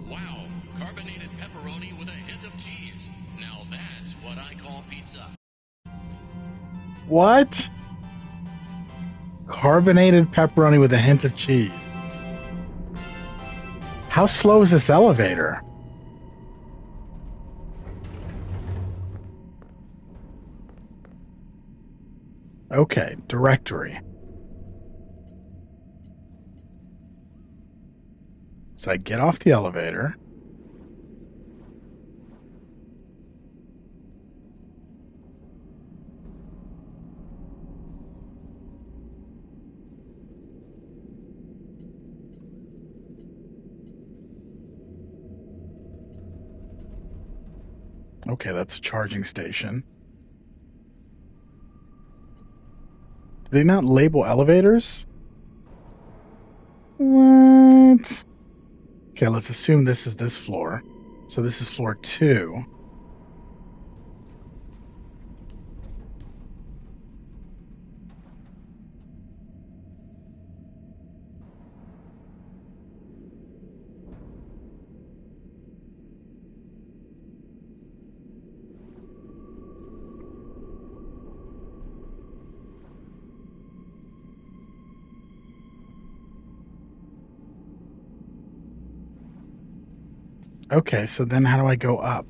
Wow, carbonated pepperoni with a hint of cheese. Now that's what I call pizza. What? Carbonated pepperoni with a hint of cheese. How slow is this elevator? Okay, directory. So I get off the elevator. Okay, that's a charging station. Do they not label elevators? What? Okay, let's assume this is this floor. So this is floor 2. Okay, so then how do I go up?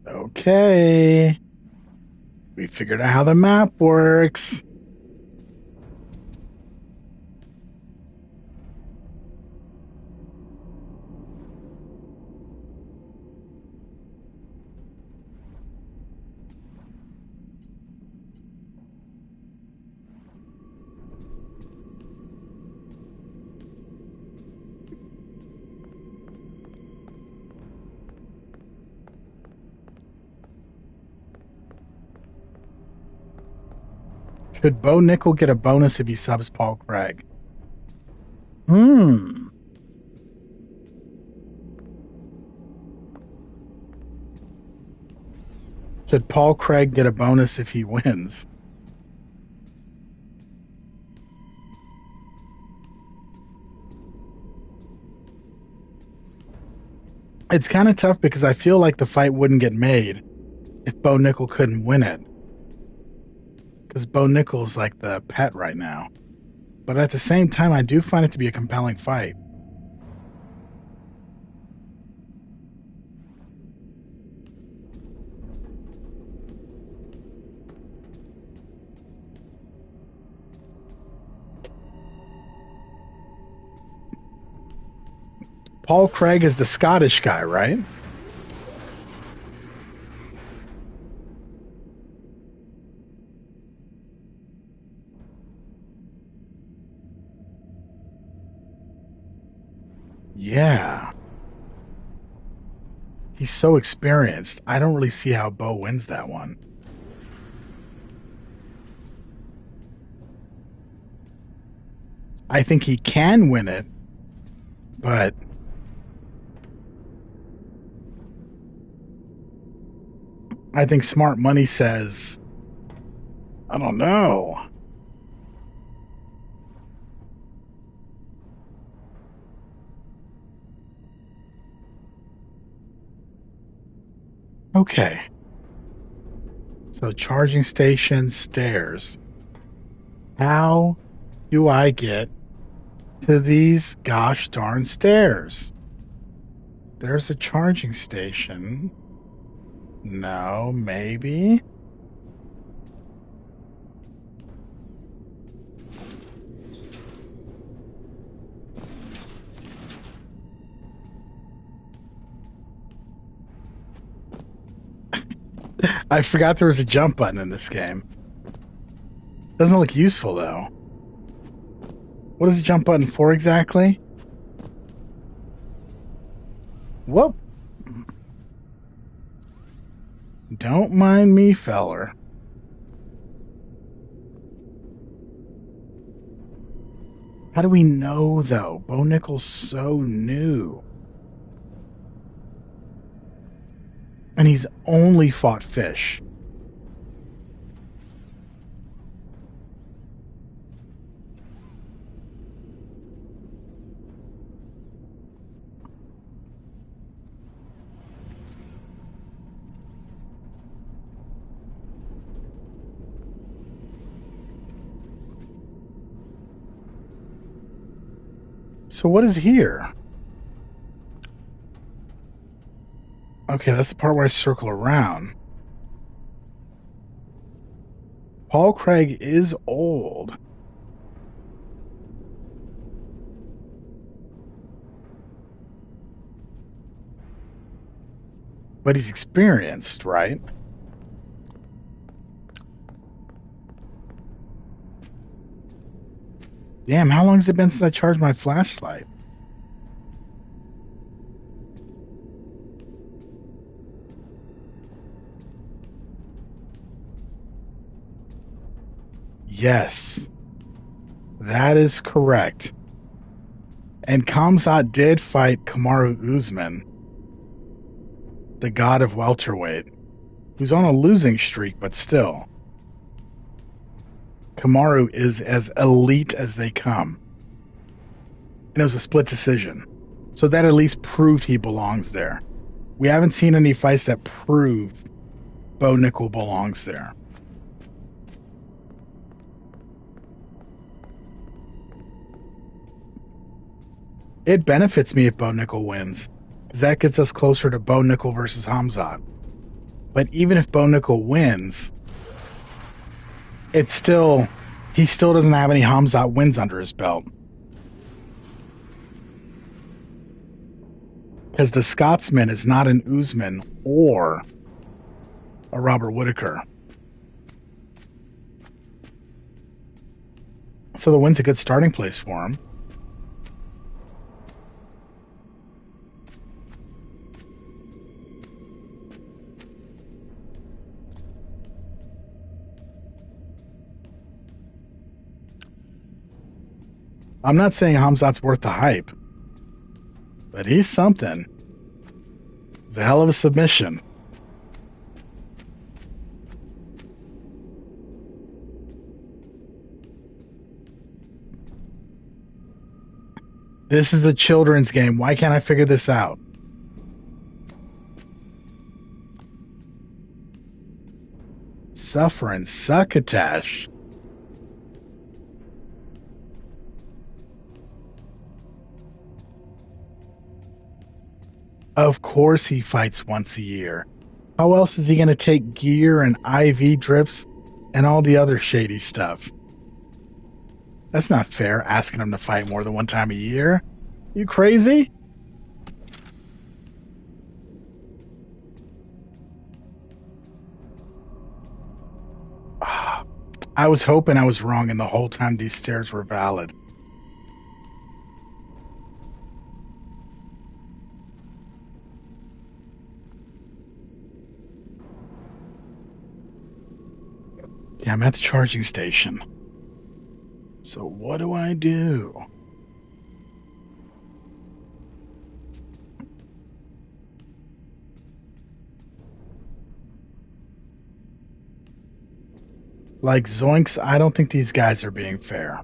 Okay. We figured out how the map works. Should Bo Nickel get a bonus if he subs Paul Craig? Should Paul Craig get a bonus if he wins? It's kind of tough because I feel like the fight wouldn't get made if Bo Nickel couldn't win it. Because Bo Nickel's like the pet right now. But at the same time, I do find it to be a compelling fight. Paul Craig is the Scottish guy, right? Yeah. He's so experienced. I don't really see how Bo wins that one. I think he can win it, but I think smart money says, I don't know. Okay. So charging station, stairs. How do I get to these gosh darn stairs? There's a charging station. No, maybe. I forgot there was a jump button in this game. Doesn't look useful though. What is the jump button for exactly? Whoop. Don't mind me, feller. How do we know though? Bo Nickel's so new. And he's only fought fish. So what is here? Okay, that's the part where I circle around. Paul Craig is old. But he's experienced, right? Damn, how long has it been since I charged my flashlight? Yes, that is correct. And Kamzat did fight Kamaru Usman, the god of welterweight, who's on a losing streak, but still. Kamaru is as elite as they come. And it was a split decision. So that at least proved he belongs there. We haven't seen any fights that prove Bo Nickel belongs there. It benefits me if Bo Nickel wins, because that gets us closer to Bo Nickel versus Hamzat. But even if Bo Nickel wins, he still doesn't have any Hamzat wins under his belt. Because the Scotsman is not an Usman or a Robert Whittaker. So the win's a good starting place for him. I'm not saying Hamzat's worth the hype, but he's something. It's a hell of a submission. This is a children's game. Why can't I figure this out? suffering succotash. Of course he fights once a year. How else is he going to take gear and IV drips and all the other shady stuff? That's not fair, asking him to fight more than one time a year. You crazy? I was hoping I was wrong and the whole time these stairs were valid. Yeah, I'm at the charging station. So what do I do? Like Zoinks, I don't think these guys are being fair.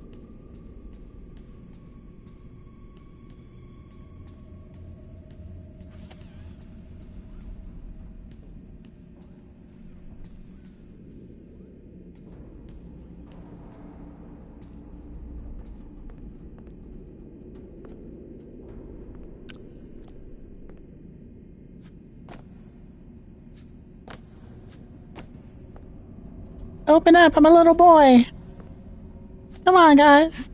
Open up, I'm a little boy. Come on, guys.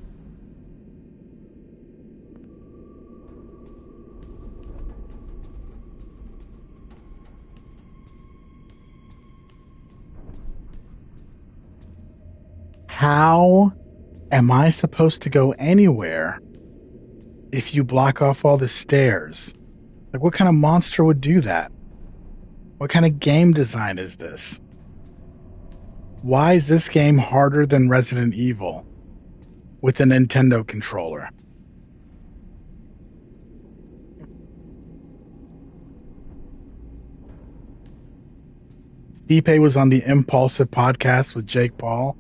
How am I supposed to go anywhere if you block off all the stairs? Like, what kind of monster would do that? What kind of game design is this? Why is this game harder than Resident Evil with a Nintendo controller? Stipe was on the Impulsive podcast with Jake Paul.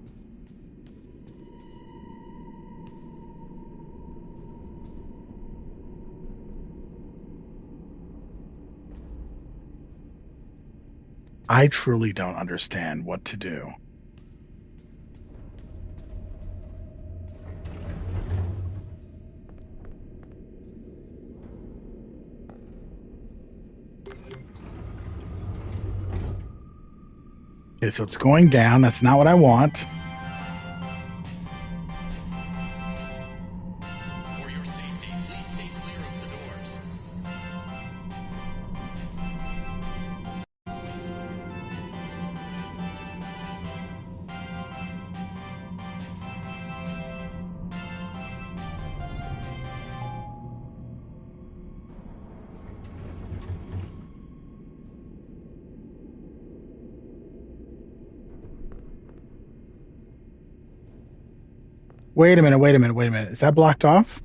I truly don't understand what to do. Okay, so it's going down. That's not what I want. For your safety, please stay clear of the doors. Wait a minute. Is that blocked off?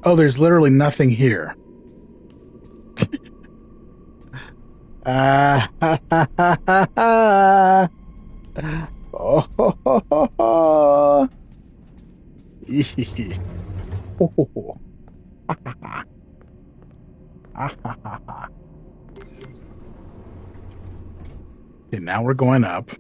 Oh, there's literally nothing here. Ah, ha, ha, ha, ha, ha. Oh, ho, ho, ho, ho. Ho, ho, ho. Ha, ha, ha. Ha, ha, ha, ha. Okay, now we're going up.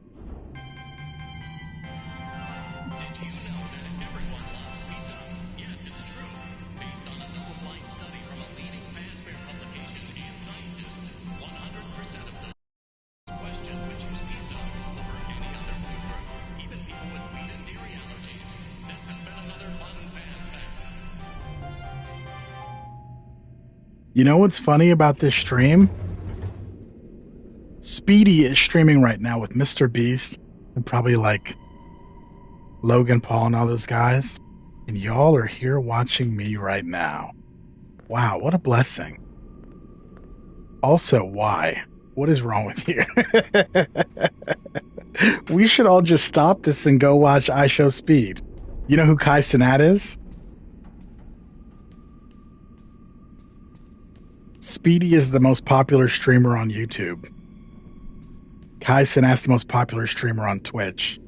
Did you know that everyone loves pizza? Yes, it's true. Based on a double-blind study from a leading FNAF publication and scientists, 100% of those questioned would choose pizza over any other food group, even people with wheat and dairy allergies. This has been another fun FNAF fact. You know what's funny about this stream? Speedy is streaming right now with Mr. Beast and probably like Logan Paul and all those guys. And y'all are here watching me right now. Wow, what a blessing. Also, why? What is wrong with you? We should all just stop this and go watch I Show Speed. You know who Kai Cenat is? Speedy is the most popular streamer on YouTube. Kai Cenat's the most popular streamer on Twitch.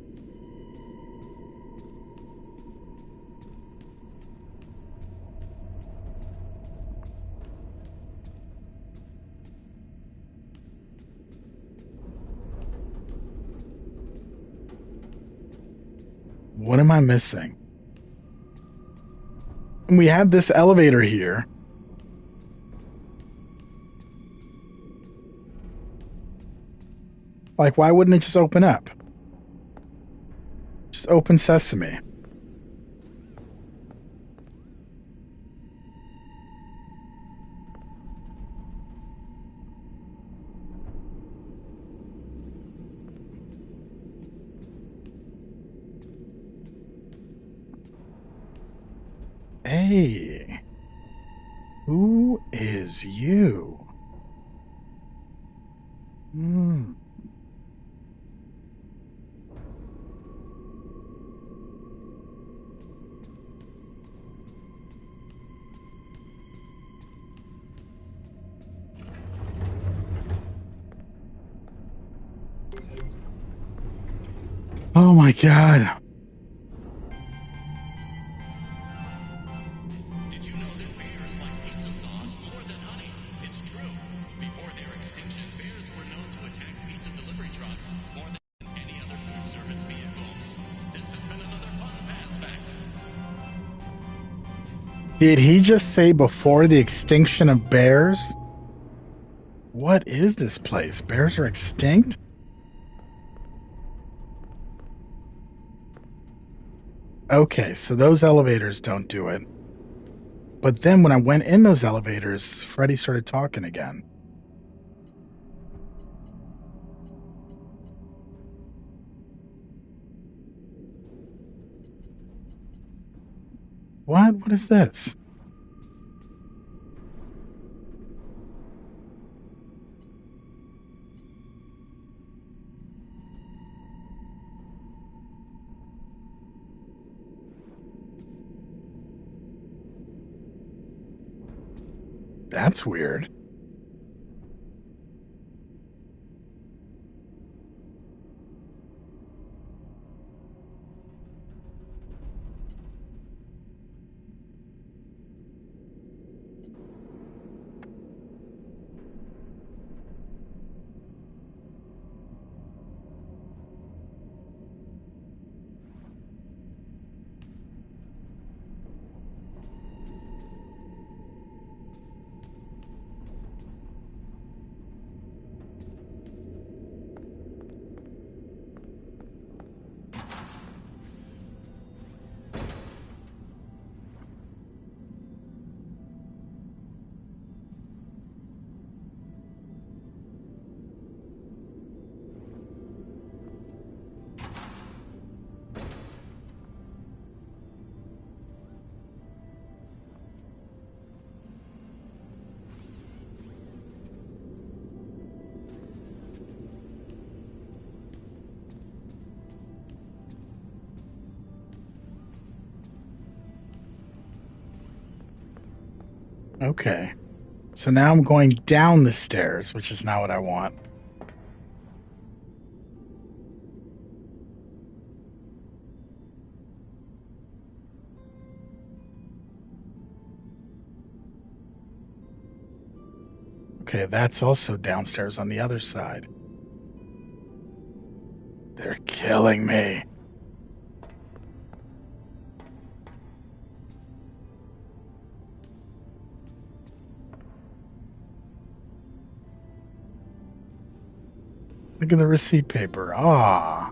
What am I missing? And we have this elevator here. Like, why wouldn't it just open up? Just open sesame. Hey, who is you? Oh my God. Did you know that bears like pizza sauce more than honey? It's true. Before their extinction, bears were known to attack pizza delivery trucks more than any other food service vehicles. This has been another fun fast fact. Did he just say before the extinction of bears? What is this place? Bears are extinct? Okay, so those elevators don't do it. But then when I went in those elevators, Freddy started talking again. What? What is this? That's weird. Okay. So now I'm going down the stairs, which is not what I want. Okay, that's also downstairs on the other side. They're killing me. Look at the receipt paper. Ah.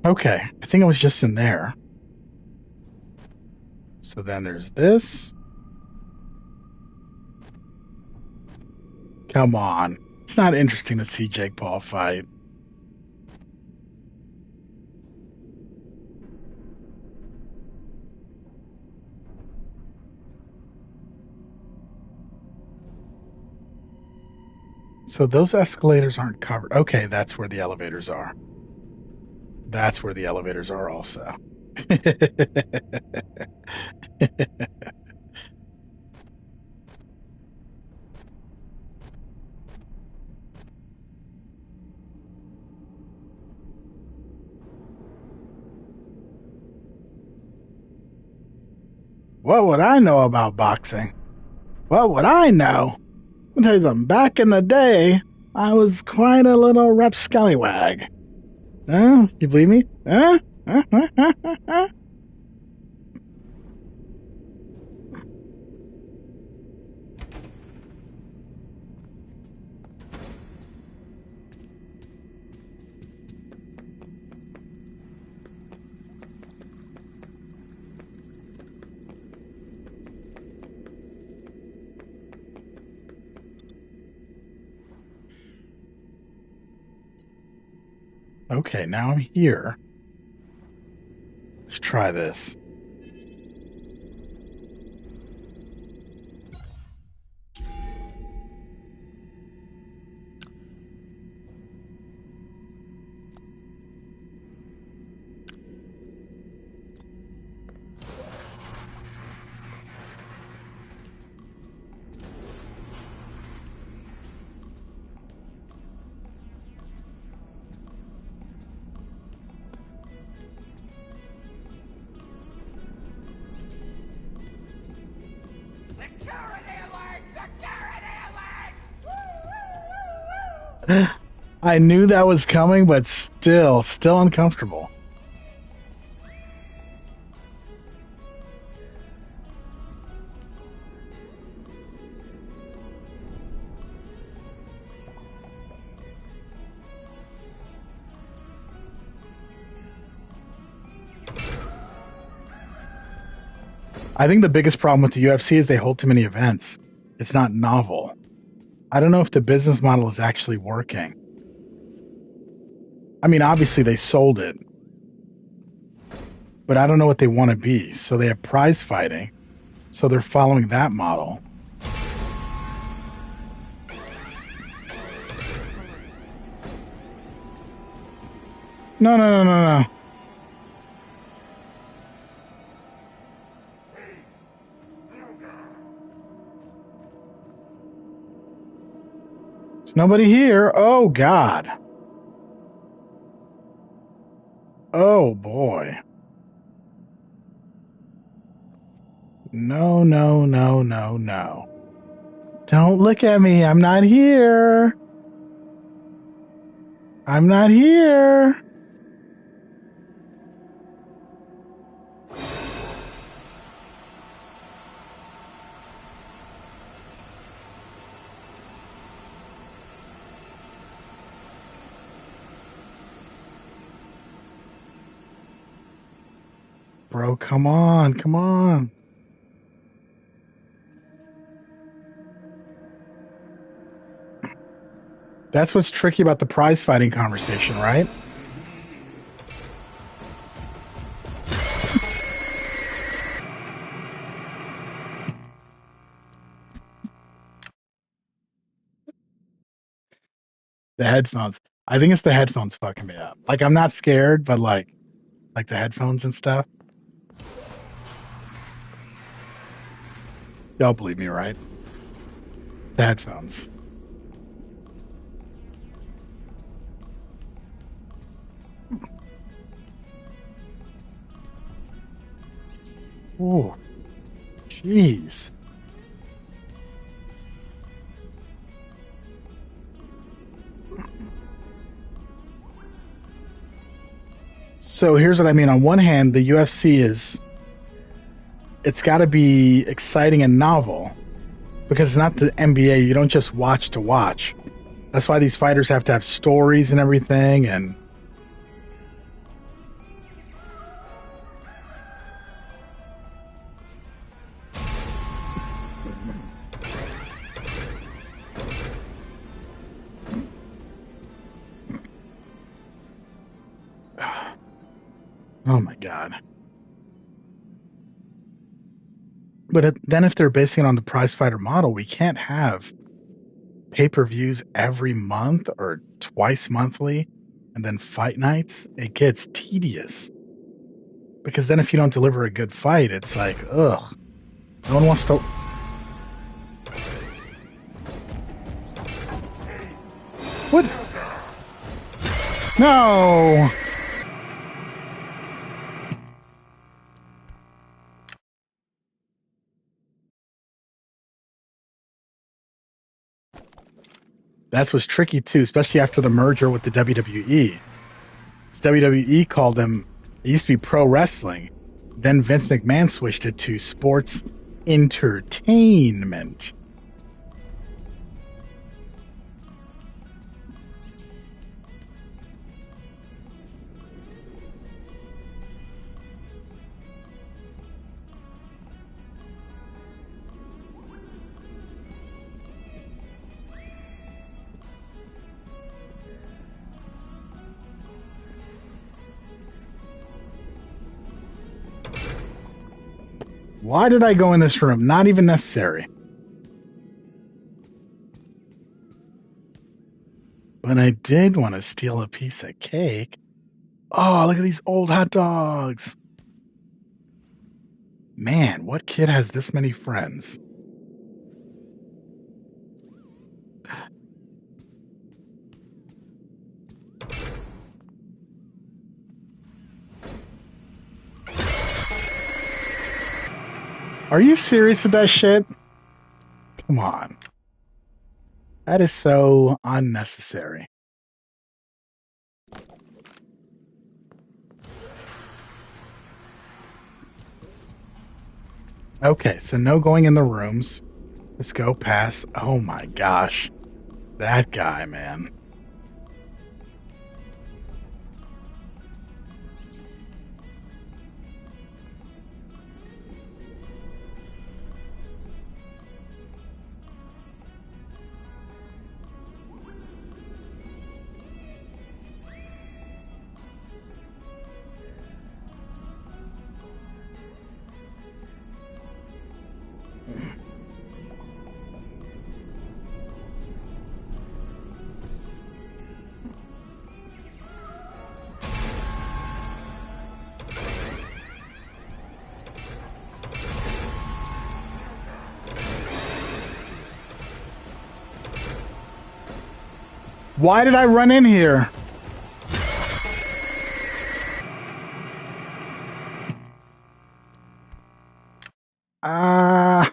Okay, I think I was just in there. So then there's this. Come on. It's not interesting to see Jake Paul fight. So those escalators aren't covered. Okay, that's where the elevators are. That's where the elevators are also. What would I know about boxing? What would I know? I'll tell you something. Back in the day, I was quite a little rapscallywag. Huh? You believe me? Huh? Huh? Okay, now I'm here. Let's try this. Security alert! Security alert! Woo, woo, woo, woo, woo. I knew that was coming, but still uncomfortable. I think the biggest problem with the UFC is they hold too many events. It's not novel. I don't know if the business model is actually working. I mean, obviously they sold it, but I don't know what they want to be. So they have prize fighting. So they're following that model. No. There's nobody here. Oh, God. Oh, boy. No. Don't look at me. I'm not here. I'm not here. Bro, come on. That's what's tricky about the prize fighting conversation, right? The headphones. I think it's the headphones fucking me up. Like I'm not scared, but like the headphones and stuff. Y'all believe me, right? The headphones. Ooh, jeez. So here's what I mean. On one hand, the UFC it's got to be exciting and novel because it's not the NBA. You don't just watch to watch. That's why these fighters have to have stories and everything. And oh my God. But then if they're basing it on the prize fighter model, we can't have pay-per-views every month or twice monthly and then fight nights, it gets tedious. Because then if you don't deliver a good fight, it's like, ugh. No one wants to... What? No! That's what's tricky too, especially after the merger with the WWE. WWE called them, it used to be pro wrestling. Then Vince McMahon switched it to sports entertainment. Why did I go in this room? Not even necessary. But I did want to steal a piece of cake. Oh, look at these old hot dogs. Man, what kid has this many friends? Are you serious with that shit? Come on. That is so unnecessary. Okay, so no going in the rooms. Let's go past. Oh my gosh. That guy, man. Why did I run in here? I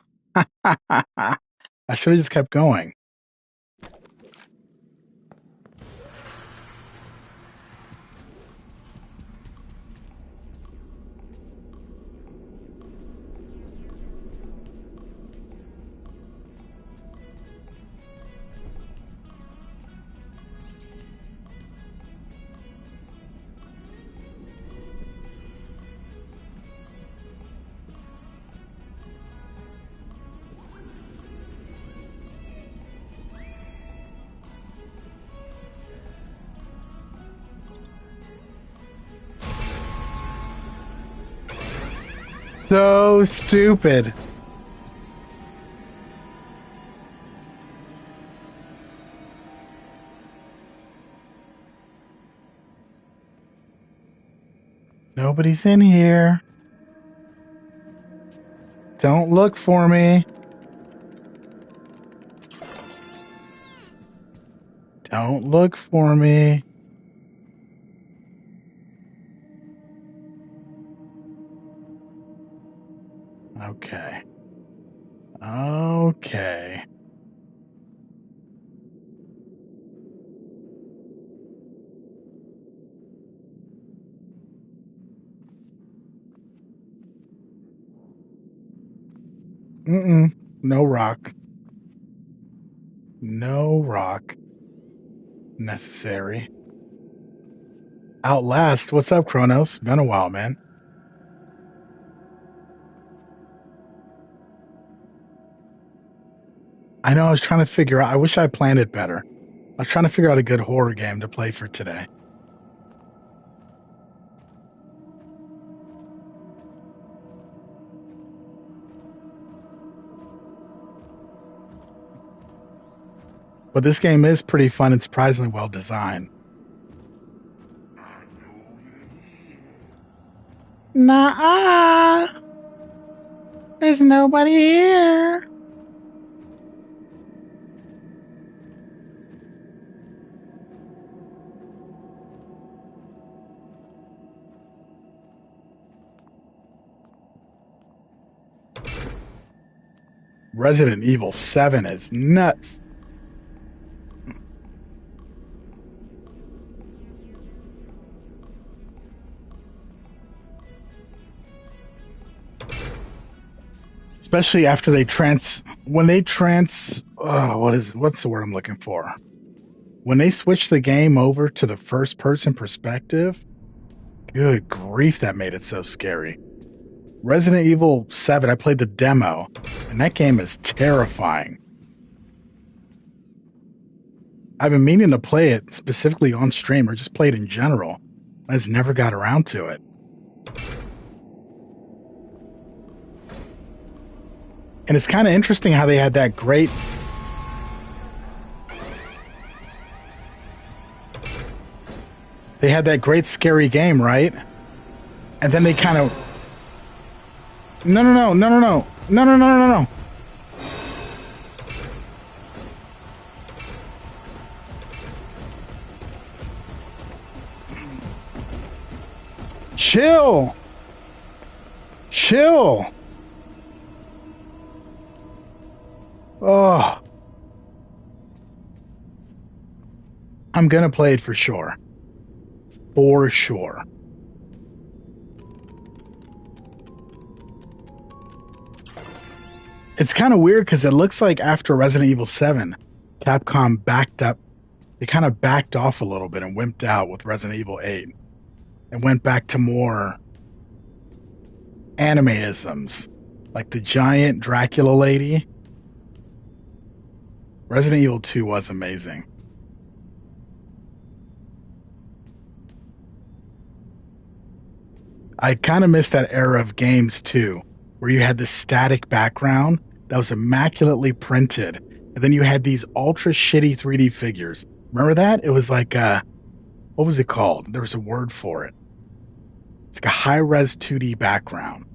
should have just kept going. So stupid. Nobody's in here. Don't look for me. Don't look for me. Okay. Okay. No rock. No rock necessary. Outlast. What's up, Kronos? Been a while, man. I know I was trying to figure out. I wish I planned it better. I was trying to figure out a good horror game to play for today. But this game is pretty fun and surprisingly well designed. Nah, there's nobody here. Resident Evil 7 is nuts. Especially after what's the word I'm looking for? When they switch the game over to the first person perspective, good grief, that made it so scary. Resident Evil 7, I played the demo, and that game is terrifying. I've been meaning to play it specifically on stream or just play it in general. I just never got around to it. And it's kind of interesting how they had that great scary game, right? And then they kind of No. Chill. Oh. I'm gonna play it for sure. For sure. It's kind of weird because it looks like after Resident Evil 7, Capcom backed up. They kind of backed off a little bit and wimped out with Resident Evil 8 and went back to more anime-isms, like the giant Dracula lady. Resident Evil 2 was amazing. I kind of miss that era of games too, where you had the static background that was immaculately printed, and then you had these ultra shitty 3D figures. Remember that? It was like what was it called? There was a word for it. It's like a high-res 2D background.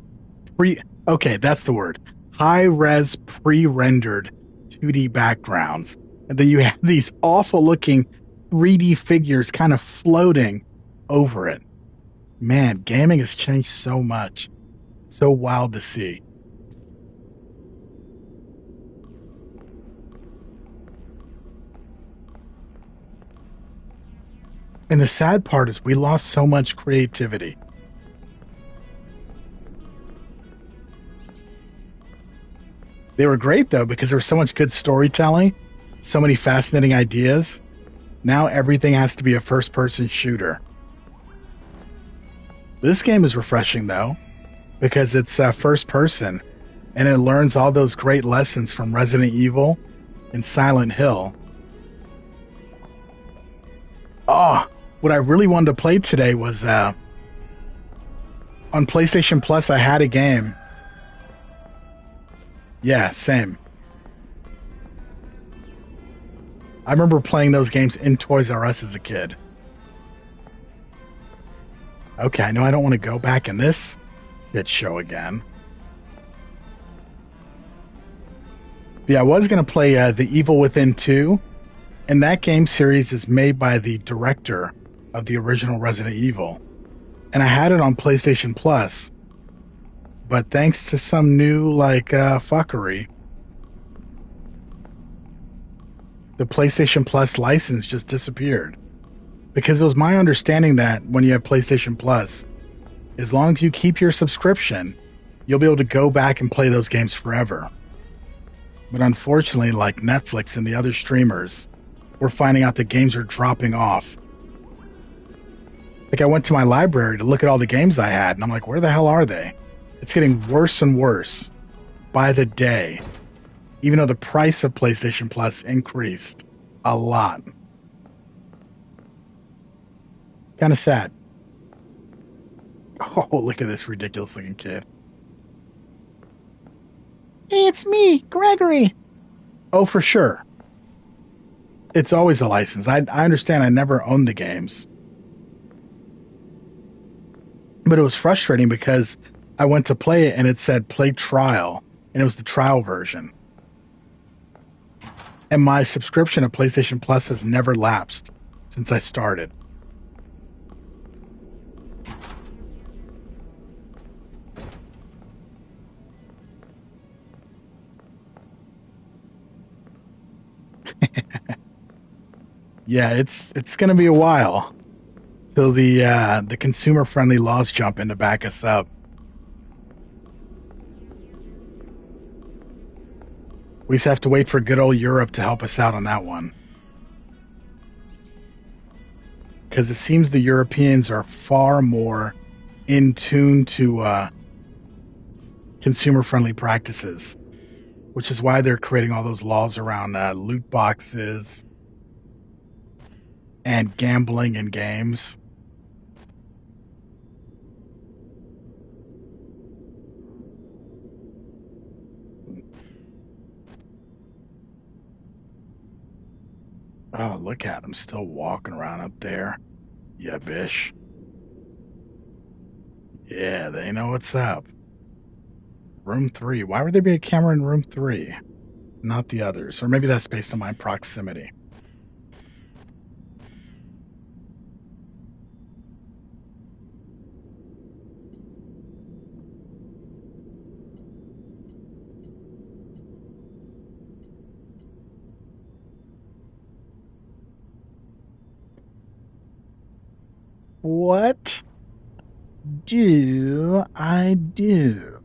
Okay, that's the word. High-res pre-rendered 2D backgrounds. And then you have these awful-looking 3D figures kind of floating over it. Man, gaming has changed so much. So wild to see. And the sad part is we lost so much creativity. They were great, though, because there was so much good storytelling, so many fascinating ideas. Now everything has to be a first-person shooter. This game is refreshing, though, because it's first-person, and it learns all those great lessons from Resident Evil and Silent Hill. Oh, what I really wanted to play today was on PlayStation Plus, I had a game. Yeah, same. I remember playing those games in Toys R Us as a kid. Okay, I know I don't want to go back in this shit show again. Yeah, I was going to play The Evil Within 2, and that game series is made by the director of the original Resident Evil. And I had it on PlayStation Plus, but thanks to some new, fuckery, the PlayStation Plus license just disappeared. Because it was my understanding that when you have PlayStation Plus, as long as you keep your subscription, you'll be able to go back and play those games forever. But unfortunately, like Netflix and the other streamers, we're finding out that games are dropping off. Like, I went to my library to look at all the games I had, and I'm like, where the hell are they? It's getting worse and worse by the day, even though the price of PlayStation Plus increased a lot. Kind of sad. Oh, look at this ridiculous looking kid. Hey, it's me, Gregory. Oh, for sure. It's always a license. I understand I never owned the games. But it was frustrating because I went to play it and it said play trial, and it was the trial version. And my subscription of PlayStation Plus has never lapsed since I started. Yeah, it's going to be a while till the consumer friendly laws jump in to back us up. We just have to wait for good old Europe to help us out on that one. Because it seems the Europeans are far more in tune to consumer friendly practices, which is why they're creating all those laws around loot boxes and gambling in games. Oh, look at him still walking around up there. Yeah, bish. Yeah, they know what's up. Room 3. Why would there be a camera in room 3? Not the others. Or maybe that's based on my proximity. What do I do?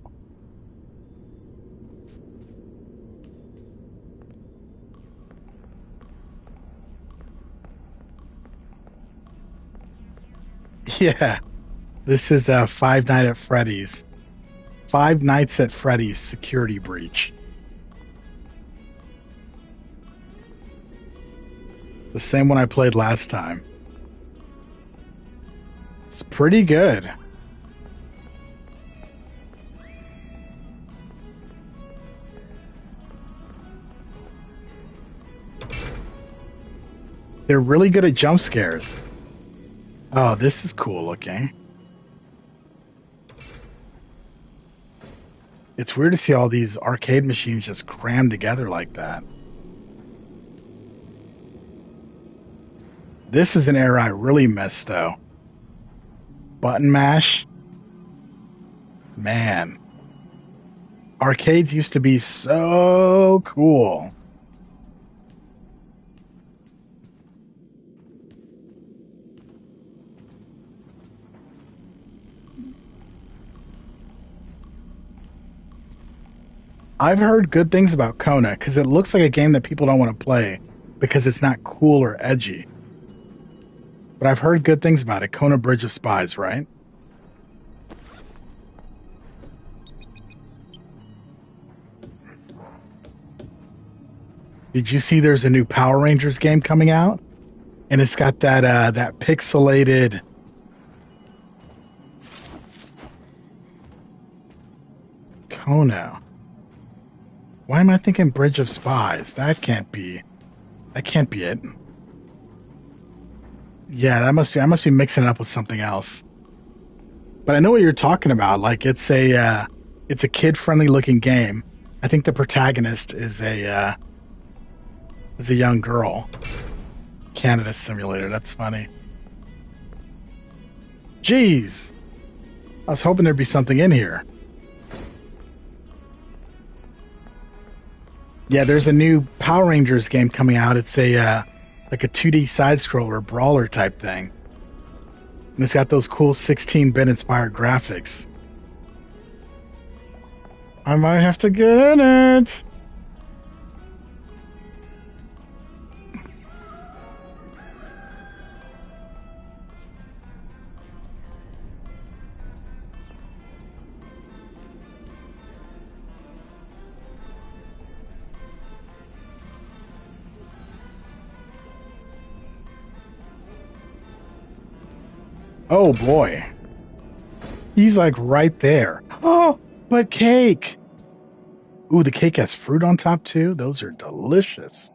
Yeah, this is Five Nights at Freddy's. Five Nights at Freddy's security breach. The same one I played last time. It's pretty good. They're really good at jump scares. Oh, this is cool looking. It's weird to see all these arcade machines just crammed together like that. This is an era I really miss, though. Button mash. Man. Arcades used to be so cool. I've heard good things about Kona because it looks like a game that people don't want to play because it's not cool or edgy. But I've heard good things about it. Kona Bridge of Spies, right? Did you see there's a new Power Rangers game coming out? And it's got that pixelated Kona. Why am I thinking Bridge of Spies? That can't be it. Yeah, I must be mixing it up with something else. But I know what you're talking about. Like it's a kid-friendly looking game. I think the protagonist is a young girl. Canada Simulator. That's funny. Jeez, I was hoping there'd be something in here. Yeah, there's a new Power Rangers game coming out. It's like a 2D side scroller brawler type thing. And it's got those cool 16-bit inspired graphics. I might have to get in it. Oh boy. He's like right there. Oh, but cake. Ooh, the cake has fruit on top too. Those are delicious.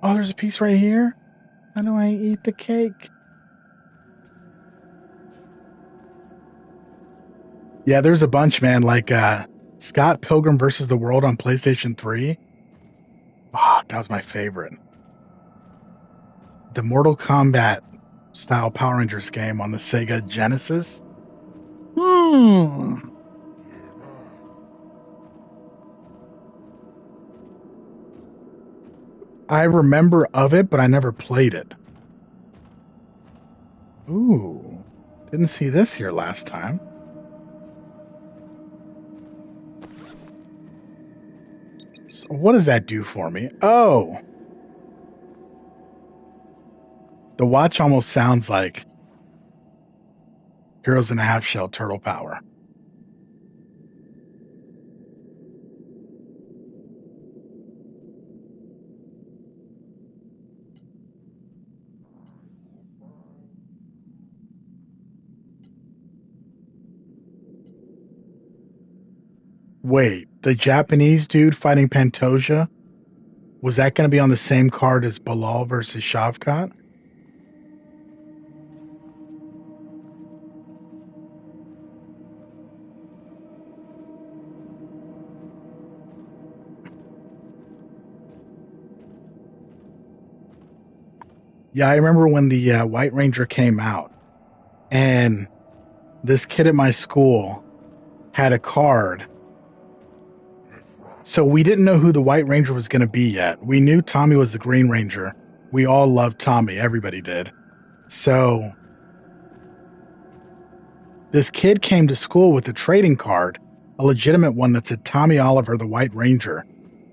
Oh, there's a piece right here. How do I eat the cake? Yeah, there's a bunch, man. Like Scott Pilgrim versus the World on PlayStation 3. Ah, that was my favorite. The Mortal Kombat style Power Rangers game on the Sega Genesis. I remember of it, but I never played it. Ooh, didn't see this here last time. So what does that do for me? Oh, the watch almost sounds like Heroes in a Half Shell Turtle Power. Wait, the Japanese dude fighting Pantoja? Was that going to be on the same card as Bilal versus Shavkat? Yeah, I remember when the White Ranger came out, and this kid at my school had a card. So we didn't know who the White Ranger was going to be yet. We knew Tommy was the Green Ranger. We all loved Tommy. Everybody did. So this kid came to school with a trading card, a legitimate one that said Tommy Oliver, the White Ranger.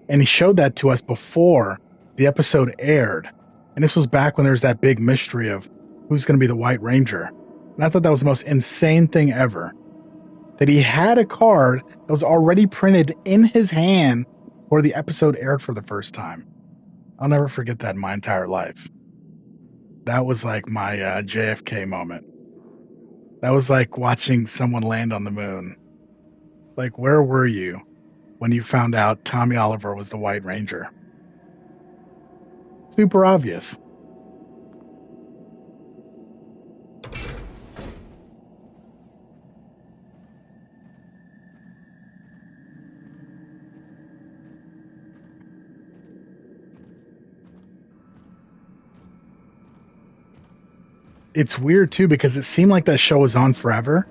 And he showed that to us before the episode aired. And this was back when there was that big mystery of who's going to be the White Ranger. And I thought that was the most insane thing ever. That he had a card that was already printed in his hand before the episode aired for the first time. I'll never forget that in my entire life. That was like my JFK moment. That was like watching someone land on the moon. Like, where were you when you found out Tommy Oliver was the White Ranger? Super obvious. It's weird too because it seemed like that show was on forever.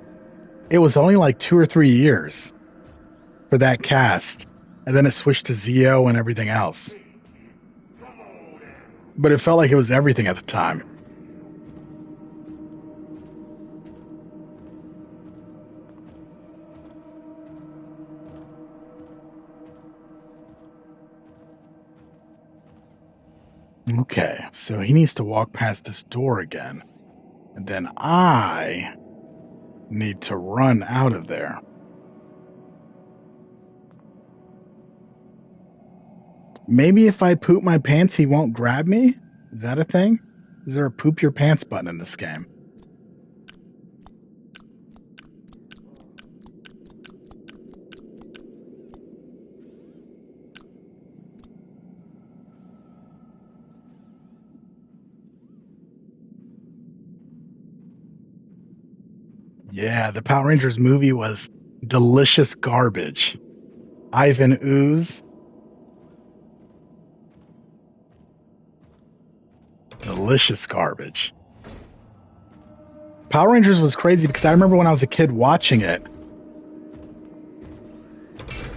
It was only like 2 or 3 years for that cast, and then it switched to Zeo and everything else. But it felt like it was everything at the time. Okay, so he needs to walk past this door again, and then I need to run out of there. Maybe if I poop my pants, he won't grab me? Is that a thing? Is there a poop your pants button in this game? Yeah, the Power Rangers movie was delicious garbage. Ivan Ooze. Delicious garbage. Power Rangers was crazy because I remember when I was a kid watching it.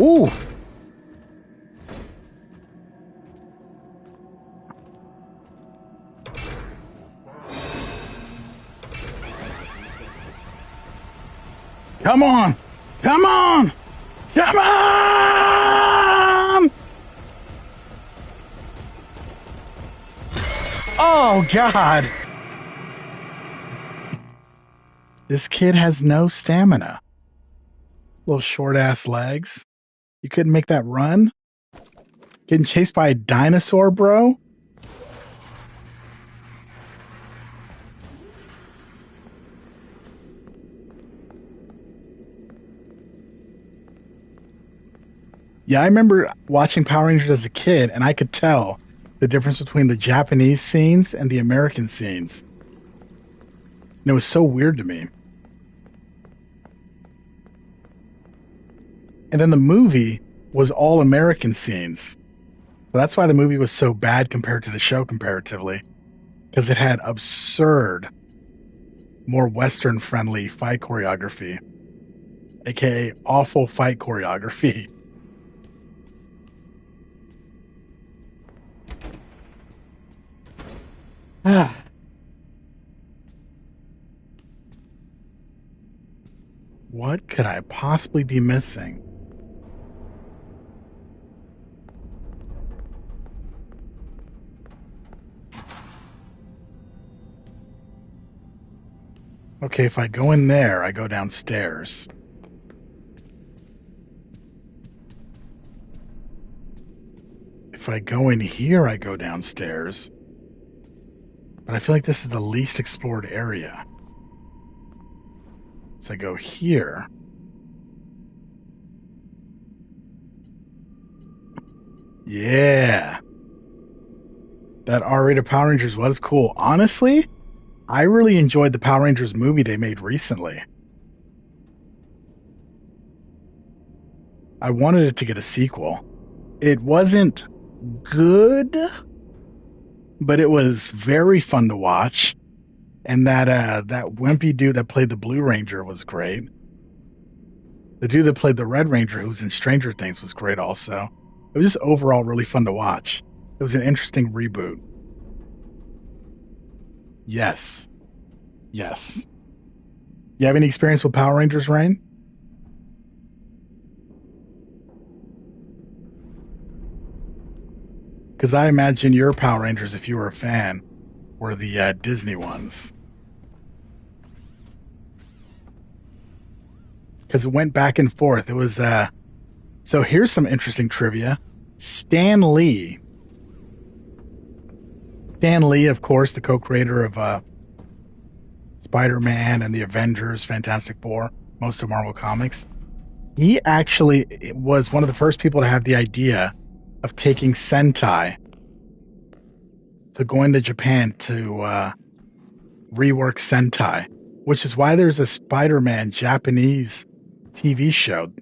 Ooh. Come on. Come on. Come on. Oh, God. This kid has no stamina. Little short ass legs. You couldn't make that run? Getting chased by a dinosaur, bro? Yeah, I remember watching Power Rangers as a kid, and I could tell the difference between the Japanese scenes and the American scenes. And it was so weird to me. And then the movie was all American scenes. So that's why the movie was so bad compared to the show comparatively. Because it had absurd, more Western-friendly fight choreography. AKA awful fight choreography. What could I possibly be missing? Okay, if I go in there, I go downstairs. If I go in here, I go downstairs. But I feel like this is the least explored area. So I go here. Yeah. That R-rated Power Rangers was cool. Honestly, I really enjoyed the Power Rangers movie they made recently. I wanted it to get a sequel. It wasn't good, but it was very fun to watch. And that wimpy dude that played the Blue Ranger was great. The dude that played the Red Ranger, who's in Stranger Things, was great also. It was just overall really fun to watch. It was an interesting reboot. Yes. Yes. You have any experience with Power Rangers, Rain? Because I imagine your Power Rangers, if you were a fan, were the Disney ones. Because it went back and forth. It was so here's some interesting trivia. Stan Lee, of course, the co-creator of Spider-Man and the Avengers, Fantastic Four, most of Marvel Comics. He actually was one of the first people to have the idea of taking Sentai. So going to Japan to rework Sentai, which is why there's a Spider-Man Japanese TV show.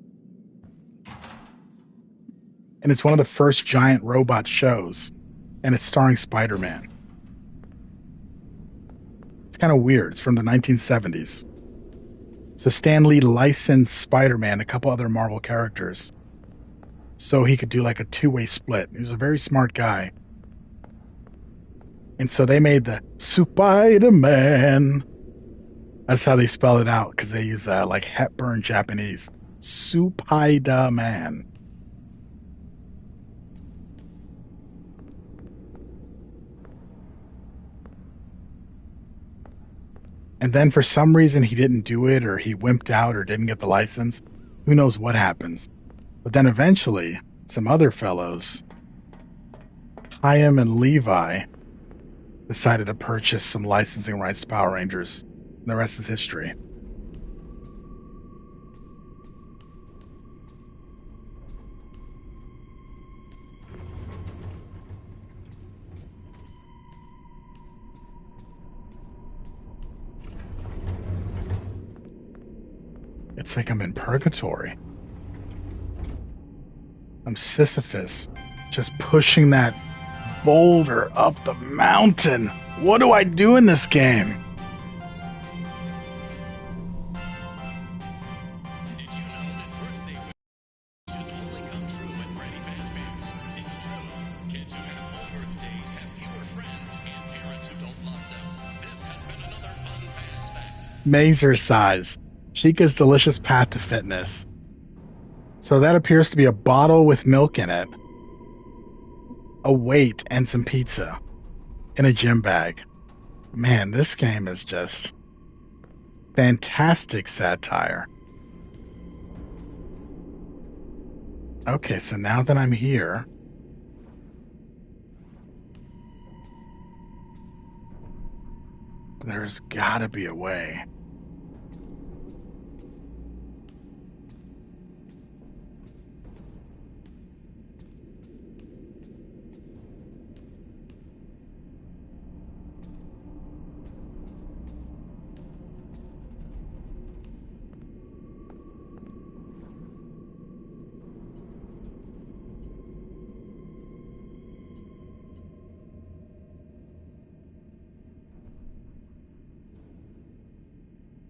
And it's one of the first giant robot shows, and it's starring Spider-Man. It's kind of weird. It's from the 1970s. So Stan Lee licensed Spider-Man, a couple other Marvel characters, so he could do like a two-way split. He was a very smart guy. And so they made the Spider-Man. That's how they spell it out, because they use like Hepburn Japanese. Spider-Man. And then for some reason he didn't do it, or he wimped out, or didn't get the license. Who knows what happens. But then eventually, some other fellows, Chaim and Levi, decided to purchase some licensing rights to Power Rangers. And the rest is history. It's like I'm in purgatory. I'm Sisyphus, just pushing that boulder up the mountain. What do I do in this game? Did you know that birthday wishes only come true at Freddy Fazbear's? It's true. Kids who have home birthdays have fewer friends and parents who don't love them. This has been another fun Faz fact. Mazer size. Chica's delicious path to fitness. So that appears to be a bottle with milk in it, a weight, and some pizza in a gym bag. Man, this game is just fantastic satire. Okay, so now that I'm here, there's gotta be a way.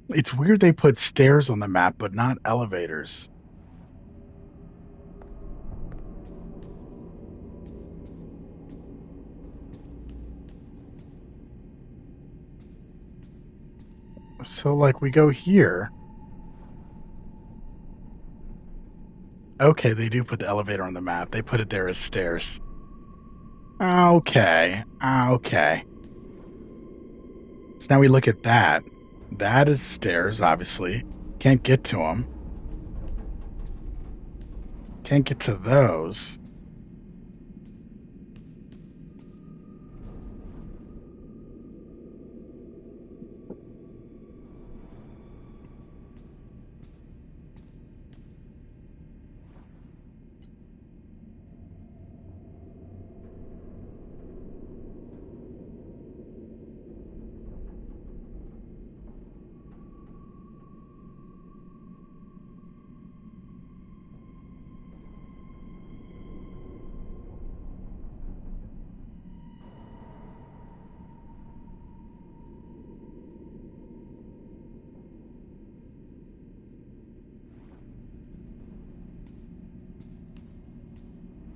It's weird they put stairs on the map, but not elevators. So, like, we go here. Okay, they do put the elevator on the map. They put it there as stairs. Okay. Okay. So now we look at that. That is stairs, obviously. Can't get to them. Can't get to those.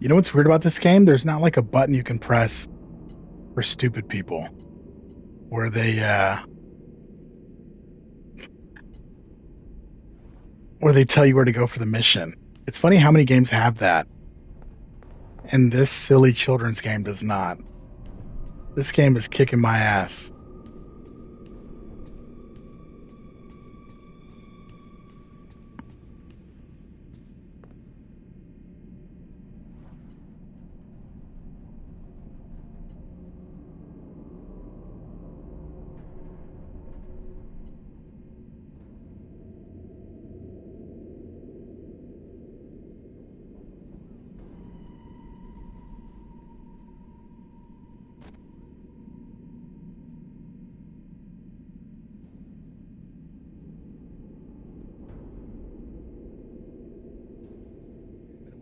You know what's weird about this game? There's not like a button you can press for stupid people where they tell you where to go for the mission. It's funny how many games have that. And this silly children's game does not. This game is kicking my ass.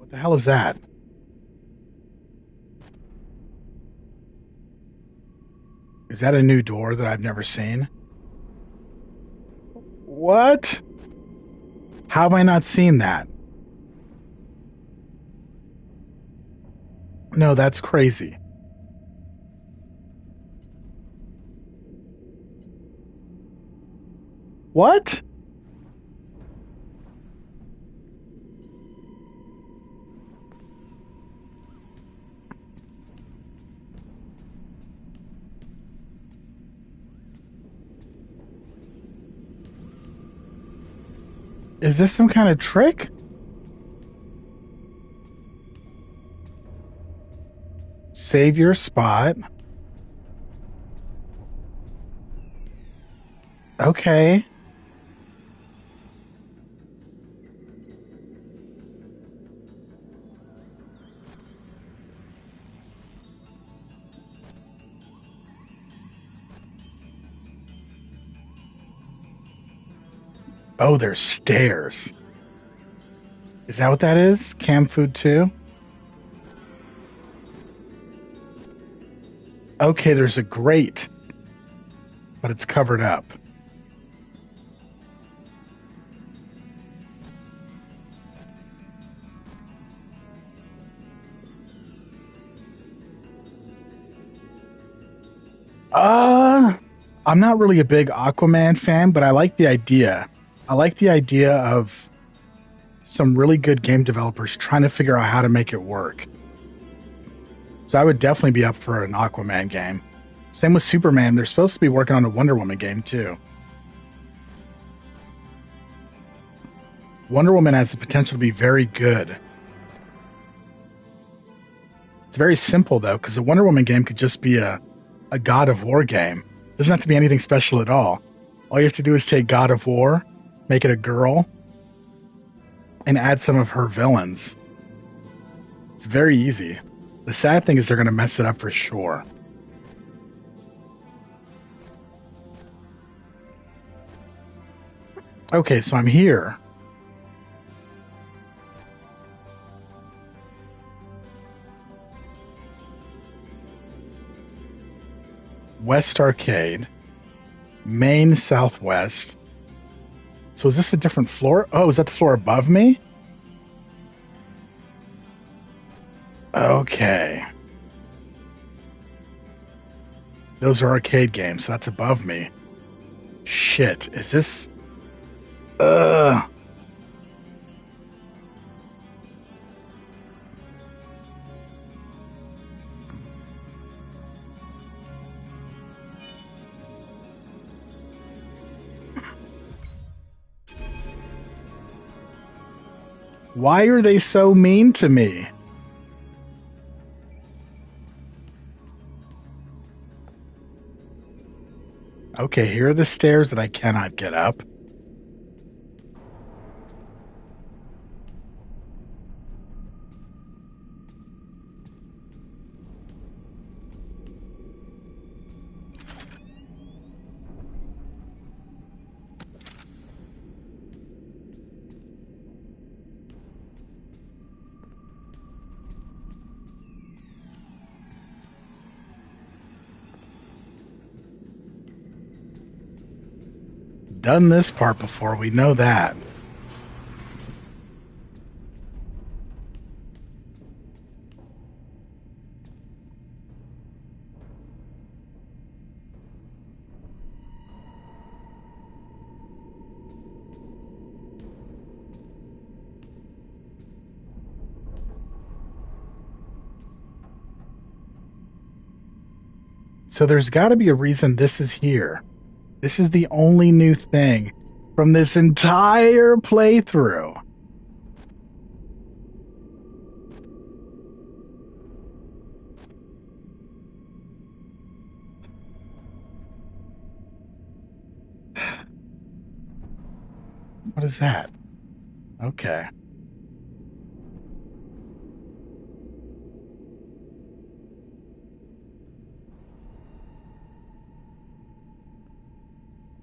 What the hell is that? Is that a new door that I've never seen? What? How have I not seen that? No, that's crazy. What? Is this some kind of trick? Save your spot. Okay. Oh, there's stairs. Is that what that is? Cam food too? Okay, there's a grate, but it's covered up. I'm not really a big Aquaman fan, but I like the idea. I like the idea of some really good game developers trying to figure out how to make it work. So I would definitely be up for an Aquaman game. Same with Superman. They're supposed to be working on a Wonder Woman game too. Wonder Woman has the potential to be very good. It's very simple though, because a Wonder Woman game could just be a God of War game. It doesn't have to be anything special at all. All you have to do is take God of War, make it a girl, and add some of her villains. It's very easy. The sad thing is they're going to mess it up for sure. Okay, so I'm here. West Arcade, Main Southwest, So is this a different floor? Oh, is that the floor above me? Okay. Those are arcade games, so that's above me. Shit, is this... Why are they so mean to me? Okay, here are the stairs that I cannot get up. Done this part before, we know that. So there's got to be a reason this is here. This is the only new thing from this entire playthrough. What is that? Okay.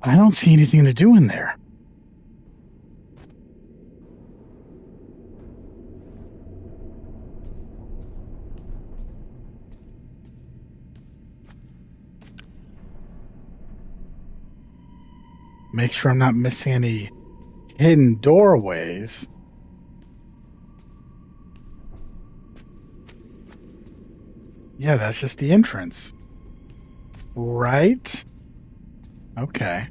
I don't see anything to do in there. Make sure I'm not missing any hidden doorways. Yeah, that's just the entrance. Right? Okay.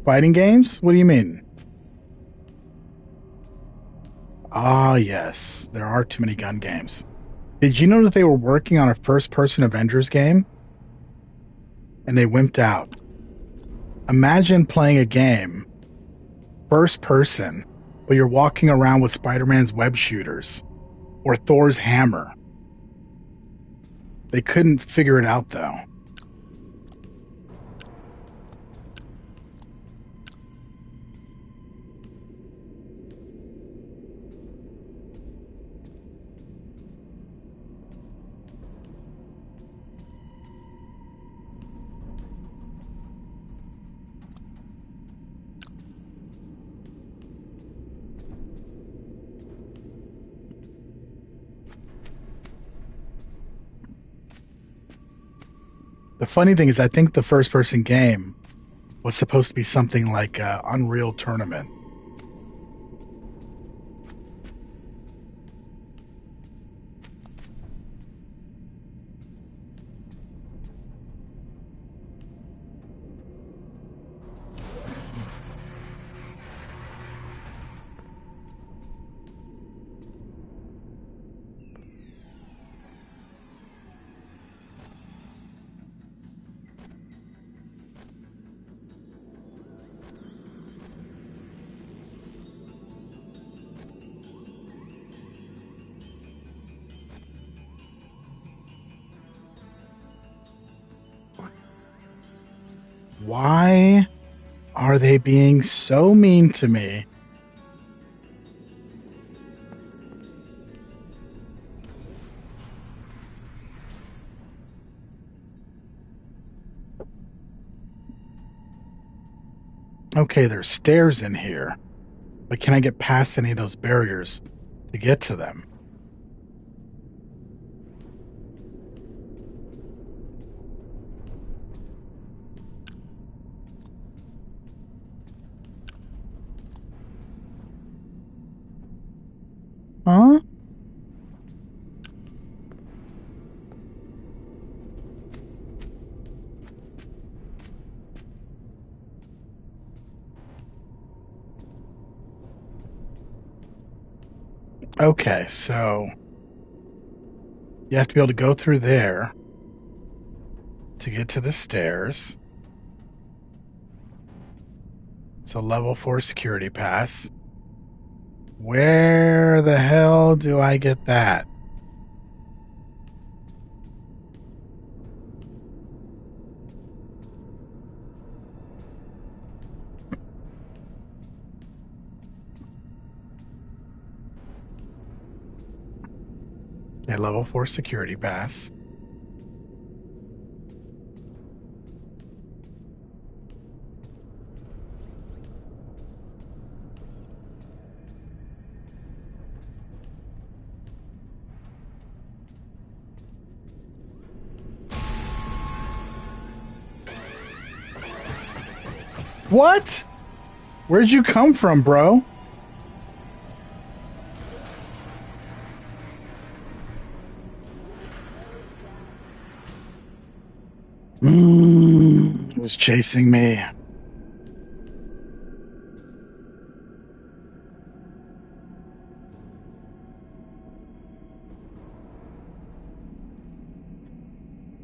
Fighting games? What do you mean? Ah, yes. There are too many gun games. Did you know that they were working on a first-person Avengers game? And they wimped out. Imagine playing a game, first person, but you're walking around with Spider-Man's web shooters or Thor's hammer. They couldn't figure it out, though. The funny thing is, I think the first-person game was supposed to be something like Unreal Tournament. Why are they being so mean to me? Okay, there's stairs in here, but can I get past any of those barriers to get to them? Okay, so you have to be able to go through there to get to the stairs. So level 4 security pass. Where the hell do I get that? A level 4 security pass. What? Where'd you come from, bro? It was chasing me.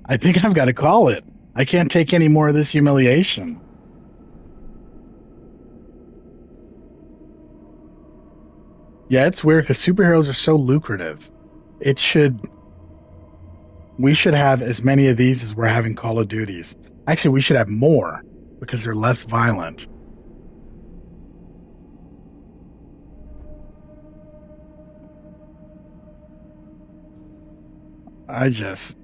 I think I've got to call it. I can't take any more of this humiliation. Yeah, it's weird because superheroes are so lucrative. We should have as many of these as we're having Call of Duties. Actually, we should have more because they're less violent. I just.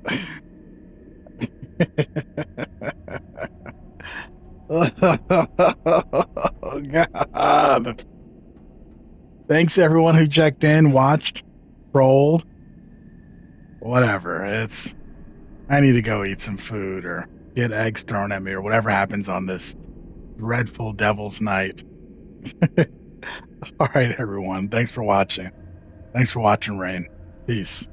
Oh, God. Thanks everyone who checked in, watched, trolled, whatever. I need to go eat some food or get eggs thrown at me or whatever happens on this dreadful devil's night. All right, everyone. Thanks for watching. Thanks for watching, Rain. Peace.